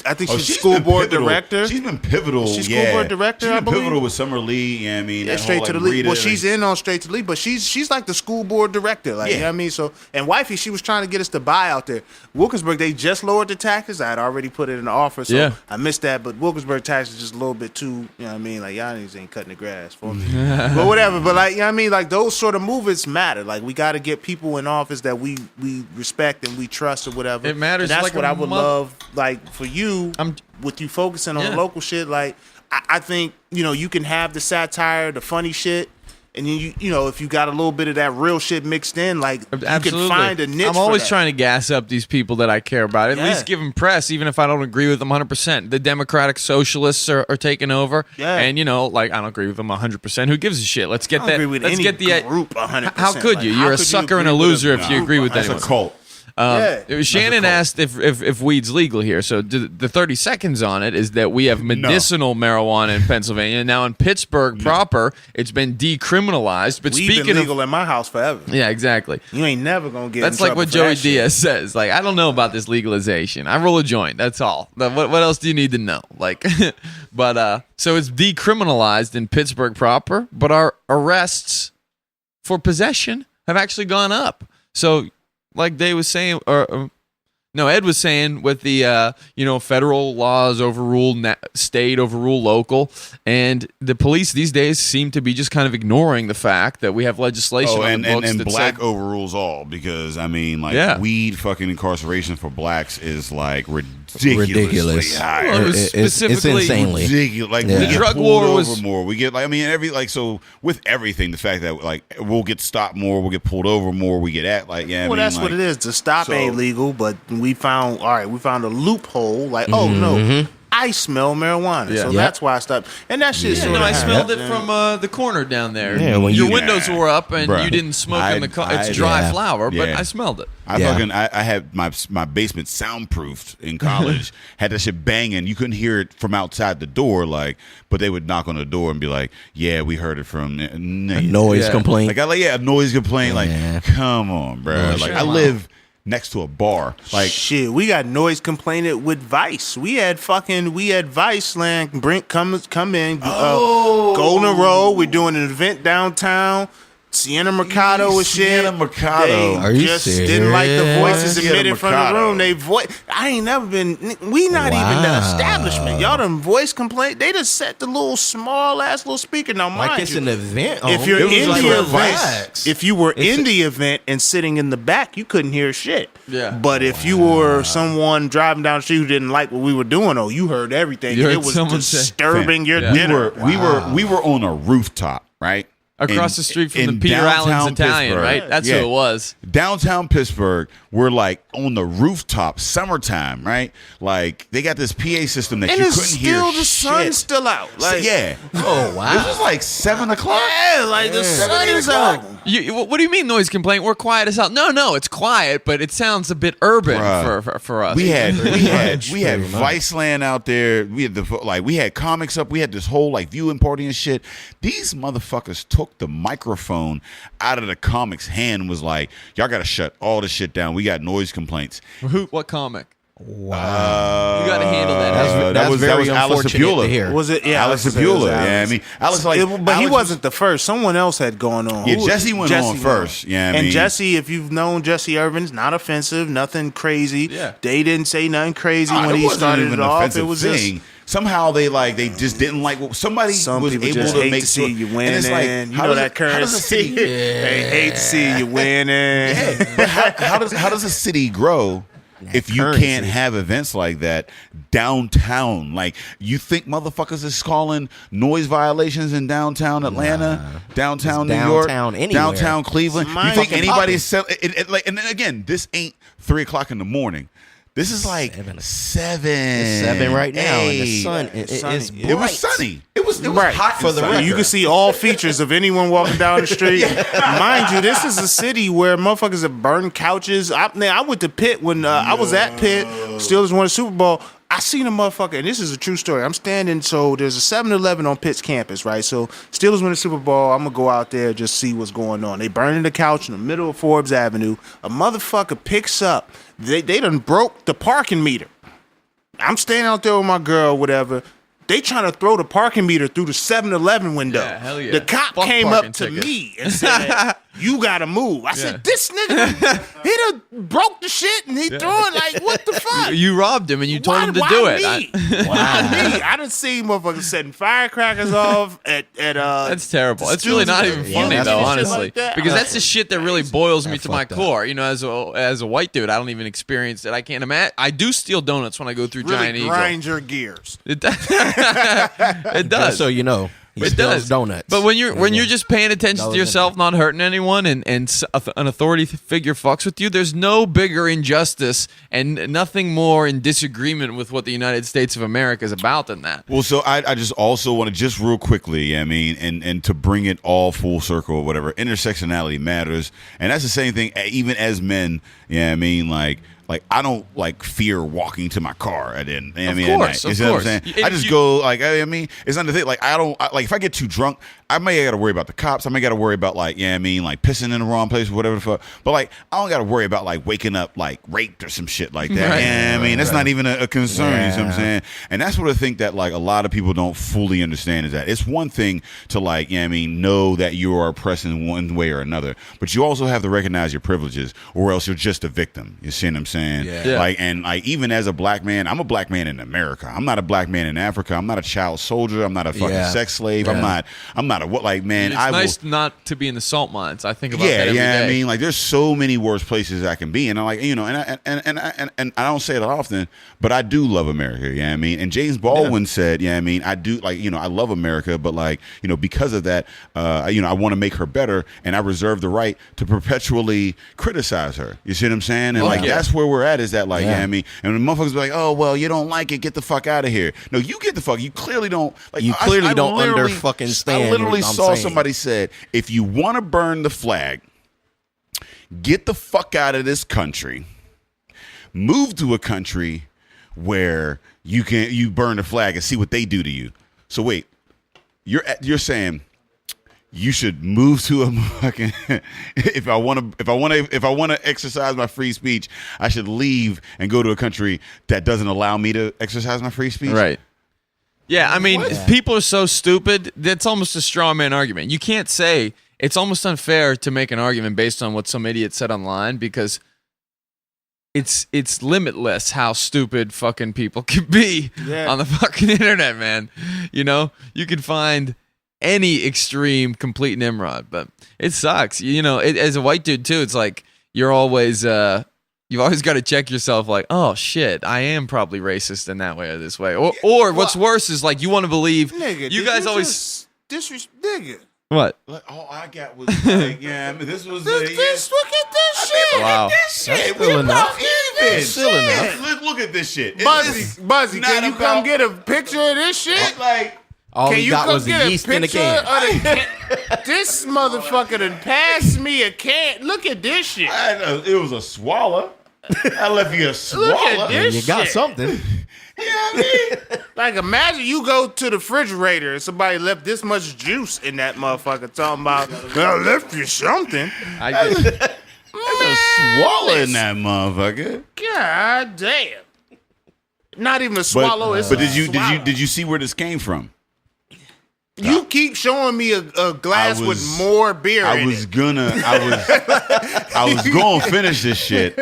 Speaker 3: I think she's school board director.
Speaker 4: She's been pivotal.
Speaker 3: She's school board director.
Speaker 4: She's
Speaker 3: I
Speaker 4: been
Speaker 3: believe.
Speaker 4: pivotal with Summer Lee. Yeah, I mean, that
Speaker 3: Straight
Speaker 4: whole,
Speaker 3: to the
Speaker 4: like,
Speaker 3: League.
Speaker 4: Rita,
Speaker 3: Well, she's in on Straight to the League, but she's like the school board director. Like, you know what I mean? So, and wifey, she was trying to get us to buy out there. Wilkinsburg, they just lowered the taxes. I had already put it in the offer, so I missed that. But Wilkinsburg taxes just a little bit too. You know what I mean? Like y'all niggas ain't cutting the grass for me, but whatever. But like, you know what I mean? Like those sort of movements matter. Like we got to get people in office that we respect and we trust or whatever.
Speaker 6: It matters.
Speaker 3: And that's
Speaker 6: like
Speaker 3: what I would love. Like for you. With you focusing on local shit, like I think you can have the satire, the funny shit, and then if you got a little bit of that real shit mixed in, like
Speaker 6: Absolutely.
Speaker 3: you can find a niche.
Speaker 6: I'm always trying to gas up these people that I care about. At least give them press, even if I don't agree with them 100%. The Democratic Socialists are taking over, and like I don't agree with them 100%. Who gives a shit? Let's get that. Let's get the
Speaker 3: group 100%.
Speaker 6: How could you? You're a sucker and a loser if you agree with
Speaker 4: That's
Speaker 6: anyone.
Speaker 4: a cult.
Speaker 6: Shannon asked if weed's legal here. So the 30 seconds on it is that we have medicinal marijuana in Pennsylvania. Now in Pittsburgh proper, it's been decriminalized. But
Speaker 3: Weed
Speaker 6: speaking
Speaker 3: been legal in my house forever.
Speaker 6: Yeah, exactly.
Speaker 3: You ain't never gonna get.
Speaker 6: That's
Speaker 3: in
Speaker 6: like what
Speaker 3: trouble for
Speaker 6: Joey
Speaker 3: that shit.
Speaker 6: Diaz says. Like, I don't know about this legalization. I roll a joint. That's all. What else do you need to know? Like, but so it's decriminalized in Pittsburgh proper, but our arrests for possession have actually gone up. So, like Dave was saying, Ed was saying with the federal laws overrule state, overrule local, and the police these days seem to be just kind of ignoring the fact that we have legislation on the books
Speaker 4: and
Speaker 6: that
Speaker 4: black
Speaker 6: said,
Speaker 4: overrules all, because I mean, like, weed fucking incarceration for blacks is like ridiculous. High.
Speaker 6: Well, it was specifically
Speaker 5: it's insanely
Speaker 4: ridiculous. Like,
Speaker 6: the
Speaker 4: we get
Speaker 6: drug
Speaker 4: pulled
Speaker 6: war
Speaker 4: over
Speaker 6: was
Speaker 4: more. We get so with everything, the fact that like we'll get stopped more, we'll get pulled over more, we get at like
Speaker 3: Well, that's what it is. The stop ain't legal, but we found a loophole. Like, oh no, I smell marijuana, so that's why I stopped. And that shit.
Speaker 6: Yeah, I smelled it from the corner down there.
Speaker 5: Yeah, when
Speaker 6: your windows were up and you didn't smoke in the car. It's dry flower, but
Speaker 4: Yeah.
Speaker 6: I smelled it.
Speaker 4: I had my basement soundproofed in college. Had that shit banging. You couldn't hear it from outside the door, like, but they would knock on the door and be like, "Yeah, we heard it from
Speaker 5: a noise complaint."
Speaker 4: A noise complaint. Like, come on, bro. Like, I live next to a bar. Like,
Speaker 3: shit, we got noise complainant with Vice. We had Vice land come in. Golden Road. We're doing an event downtown. Sienna Mercado was shit.
Speaker 4: Sienna Mercado.
Speaker 5: Are you
Speaker 3: just
Speaker 5: serious?
Speaker 3: didn't like the voices
Speaker 4: Sienna
Speaker 3: emitted from the
Speaker 4: Mercado.
Speaker 3: room. I ain't never been. We not even the establishment. Y'all done voice complaint. They just set the little small ass little speaker. Now, mind
Speaker 5: like it's
Speaker 3: you,
Speaker 5: an event.
Speaker 3: if you're in
Speaker 5: like
Speaker 3: the event,
Speaker 5: relax.
Speaker 3: if you were in the event and sitting in the back, you couldn't hear shit.
Speaker 6: Yeah.
Speaker 3: But if you were someone driving down the street who didn't like what we were doing, you heard everything.
Speaker 6: You heard
Speaker 3: It was
Speaker 6: someone say-
Speaker 3: disturbing your
Speaker 4: we
Speaker 3: dinner.
Speaker 4: we were on a rooftop, right?
Speaker 6: Across the street from the
Speaker 4: in
Speaker 6: Peter Allen's
Speaker 4: downtown
Speaker 6: Italian,
Speaker 4: Pittsburgh.
Speaker 6: right? That's who it was.
Speaker 4: Downtown Pittsburgh, we're like on the rooftop, summertime, right? Like, they got this PA system that
Speaker 3: And
Speaker 4: you
Speaker 3: it's
Speaker 4: couldn't hear
Speaker 3: still the sun's
Speaker 4: shit.
Speaker 3: still out. Like,
Speaker 4: Yeah.
Speaker 5: Oh wow!
Speaker 4: This was like 7 o'clock.
Speaker 3: yeah, like the sun is out.
Speaker 6: What do you mean noise complaint? We're quiet as hell. No, it's quiet, but it sounds a bit urban
Speaker 4: Bruh.
Speaker 6: for us.
Speaker 4: We had
Speaker 5: Pretty much.
Speaker 4: Viceland out there. We had we had comics up. We had this whole like viewing party and shit. These motherfuckers took the microphone out of the comics' hand and was like, "Y'all got to shut all this shit down. We got noise complaints."
Speaker 6: What comic?
Speaker 5: Wow!
Speaker 6: You got to handle that.
Speaker 5: That's
Speaker 4: that
Speaker 5: very
Speaker 4: was Alice
Speaker 5: unfortunate
Speaker 4: Apula.
Speaker 5: to hear.
Speaker 3: Was it? Yeah,
Speaker 4: Alex
Speaker 3: Apula.
Speaker 4: Apula. Yeah, I mean, Alex like,
Speaker 3: but he
Speaker 4: Alex
Speaker 3: wasn't the first. Someone else had gone on.
Speaker 4: Yeah, Jesse went on first. Yeah, I
Speaker 3: and
Speaker 4: mean-
Speaker 3: Jesse, if you've known Jesse Irvin's, not offensive, nothing crazy.
Speaker 6: Yeah.
Speaker 3: They didn't say nothing crazy when
Speaker 4: it
Speaker 3: he
Speaker 4: wasn't
Speaker 3: started
Speaker 4: even
Speaker 3: it
Speaker 4: an
Speaker 3: off.
Speaker 4: offensive
Speaker 3: It was
Speaker 4: thing. Somehow they just didn't like what somebody
Speaker 3: some
Speaker 4: was
Speaker 3: people
Speaker 4: able
Speaker 3: just
Speaker 4: to
Speaker 3: hate
Speaker 4: make
Speaker 3: to see you winning.
Speaker 4: And it's like,
Speaker 3: you
Speaker 4: how
Speaker 3: know
Speaker 4: does
Speaker 3: that
Speaker 4: how does a
Speaker 3: currency.
Speaker 4: city-
Speaker 3: They hate to see you winning.
Speaker 4: But how does a city grow if you
Speaker 5: currency.
Speaker 4: can't have events like that downtown? Like, you think motherfuckers is calling noise violations in downtown Atlanta, downtown New York,
Speaker 5: downtown anywhere.
Speaker 4: downtown Cleveland?
Speaker 3: Mind
Speaker 4: You think
Speaker 3: you,
Speaker 4: anybody's like? And then again, this ain't 3 o'clock in the morning. This is like 7.
Speaker 5: It's 7 right now, and the
Speaker 4: 8.
Speaker 5: sun is bright.
Speaker 4: It was sunny. It was
Speaker 3: Right.
Speaker 4: hot
Speaker 5: For the
Speaker 4: inside.
Speaker 5: record.
Speaker 3: You can see all features of anyone walking down the street. Mind you, this is a city where motherfuckers have burned couches. I went to Pitt when I was at Pitt. Steelers won the Super Bowl. I seen a motherfucker, and this is a true story. I'm standing, so there's a 7-Eleven on Pitt's campus, right? So Steelers win the Super Bowl. I'm going to go out there just see what's going on. They burning the couch in the middle of Forbes Avenue. A motherfucker picks up. They done broke the parking meter. I'm standing out there with my girl, whatever. They trying to throw the parking meter through the 7-Eleven window.
Speaker 6: Yeah, hell yeah.
Speaker 3: The cop
Speaker 6: Fuck
Speaker 3: came
Speaker 6: parking
Speaker 3: up to
Speaker 6: tickets.
Speaker 3: me and said, "You gotta move." I said, "This nigga, he done broke the shit and he throwing like what the fuck?"
Speaker 6: You robbed him and you told
Speaker 3: Why-
Speaker 6: him to
Speaker 3: why
Speaker 6: do it.
Speaker 3: me? Why me? I done seen motherfuckers setting firecrackers off at
Speaker 6: That's terrible. It's really not even funny
Speaker 3: Yeah,
Speaker 6: though,
Speaker 3: shit
Speaker 6: honestly,
Speaker 3: like that.
Speaker 6: because that's the shit that really boils me to my
Speaker 5: fucked up.
Speaker 6: core. You know, as a white dude, I don't even experience it. I can't imagine. I do steal donuts when I go through Giant
Speaker 3: really
Speaker 6: Eagle.
Speaker 3: grind your gears.
Speaker 6: It does. It does.
Speaker 5: Just so you know, He
Speaker 6: It
Speaker 5: spills
Speaker 6: does.
Speaker 5: donuts.
Speaker 6: But when you're just paying attention to yourself, not hurting anyone, and an authority figure fucks with you, there's no bigger injustice and nothing more in disagreement with what the United States of America is about than that.
Speaker 4: Well, so I just also want to just real quickly, I mean, and to bring it all full circle or whatever, intersectionality matters. And that's the same thing, even as men, I mean, like I don't like fear walking to my car at the end. I mean,
Speaker 6: course,
Speaker 4: at night.
Speaker 6: of
Speaker 4: You know what
Speaker 6: course.
Speaker 4: I'm saying? I just go like I mean, it's not the thing. Like I don't like if I get too drunk, I may got to worry about the cops. I may got to worry about like I mean, like pissing in the wrong place or whatever the fuck. But like I don't got to worry about like waking up like raped or some shit like that.
Speaker 6: Right.
Speaker 4: I mean, that's not even a concern. You know what I'm saying? And that's what I think that like a lot of people don't fully understand is that it's one thing to like I mean know that you are oppressed in one way or another, but you also have to recognize your privileges, or else you're just a victim. You see what I'm saying?
Speaker 5: Yeah.
Speaker 4: Like and like even as a black man, I'm a black man in America. I'm not a black man in Africa. I'm not a child soldier. I'm not a fucking sex slave.
Speaker 5: Yeah.
Speaker 4: I'm not a what like man.
Speaker 6: It's nice not to be in the salt mines. I think about
Speaker 4: Yeah,
Speaker 6: that every
Speaker 4: yeah.
Speaker 6: day.
Speaker 4: I mean, like, there's so many worse places I can be, and I like, you know, and I don't say it often, but I do love America. Yeah, I mean, and James Baldwin said, I mean, I do like, you know, I love America, but like, you know, because of that, you know, I want to make her better, and I reserve the right to perpetually criticize her. You see what I'm saying? And that's where we're at. Is that like, I mean, and the motherfuckers be like, oh well, you don't like it, get the fuck out of here. No, you get the fuck. You clearly don't. Like,
Speaker 5: You clearly
Speaker 4: I
Speaker 5: don't
Speaker 4: literally-
Speaker 5: fucking stand
Speaker 4: I literally
Speaker 5: what I'm
Speaker 4: saw
Speaker 5: saying.
Speaker 4: somebody said, if you want to burn the flag, get the fuck out of this country, move to a country where you burn the flag and see what they do to you. So wait, you're saying you should move to a fucking if I want to exercise my free speech, I should leave and go to a country that doesn't allow me to exercise my free speech?
Speaker 6: Right. Yeah, I mean, people are so stupid. That's almost a straw man argument. You can't say it's almost unfair to make an argument based on what some idiot said online because it's limitless how stupid fucking people can be on the fucking internet, man. You know, you can find any extreme complete Nimrod, but it sucks. You know, as a white dude too, it's like you're always you've always got to check yourself like, oh shit, I am probably racist in that way or this way. Or what's worse is like you want to believe you guys always
Speaker 1: nigga.
Speaker 6: What?
Speaker 4: Like, all I got was like, I mean, this was
Speaker 1: Look at this shit.
Speaker 6: Wow.
Speaker 4: shit.
Speaker 5: Still enough.
Speaker 4: Even.
Speaker 5: Still enough.
Speaker 4: Look at this shit.
Speaker 1: Buzzy,
Speaker 4: not
Speaker 1: can you come
Speaker 4: about-
Speaker 1: get a picture of this shit?
Speaker 4: Like,
Speaker 5: All
Speaker 1: Can
Speaker 5: he
Speaker 1: you
Speaker 5: got
Speaker 1: come
Speaker 5: was the
Speaker 1: get a
Speaker 5: yeast in the
Speaker 1: picture
Speaker 5: can.
Speaker 1: of the can? This motherfucker done passed me a can. Look at this shit.
Speaker 4: it was a swallow. I left you a swallow.
Speaker 1: Look at this
Speaker 5: You got
Speaker 1: shit.
Speaker 5: something.
Speaker 4: You know what I mean?
Speaker 1: Like, imagine you go to the refrigerator and somebody left this much juice in that motherfucker talking about, I left you something.
Speaker 6: I did.
Speaker 4: There's a swallow in that motherfucker.
Speaker 1: God damn. Not even a swallow. It's
Speaker 4: But
Speaker 1: a
Speaker 4: did you see where this came from?
Speaker 1: You keep showing me a glass
Speaker 4: I was-
Speaker 1: with more beer
Speaker 4: I
Speaker 1: in
Speaker 4: was
Speaker 1: it.
Speaker 4: gonna finish this shit.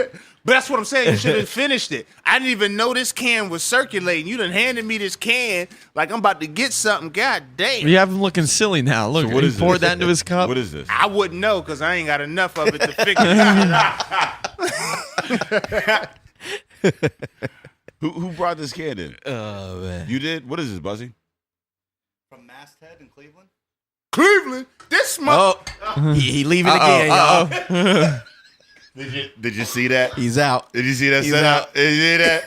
Speaker 1: But that's what I'm saying. You should have finished it. I didn't even know this can was circulating. You done handed me this can like I'm about to get something. God damn.
Speaker 6: You have him looking silly now. Look,
Speaker 4: What
Speaker 6: he
Speaker 4: is
Speaker 6: poured
Speaker 4: this?
Speaker 6: that into his cup.
Speaker 4: What is this?
Speaker 1: I wouldn't know because I ain't got enough of it to figure it out.
Speaker 4: Who brought this can in?
Speaker 5: Oh man.
Speaker 4: You did? What is this, Buzzy?
Speaker 7: From Masthead in Cleveland.
Speaker 1: Cleveland, this
Speaker 5: Oh, he leaving again, y'all.
Speaker 4: Did you see that?
Speaker 5: He's out.
Speaker 4: Did you see that
Speaker 5: He's
Speaker 4: setup?
Speaker 5: out.
Speaker 4: Did you see that?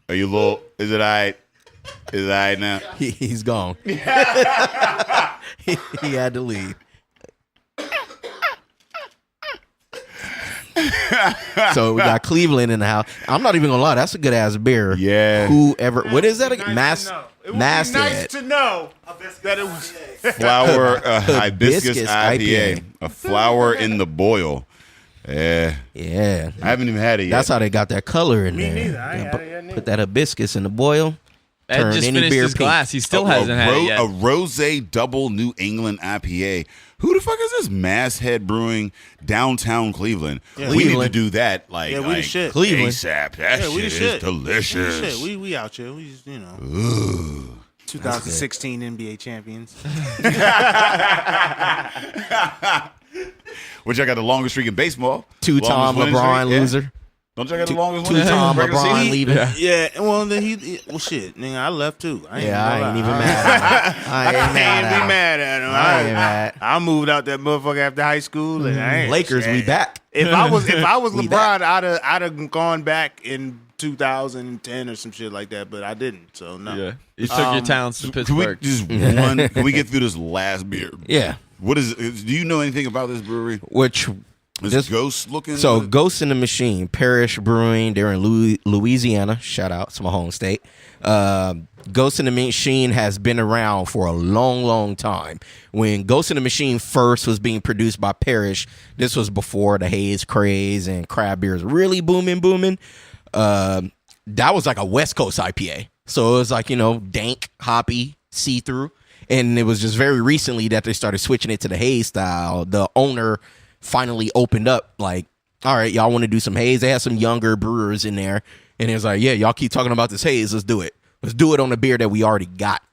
Speaker 4: Are you low? Is it all right? Is it all right now?
Speaker 5: He's gone. he had to leave. So we got Cleveland in the house. I'm not even gonna lie, that's a good ass beer.
Speaker 4: Yeah.
Speaker 5: Whoever, what is that again?
Speaker 1: Nice to know. It would be
Speaker 5: Masthead.
Speaker 1: nice to know that it was.
Speaker 4: Flower hibiscus
Speaker 5: Hibiscus
Speaker 4: IPA.
Speaker 5: IPA.
Speaker 4: A flower in the boil. Yeah.
Speaker 5: Yeah,
Speaker 4: I haven't even had it yet.
Speaker 5: that's how they got that color in there.
Speaker 1: neither. I ain't
Speaker 5: Yeah,
Speaker 1: had it yet neither.
Speaker 5: put that hibiscus in the boil.
Speaker 6: Ed
Speaker 5: Turn
Speaker 6: just
Speaker 5: any
Speaker 6: finished
Speaker 5: beer
Speaker 6: his
Speaker 5: pink.
Speaker 6: glass. He still hasn't had it yet.
Speaker 4: A rosé double New England IPA. Who the fuck is this? Masthead Brewing, downtown Cleveland. We need to
Speaker 5: Cleveland.
Speaker 4: do that. Like,
Speaker 1: Yeah, we the shit.
Speaker 5: Cleveland.
Speaker 4: ASAP. That
Speaker 1: Yeah, we the
Speaker 4: shit is
Speaker 1: shit.
Speaker 4: delicious.
Speaker 1: Shit, we out here. We just, 2016 NBA champions.
Speaker 4: Which I got the longest streak in baseball.
Speaker 5: Two-time
Speaker 4: Longest winning
Speaker 5: LeBron
Speaker 4: streak, yeah.
Speaker 5: loser.
Speaker 4: Don't y'all get the longest one?
Speaker 5: Two-time
Speaker 4: Regular
Speaker 5: LeBron
Speaker 4: season?
Speaker 5: leaving.
Speaker 3: Yeah, well, then well, shit, nigga, I left too. I ain't
Speaker 5: even
Speaker 3: gonna lie.
Speaker 5: mad. I ain't
Speaker 3: I
Speaker 5: mad
Speaker 3: can't
Speaker 5: at
Speaker 3: be
Speaker 5: him.
Speaker 3: mad at him.
Speaker 5: I ain't mad.
Speaker 3: I moved out that motherfucker after high school, and I ain't
Speaker 5: Lakers, we
Speaker 3: shit.
Speaker 5: back.
Speaker 3: If I was
Speaker 5: We
Speaker 3: LeBron, I'd have gone back in 2010 or some shit like that, but I didn't. So no.
Speaker 6: Yeah, you took your talents to
Speaker 4: Can we
Speaker 6: Pittsburgh.
Speaker 4: just can we get through this last beer?
Speaker 5: Yeah.
Speaker 4: What is? Do you know anything about this brewery?
Speaker 5: Which
Speaker 4: This ghost looking.
Speaker 5: So Ghost in the Machine, Parish Brewing, they're in Louisiana. Shout out to my home state. Ghost in the Machine has been around for a long, long time. When Ghost in the Machine first was being produced by Parish, this was before the haze craze and craft beers really booming. That was like a West Coast IPA. So it was like, dank, hoppy, see-through. And it was just very recently that they started switching it to the haze style. The owner finally opened up like, all right, y'all want to do some haze? They had some younger brewers in there. And it was like, yeah, y'all keep talking about this haze. Let's do it. Let's do it on the beer that we already got.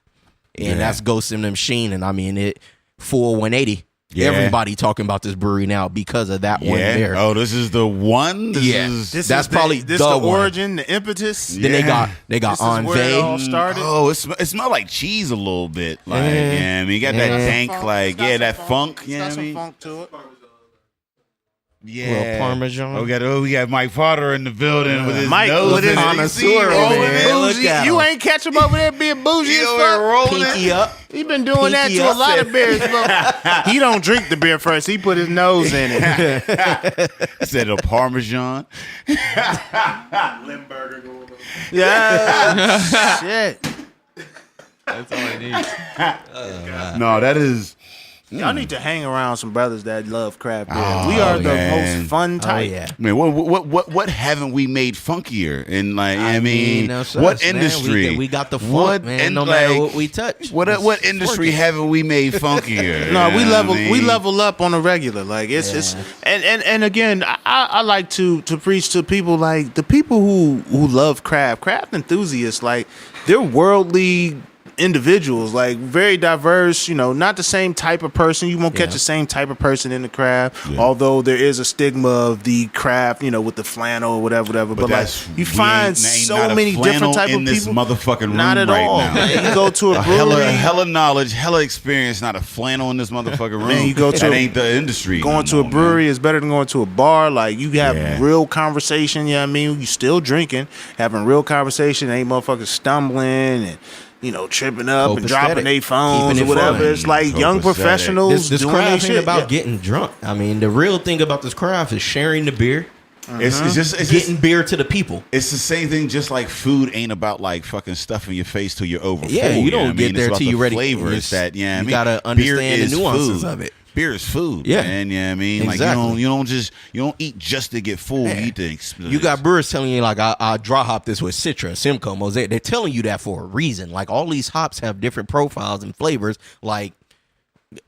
Speaker 5: And that's Ghost in the Machine. And I mean, it full 180.
Speaker 4: Yeah.
Speaker 5: Everybody talking about this brewery now because of that one beer.
Speaker 4: Oh, this is the one?
Speaker 5: That's probably
Speaker 3: the
Speaker 5: the one.
Speaker 3: origin, the impetus.
Speaker 5: Then they got
Speaker 3: This is where it all
Speaker 5: Envy.
Speaker 3: started.
Speaker 4: Oh, it smells like cheese a little bit. Like, yeah, I mean, you got that dank, like, that funk. You know what I mean?
Speaker 3: Funk to it.
Speaker 4: Yeah.
Speaker 5: Little Parmesan.
Speaker 4: We got Mike Potter in the building with his
Speaker 3: Mike
Speaker 4: nose
Speaker 3: with his
Speaker 4: in it.
Speaker 5: connoisseur
Speaker 4: You see,
Speaker 5: over
Speaker 4: rolling
Speaker 5: there.
Speaker 4: it.
Speaker 5: Look at
Speaker 3: You
Speaker 5: him.
Speaker 3: ain't catch him over there being bougie
Speaker 4: He
Speaker 3: as
Speaker 4: over there
Speaker 3: fuck.
Speaker 4: rolling
Speaker 5: Pinky
Speaker 4: it.
Speaker 5: up.
Speaker 3: He been doing
Speaker 5: Pinky
Speaker 3: that to a
Speaker 5: up.
Speaker 3: lot of beers. But he don't drink the beer first. He put his nose in it.
Speaker 4: I said a Parmesan.
Speaker 7: Limburger going on.
Speaker 3: Yeah. Shit.
Speaker 6: That's all I need.
Speaker 4: No, that is.
Speaker 3: Y'all need to hang around some brothers that love craft beer.
Speaker 4: Oh,
Speaker 3: We are the
Speaker 4: man.
Speaker 3: most fun
Speaker 5: Oh,
Speaker 3: type.
Speaker 5: yeah.
Speaker 4: Man, what haven't we made funkier? And like, I mean,
Speaker 5: no such,
Speaker 4: what
Speaker 5: man.
Speaker 4: industry?
Speaker 5: We got the funk,
Speaker 4: What
Speaker 5: man. No
Speaker 4: and,
Speaker 5: matter
Speaker 4: like,
Speaker 5: what we touch.
Speaker 4: What industry haven't we made funkier?
Speaker 3: No, we
Speaker 4: You know
Speaker 3: level
Speaker 4: what I
Speaker 3: we
Speaker 4: mean?
Speaker 3: level up on a regular. Like it's and again, I like to preach to people like the people who love craft enthusiasts. Like they're worldly individuals, like very diverse, not the same type of person. You won't catch the same type of person in the craft, although there is a stigma of the craft, with the flannel or whatever. But like
Speaker 4: that's-
Speaker 3: you
Speaker 4: we
Speaker 3: find
Speaker 4: ain't
Speaker 3: so
Speaker 4: not a
Speaker 3: many different
Speaker 4: flannel
Speaker 3: type
Speaker 4: in
Speaker 3: of
Speaker 4: this
Speaker 3: people.
Speaker 4: motherfucking room
Speaker 3: Not at
Speaker 4: right
Speaker 3: all.
Speaker 4: now.
Speaker 3: Man, you go to a brewery.
Speaker 4: hella knowledge, hella experience, not a flannel in this motherfucking room.
Speaker 3: Man, you go to
Speaker 4: that
Speaker 3: a-
Speaker 4: ain't the industry.
Speaker 3: Going to a brewery is better than going to a bar. Like you have real conversation. You know what I mean? You still drinking, having real conversation. Ain't motherfuckers stumbling and tripping up and dropping
Speaker 5: Copacetic.
Speaker 3: their phones
Speaker 5: Keeping
Speaker 3: or
Speaker 5: it
Speaker 3: whatever.
Speaker 5: fun.
Speaker 3: It's like young
Speaker 4: Copacetic.
Speaker 3: professionals
Speaker 5: This
Speaker 3: doing their
Speaker 5: craft ain't
Speaker 3: shit.
Speaker 5: about
Speaker 3: Yeah.
Speaker 5: getting drunk. I mean, the real thing about this craft is sharing the beer,
Speaker 4: It's just
Speaker 5: getting beer to the people.
Speaker 4: It's the same thing, just like food ain't about like fucking stuffing your face till you're over.
Speaker 5: Yeah, you don't get there
Speaker 4: till
Speaker 5: till you ready.
Speaker 4: Flavor.
Speaker 5: It's-
Speaker 4: It's that
Speaker 5: you
Speaker 4: I mean,
Speaker 5: gotta
Speaker 4: beer
Speaker 5: understand the
Speaker 4: is
Speaker 5: nuances
Speaker 4: food.
Speaker 5: of it.
Speaker 4: Beer is food.
Speaker 5: Yeah.
Speaker 4: And I mean,
Speaker 5: Exactly.
Speaker 4: like you don't eat just to get full. You eat to experience.
Speaker 5: You got brewers telling you like I dry hop this with Citra, Simcoe, Mosaic. They're telling you that for a reason. Like all these hops have different profiles and flavors. Like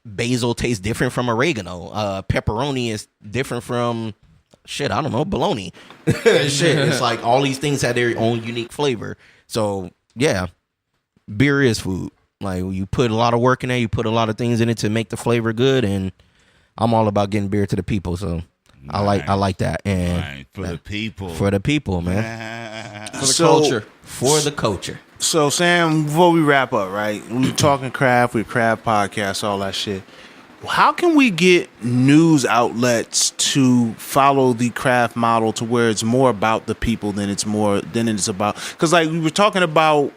Speaker 5: basil tastes different from oregano. Pepperoni is different from I don't know, bologna. Shit, it's like all these things have their own unique flavor. So yeah, beer is food. Like you put a lot of work in there, you put a lot of things in it to make the flavor good, and I'm all about getting beer to the people. So I like that, and
Speaker 4: Right, for the people.
Speaker 5: for the people, man,
Speaker 6: For the culture.
Speaker 5: for the culture.
Speaker 3: So Sam, before we wrap up, right? We talking craft, we craft podcasts, all that shit. How can we get news outlets to follow the craft model to where it's more about the people than it's about? Because like we were talking about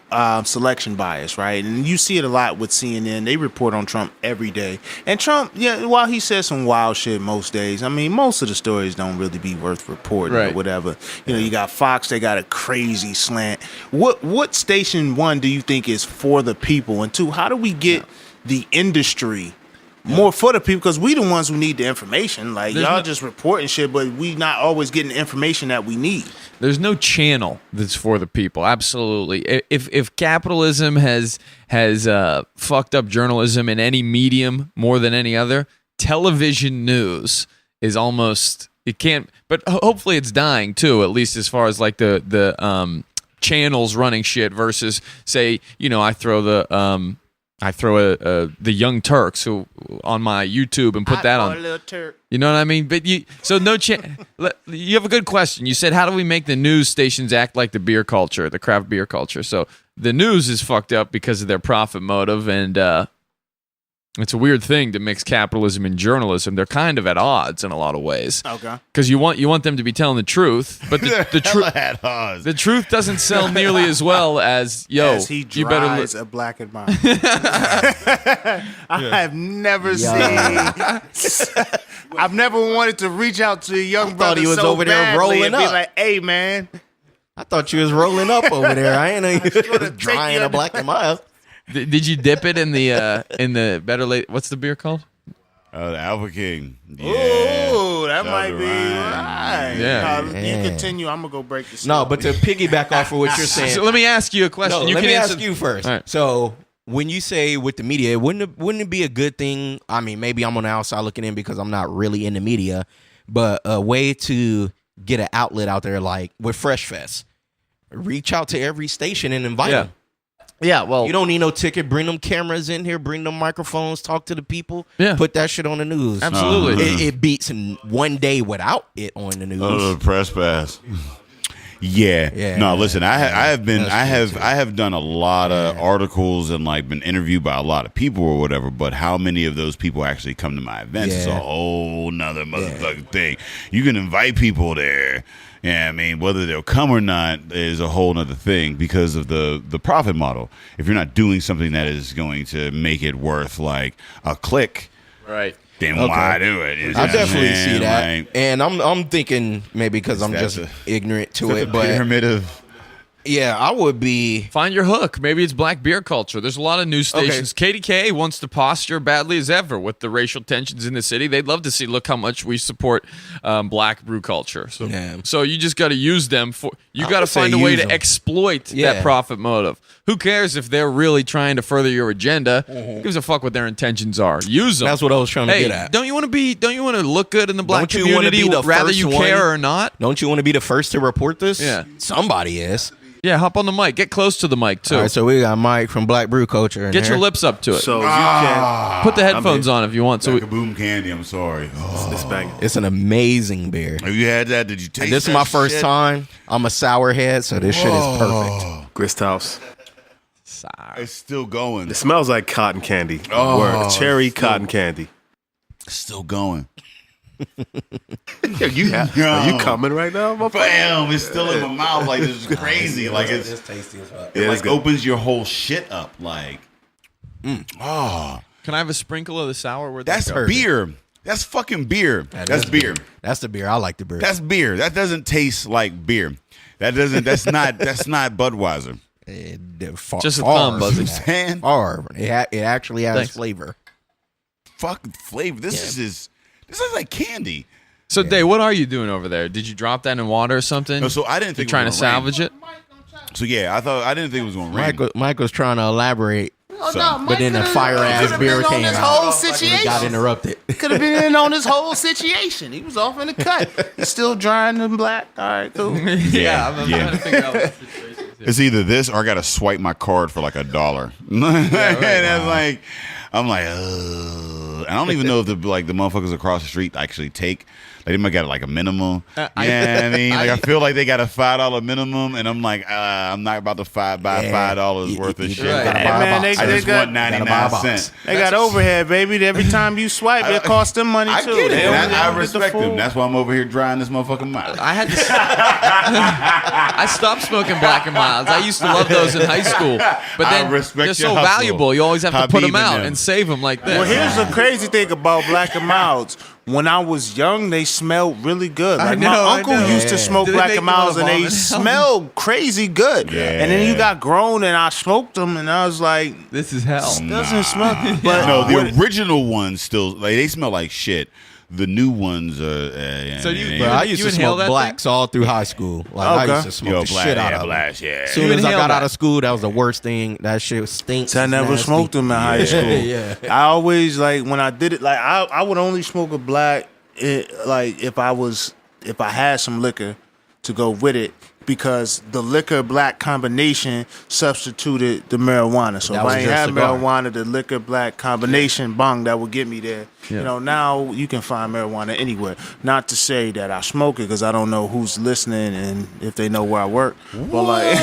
Speaker 3: selection bias, right? And you see it a lot with CNN. They report on Trump every day, and Trump, while he says some wild shit most days, I mean, most of the stories don't really be worth reporting or whatever. You got Fox, they got a crazy slant. What station, one, do you think is for the people, and two, how do we get the industry more for the people, because we the ones who need the information. Like y'all just reporting shit, but we not always getting the information that we need.
Speaker 6: There's no channel that's for the people. Absolutely. If capitalism has fucked up journalism in any medium more than any other, television news is almost it can't. But hopefully it's dying too. At least as far as like the channels running shit versus say I throw the I throw the Young Turks who on my YouTube and put that
Speaker 1: A
Speaker 6: on.
Speaker 1: little Turk.
Speaker 6: You know what I mean? But you have a good question. You said, how do we make the news stations act like the beer culture, the craft beer culture? So the news is fucked up because of their profit motive, and it's a weird thing to mix capitalism and journalism. They're kind of at odds in a lot of ways.
Speaker 3: Okay.
Speaker 6: Because you want them to be telling the truth, but the truth doesn't sell nearly as well as
Speaker 3: As he
Speaker 6: you better
Speaker 3: dries a black and mild. I have never seen. I've never wanted to reach out to a young brother
Speaker 5: he was
Speaker 3: so
Speaker 5: over there
Speaker 3: badly
Speaker 5: rolling
Speaker 3: and be
Speaker 5: up.
Speaker 3: like, "Hey, man,
Speaker 5: I thought you was rolling up over there. I ain't know you was drying a black and mild.
Speaker 6: Did you dip it in the better late? What's the beer called?
Speaker 4: The Alpha King. Yeah.
Speaker 3: ooh, that
Speaker 4: Shout
Speaker 3: might
Speaker 4: out
Speaker 3: be
Speaker 4: to Ryan.
Speaker 3: right."
Speaker 6: Yeah.
Speaker 3: You continue. I'm gonna go break this.
Speaker 5: No, but to piggyback off of what you're saying.
Speaker 6: So let me ask you a question.
Speaker 5: No,
Speaker 6: you
Speaker 5: let
Speaker 6: can
Speaker 5: me
Speaker 6: answer.
Speaker 5: ask you first.
Speaker 6: All right.
Speaker 5: So when you say with the media, wouldn't it be a good thing? I mean, maybe I'm on the outside looking in because I'm not really in the media, but a way to get an outlet out there like with Fresh Fest. Reach out to every station and invite them.
Speaker 6: Yeah, well,
Speaker 5: You don't need no ticket. Bring them cameras in here. Bring them microphones. Talk to the people.
Speaker 6: Yeah.
Speaker 5: Put that shit on the news.
Speaker 6: Absolutely.
Speaker 5: It beats in one day without it on the news.
Speaker 4: Press pass. Yeah.
Speaker 5: Yeah.
Speaker 4: No, listen, I have been
Speaker 5: That's true,
Speaker 4: I have done a lot of articles and like been interviewed by a lot of people or whatever, but how many of those people actually come to my events is a
Speaker 5: Yeah.
Speaker 4: whole nother motherfucking thing. You can invite people there. Yeah, I mean, whether they'll come or not is a whole nother thing because of the profit model. If you're not doing something that is going to make it worth like a click,
Speaker 6: right.
Speaker 4: then
Speaker 5: Okay.
Speaker 4: why do it? You know
Speaker 5: I
Speaker 4: what I'm
Speaker 5: definitely
Speaker 4: saying?
Speaker 5: see that,
Speaker 4: Like,
Speaker 5: and I'm thinking maybe because I'm
Speaker 4: That's
Speaker 5: just
Speaker 4: a-
Speaker 5: ignorant to
Speaker 4: it's
Speaker 5: it,
Speaker 4: a
Speaker 5: but
Speaker 4: pyramid of
Speaker 5: yeah, I would be.
Speaker 6: Find your hook. Maybe it's black beer culture. There's a lot of news stations. KDK wants to posture badly as ever with the racial tensions in the city. They'd love to see, look how much we support black brew culture. So,
Speaker 5: Yeah.
Speaker 6: so you just got to use them for. You
Speaker 5: I
Speaker 6: got to
Speaker 5: would say
Speaker 6: find a way
Speaker 5: use
Speaker 6: to
Speaker 5: 'em.
Speaker 6: exploit
Speaker 5: Yeah.
Speaker 6: that profit motive. Who cares if they're really trying to further your agenda? Who gives a fuck what their intentions are? Use them.
Speaker 5: That's what I was trying to
Speaker 6: Hey,
Speaker 5: get at.
Speaker 6: don't you want to be? Don't you want to look good in the black
Speaker 5: Don't you wanna
Speaker 6: community?
Speaker 5: be the
Speaker 6: Rather
Speaker 5: first
Speaker 6: you
Speaker 5: one?
Speaker 6: care or not?
Speaker 5: Don't you want to be the first to report this?
Speaker 6: Yeah.
Speaker 5: Somebody is.
Speaker 6: Yeah, hop on the mic. Get close to the mic too.
Speaker 5: All right, so we got Mike from Black Brew Culture. In
Speaker 6: Get
Speaker 5: there.
Speaker 6: your lips up to it.
Speaker 8: So you can.
Speaker 6: Put the headphones on if you want. So we,
Speaker 4: Boom candy. I'm sorry. Oh.
Speaker 8: It's banging.
Speaker 5: It's an amazing beer.
Speaker 4: Have you had that? Did you taste
Speaker 5: This is
Speaker 4: that
Speaker 5: my first
Speaker 4: shit?
Speaker 5: time. I'm a sour head, so this shit is perfect.
Speaker 8: Grist House.
Speaker 4: It's still going.
Speaker 8: It smells like cotton candy.
Speaker 4: Oh,
Speaker 8: Word. Cherry cotton candy.
Speaker 4: It's still going.
Speaker 8: Are you coming right now, motherfucker?
Speaker 4: Bam! It's still in my mouth. Like this is crazy. Like it's
Speaker 5: tasty as fuck.
Speaker 4: it
Speaker 8: Yeah,
Speaker 4: like
Speaker 8: it's good.
Speaker 4: opens your whole shit up. Like, oh,
Speaker 6: can I have a sprinkle of the sour? Where
Speaker 4: that's beer. That's fucking beer. That's beer.
Speaker 5: That's the beer. I like the beer.
Speaker 4: That's beer. That doesn't taste like beer. That doesn't. That's not. That's not Budweiser.
Speaker 6: Just a thumb, Buzzy.
Speaker 4: Man,
Speaker 5: It actually has
Speaker 6: Thanks.
Speaker 5: flavor.
Speaker 4: fuck flavor. This is like candy.
Speaker 6: So, Dave, what are you doing over there? Did you drop that in water or something?
Speaker 4: No, so I didn't
Speaker 6: You
Speaker 4: think it
Speaker 6: trying to
Speaker 4: was gonna rain.
Speaker 6: salvage it?
Speaker 4: So yeah, I didn't think it was going to rain.
Speaker 5: Mike was trying to elaborate,
Speaker 1: no,
Speaker 5: but then the fire ass beer came
Speaker 1: this
Speaker 5: out.
Speaker 1: whole
Speaker 5: and we
Speaker 1: situation.
Speaker 5: got interrupted.
Speaker 1: Could have been in on this whole situation. He was off in the cut. He's still drying them black. All right, cool.
Speaker 6: Yeah, I'm
Speaker 4: yeah.
Speaker 6: trying to figure out what the situation is.
Speaker 4: It's either this or I got to swipe my card for like $1. And that's like, I'm like, ugh. I don't even know if the motherfuckers across the street actually take. Like they might got like a minimum. I mean, like I feel like they got a $5 minimum, and I'm like, I'm not about to buy $5 worth of shit.
Speaker 5: Gotta
Speaker 1: Hey,
Speaker 5: buy a
Speaker 1: man,
Speaker 5: box.
Speaker 4: I
Speaker 1: they
Speaker 4: just
Speaker 1: got-
Speaker 4: want
Speaker 5: gotta buy a
Speaker 4: 99
Speaker 5: box.
Speaker 4: cents.
Speaker 1: They got overhead, baby. Every time you swipe, it costs them money
Speaker 4: I
Speaker 1: too.
Speaker 4: get it.
Speaker 1: They
Speaker 4: And
Speaker 1: only
Speaker 4: I
Speaker 1: get the
Speaker 4: respect
Speaker 1: full-
Speaker 4: them. That's why I'm over here drying this motherfucking mouth.
Speaker 6: I had to. I stopped smoking Black and Milds. I used to love those in high school, but
Speaker 4: I
Speaker 6: then
Speaker 4: respect
Speaker 6: they're
Speaker 4: your
Speaker 6: so
Speaker 4: hustle.
Speaker 6: valuable. You always have to put
Speaker 4: Habib
Speaker 6: them
Speaker 4: and
Speaker 6: out
Speaker 4: them.
Speaker 6: and save them like this.
Speaker 3: Well, here's the crazy thing about Black and Milds. When I was young, they smelled really good. Like
Speaker 6: know,
Speaker 3: my
Speaker 6: I
Speaker 3: uncle
Speaker 6: know.
Speaker 3: used to smoke
Speaker 6: Did they
Speaker 3: Black
Speaker 6: make
Speaker 3: and
Speaker 6: you wanna
Speaker 3: Milds, and they
Speaker 6: vomit?
Speaker 3: smelled crazy good. And then you got grown, and I smoked them, and I was like,
Speaker 6: This is hell.
Speaker 3: doesn't smell. But
Speaker 4: No,
Speaker 3: what-
Speaker 4: the original ones still like they smell like shit. The new ones are.
Speaker 6: So you-
Speaker 5: Bro, I used
Speaker 6: You
Speaker 5: to
Speaker 6: inhale
Speaker 5: smoke
Speaker 6: that
Speaker 5: blacks all through high school. Like I
Speaker 3: Okay.
Speaker 5: used to smoke
Speaker 4: Yo,
Speaker 5: the
Speaker 4: black,
Speaker 5: shit out
Speaker 4: yeah,
Speaker 5: of them.
Speaker 4: blast, yeah.
Speaker 5: As soon as I
Speaker 6: inhale
Speaker 5: got
Speaker 6: that.
Speaker 5: out of school, that was the worst thing. That shit stinks.
Speaker 3: I
Speaker 5: It's
Speaker 3: never
Speaker 5: nasty.
Speaker 3: smoked them in high school.
Speaker 5: Yeah.
Speaker 3: I always like when I did it. Like I would only smoke a black, like if I had some liquor to go with it, because the liquor black combination substituted the marijuana. So
Speaker 5: That
Speaker 3: if
Speaker 5: was
Speaker 3: I ain't
Speaker 5: your
Speaker 3: had
Speaker 5: cigar.
Speaker 3: marijuana, the liquor black combination bong that would get me there. You know, now you can find marijuana anywhere. Not to say that I smoke it, because I don't know who's listening and if they know where I work. But like,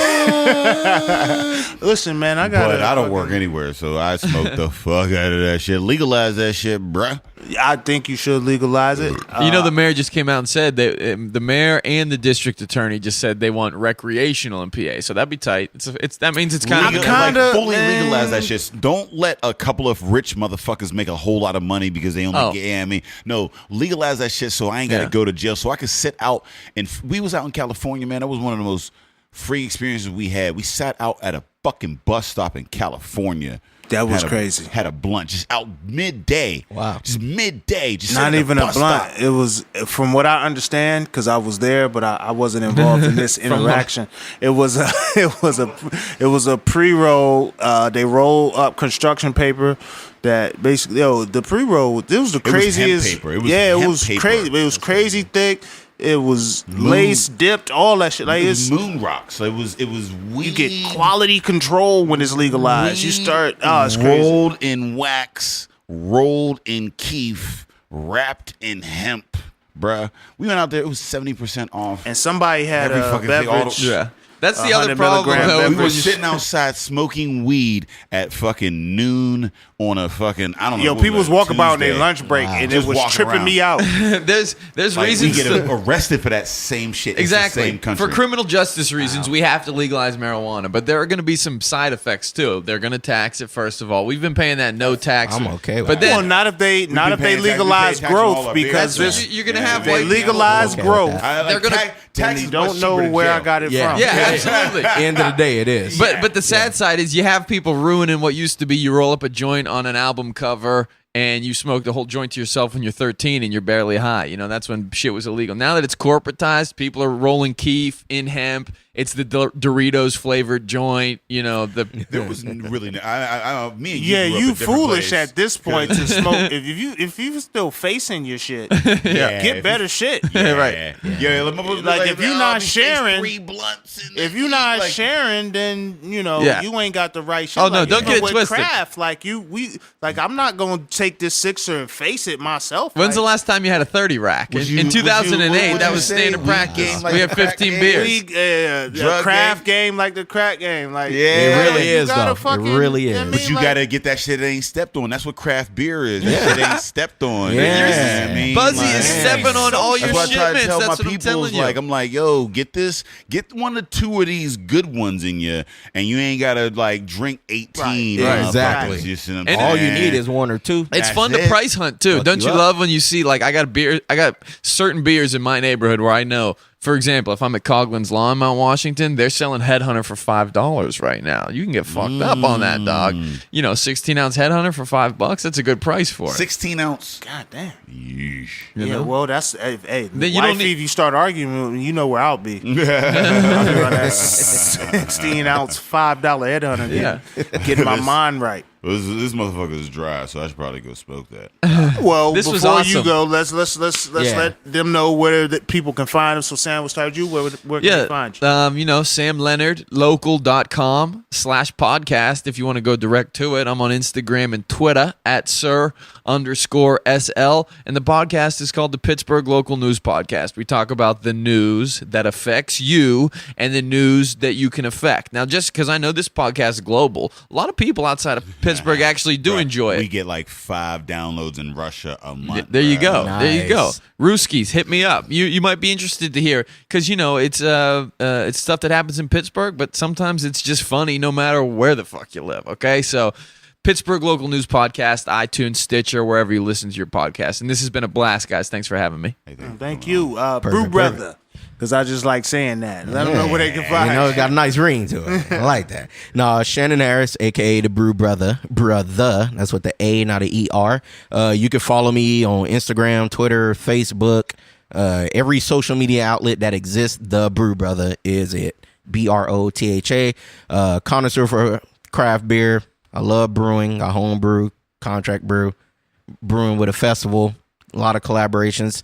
Speaker 3: listen, man, I got.
Speaker 4: But I don't work anywhere, so I smoke the fuck out of that shit. Legalize that shit, bruh.
Speaker 3: I think you should legalize it.
Speaker 6: You know, the mayor just came out and said that the mayor and the district attorney just said they want recreational in PA, so that'd be tight. That means it's kind of
Speaker 3: kinda-
Speaker 4: fully
Speaker 3: man.
Speaker 4: legalize that shit. Don't let a couple of rich motherfuckers make a whole lot of money because they only get. I mean, no, legalize that shit so I ain't gotta go to jail, so I could sit out. And we was out in California, man. That was one of the most free experiences we had. We sat out at a fucking bus stop in California.
Speaker 3: That was
Speaker 4: Had
Speaker 3: crazy.
Speaker 4: Had a blunt just out midday.
Speaker 5: Wow.
Speaker 4: Just midday. Just
Speaker 3: Not
Speaker 4: sitting at
Speaker 3: even
Speaker 4: the
Speaker 3: a
Speaker 4: bus
Speaker 3: blunt.
Speaker 4: stop.
Speaker 3: It was, from what I understand, because I was there, but I wasn't involved in this interaction. It was a pre-roll. They roll up construction paper that basically, the pre-roll. It was the
Speaker 4: was hemp
Speaker 3: craziest.
Speaker 4: paper. It was
Speaker 3: it
Speaker 4: hemp
Speaker 3: was
Speaker 4: paper.
Speaker 3: crazy. It was crazy thick. It was lace dipped, all that shit. Like
Speaker 4: It
Speaker 3: it's
Speaker 4: was moon rocks. So it was weed.
Speaker 3: you get quality control when it's legalized. You start. Oh, it's crazy.
Speaker 4: rolled in wax, rolled in keef, wrapped in hemp, bruh. We went out there. It was 70% off.
Speaker 3: And somebody had
Speaker 4: Every
Speaker 3: a
Speaker 4: fucking thing, all
Speaker 3: beverage.
Speaker 4: the-
Speaker 6: yeah. That's the other
Speaker 3: 100
Speaker 6: problem.
Speaker 3: milligram
Speaker 6: Though,
Speaker 3: beverage.
Speaker 4: We were
Speaker 6: when you-
Speaker 4: sitting outside smoking weed at fucking noon on a fucking, I don't know.
Speaker 3: Yo,
Speaker 4: what
Speaker 3: people was walking by on their
Speaker 4: Tuesday.
Speaker 3: lunch break, and
Speaker 4: Just
Speaker 3: it was
Speaker 4: walking
Speaker 3: tripping
Speaker 4: around.
Speaker 3: me out.
Speaker 6: there's
Speaker 4: Like, we
Speaker 6: reasons
Speaker 4: get
Speaker 6: to,
Speaker 4: arrested for that same shit.
Speaker 6: exactly
Speaker 4: It's the same country.
Speaker 6: for criminal justice reasons we have to legalize marijuana, but there are going to be some side effects too. They're going to tax it first of all. We've been paying that no tax.
Speaker 5: I'm okay with
Speaker 6: but
Speaker 5: that.
Speaker 6: then
Speaker 3: Well, not if they
Speaker 4: paying tax- we pay
Speaker 3: legalize
Speaker 4: tax on all
Speaker 3: growth,
Speaker 4: our beers.
Speaker 3: because
Speaker 6: that's
Speaker 3: this
Speaker 6: what you're going to have
Speaker 3: they
Speaker 6: white people-
Speaker 3: legalize
Speaker 5: Okay with
Speaker 3: growth.
Speaker 5: that.
Speaker 6: They're gonna-
Speaker 3: And you don't know where I got it from.
Speaker 6: Yeah, absolutely.
Speaker 5: End of the day, it is.
Speaker 6: But the sad side is you have people ruining what used to be you roll up a joint on an album cover and you smoke the whole joint to yourself when you're 13 and you're barely high. You know, that's when shit was illegal. Now that it's corporatized, people are rolling keef in hemp. It's the Doritos flavored joint. You know,
Speaker 4: There was really, me and you.
Speaker 3: Yeah,
Speaker 4: grew up
Speaker 3: you
Speaker 4: at different
Speaker 3: foolish
Speaker 4: places.
Speaker 3: at this point to smoke. If you still facing your shit,
Speaker 4: Yeah,
Speaker 3: get
Speaker 4: if
Speaker 3: better shit.
Speaker 6: right.
Speaker 4: Yeah,
Speaker 3: Like, if you're not
Speaker 4: these
Speaker 3: sharing-
Speaker 4: 3 blunts and
Speaker 3: If you're not
Speaker 4: like,
Speaker 3: sharing, then
Speaker 6: Yeah.
Speaker 3: you ain't got the right shit.
Speaker 6: Oh, no, don't get it
Speaker 3: with
Speaker 6: twisted.
Speaker 3: Craft, I'm not gonna take this sixer and face it myself.
Speaker 6: When's the
Speaker 3: like,
Speaker 6: last time you had a 30 rack? In 2008,
Speaker 4: would
Speaker 6: that
Speaker 4: you
Speaker 6: was
Speaker 4: say
Speaker 6: standard
Speaker 4: weed
Speaker 6: practice.
Speaker 4: game like
Speaker 6: We had
Speaker 4: the crack
Speaker 6: 15
Speaker 4: game?
Speaker 6: beers.
Speaker 3: the
Speaker 4: Drug
Speaker 3: craft game like the crack game. Like,
Speaker 4: Yeah.
Speaker 5: It really
Speaker 3: you
Speaker 5: is,
Speaker 3: gotta
Speaker 5: though. It really is.
Speaker 3: I mean,
Speaker 4: But you
Speaker 3: like-
Speaker 4: gotta get that shit that ain't stepped on. That's what craft beer is. That shit ain't stepped on.
Speaker 5: Yeah.
Speaker 4: I mean,
Speaker 6: Buzzy
Speaker 4: like,
Speaker 6: is stepping on all your
Speaker 4: that's what I try to
Speaker 6: shipments.
Speaker 4: tell
Speaker 6: That's
Speaker 4: my
Speaker 6: what I'm
Speaker 4: people.
Speaker 6: telling you.
Speaker 4: Like, I'm like, yo, get 1 or 2 of these good ones in you, and you ain't gotta like drink 18.
Speaker 3: Right.
Speaker 4: motherfuckers.
Speaker 5: Exactly.
Speaker 4: You see what I'm
Speaker 6: And
Speaker 5: all you
Speaker 4: saying?
Speaker 5: need is 1 or 2.
Speaker 6: It's
Speaker 4: That's
Speaker 6: fun to
Speaker 4: it.
Speaker 6: price hunt too.
Speaker 5: Fuck
Speaker 6: Don't
Speaker 5: you
Speaker 6: you
Speaker 5: up.
Speaker 6: love when you see like I got certain beers in my neighborhood where I know, for example, if I'm at Coughlin's Law in Mount Washington, they're selling Headhunter for $5 right now. You can get fucked up on that, dog. 16-ounce Headhunter for $5. That's a good price for it.
Speaker 4: 16 ounce.
Speaker 3: God damn.
Speaker 4: Yeesh.
Speaker 3: Yeah, well, that's hey.
Speaker 6: Then you don't
Speaker 3: Wifey,
Speaker 6: need-
Speaker 3: if you start arguing, you know where I'll be. I'll be on that 16-ounce $5 headhunter. Getting my mind right.
Speaker 4: This motherfucker is dry, so I should probably go smoke that.
Speaker 3: Well,
Speaker 6: This was
Speaker 3: before
Speaker 6: awesome.
Speaker 3: you go, let's let them know where the people can find them. So Sam, we'll start you. Where can they find you?
Speaker 6: Sam Leonard, local.com/podcast. If you want to go direct to it, I'm on Instagram and Twitter at @sir_SL. And the podcast is called the Pittsburgh Local News Podcast. We talk about the news that affects you and the news that you can affect. Now, just because I know this podcast is global, a lot of people outside of Pittsburgh actually do
Speaker 4: Bruh,
Speaker 6: enjoy it.
Speaker 4: We get like 5 downloads in Russia a month.
Speaker 6: There you
Speaker 4: bruh.
Speaker 6: go. There you go.
Speaker 5: Nice.
Speaker 6: Rooskies, hit me up. You might be interested to hear because it's stuff that happens in Pittsburgh, but sometimes it's just funny no matter where the fuck you live. Okay, so Pittsburgh Local News Podcast, iTunes, Stitcher, wherever you listen to your podcast. And this has been a blast, guys. Thanks for having me.
Speaker 4: Hey,
Speaker 3: Thank you, Brew Brotha, because I just like saying that. Let them know where they can find.
Speaker 5: It got a nice ring to it. I like that. No, Shannon Harris, a.k.a. the Brew Brotha. That's with the A, not the ER. You can follow me on Instagram, Twitter, Facebook, every social media outlet that exists. The Brew Brotha is it. Brotha. Connoisseur for craft beer. I love brewing. I home brew, contract brew, brewing with a festival. A lot of collaborations.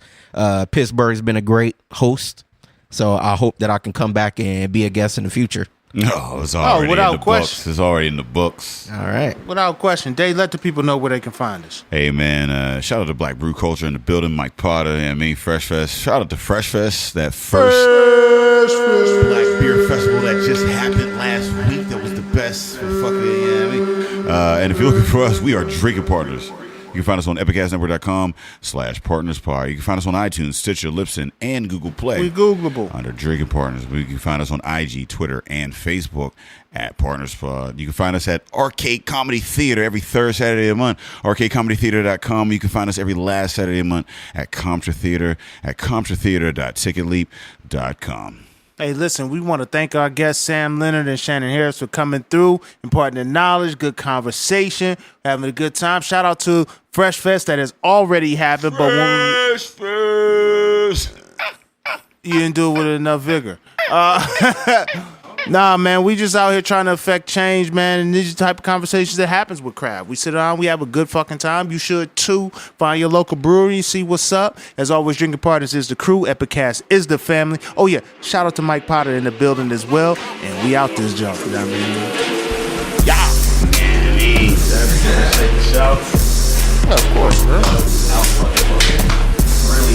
Speaker 5: Pittsburgh's been a great host. So I hope that I can come back and be a guest in the future.
Speaker 4: No, it's already
Speaker 1: without
Speaker 4: in the
Speaker 1: question.
Speaker 4: books. It's already in the books.
Speaker 5: All right.
Speaker 1: Without question. Dave, let the people know where they can find us.
Speaker 4: Hey, man, shout out to Black Brew Culture in the building, Mike Potter, and me, Fresh Fest. Shout out to Fresh Fest, that first Black Beer Festival that just happened last week. That was the best fucking, and if you're looking for us, we are Drinking Partners. You can find us on epicastnetwork.com/partnerspod. You can find us on iTunes, Stitcher, Libsyn, and Google Play.
Speaker 1: We Googleable.
Speaker 4: Under Drinking Partners. You can find us on IG, Twitter, and Facebook at PartnersPod. You can find us at Arcade Comedy Theater every third Saturday of the month. ArcadeComedyTheater.com. You can find us every last Saturday of the month at Comtra Theater at ComtraTheater.ticketleap.com.
Speaker 1: Hey, listen, we want to thank our guests, Sam Leonard and Shannon Harris, for coming through, imparting the knowledge, good conversation, having a good time. Shout out to Fresh Fest that has already happened, but
Speaker 4: Fresh Fest.
Speaker 1: you didn't do it with enough vigor. Nah, man, we just out here trying to affect change, man, and these are the type of conversations that happens with craft. We sit down, we have a good fucking time. You should too. Find your local brewery, see what's up. As always, Drinking Partners is the crew. Epicast is the family. Oh yeah, shout out to Mike Potter in the building as well. And we out this junk. You know what I mean? Yeah. Of course, bro.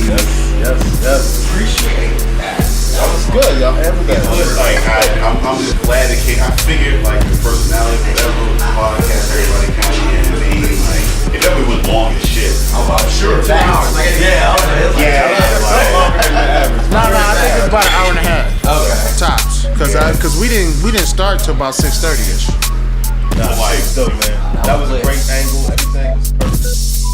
Speaker 8: Yes. Appreciate that. That was good, y'all. Everything.
Speaker 4: Like, I'm just glad it came. I figured, like, the personality, whatever, the podcast, everybody kind of in. Like, it definitely went long as shit.
Speaker 8: I'm sure. 2 hours. Yeah.
Speaker 1: No, I think it's about an hour and a half.
Speaker 8: Okay.
Speaker 1: Tops. Because we didn't start till about 6:30ish.
Speaker 8: Nah, like, man. That was a great angle. Everything was perfect.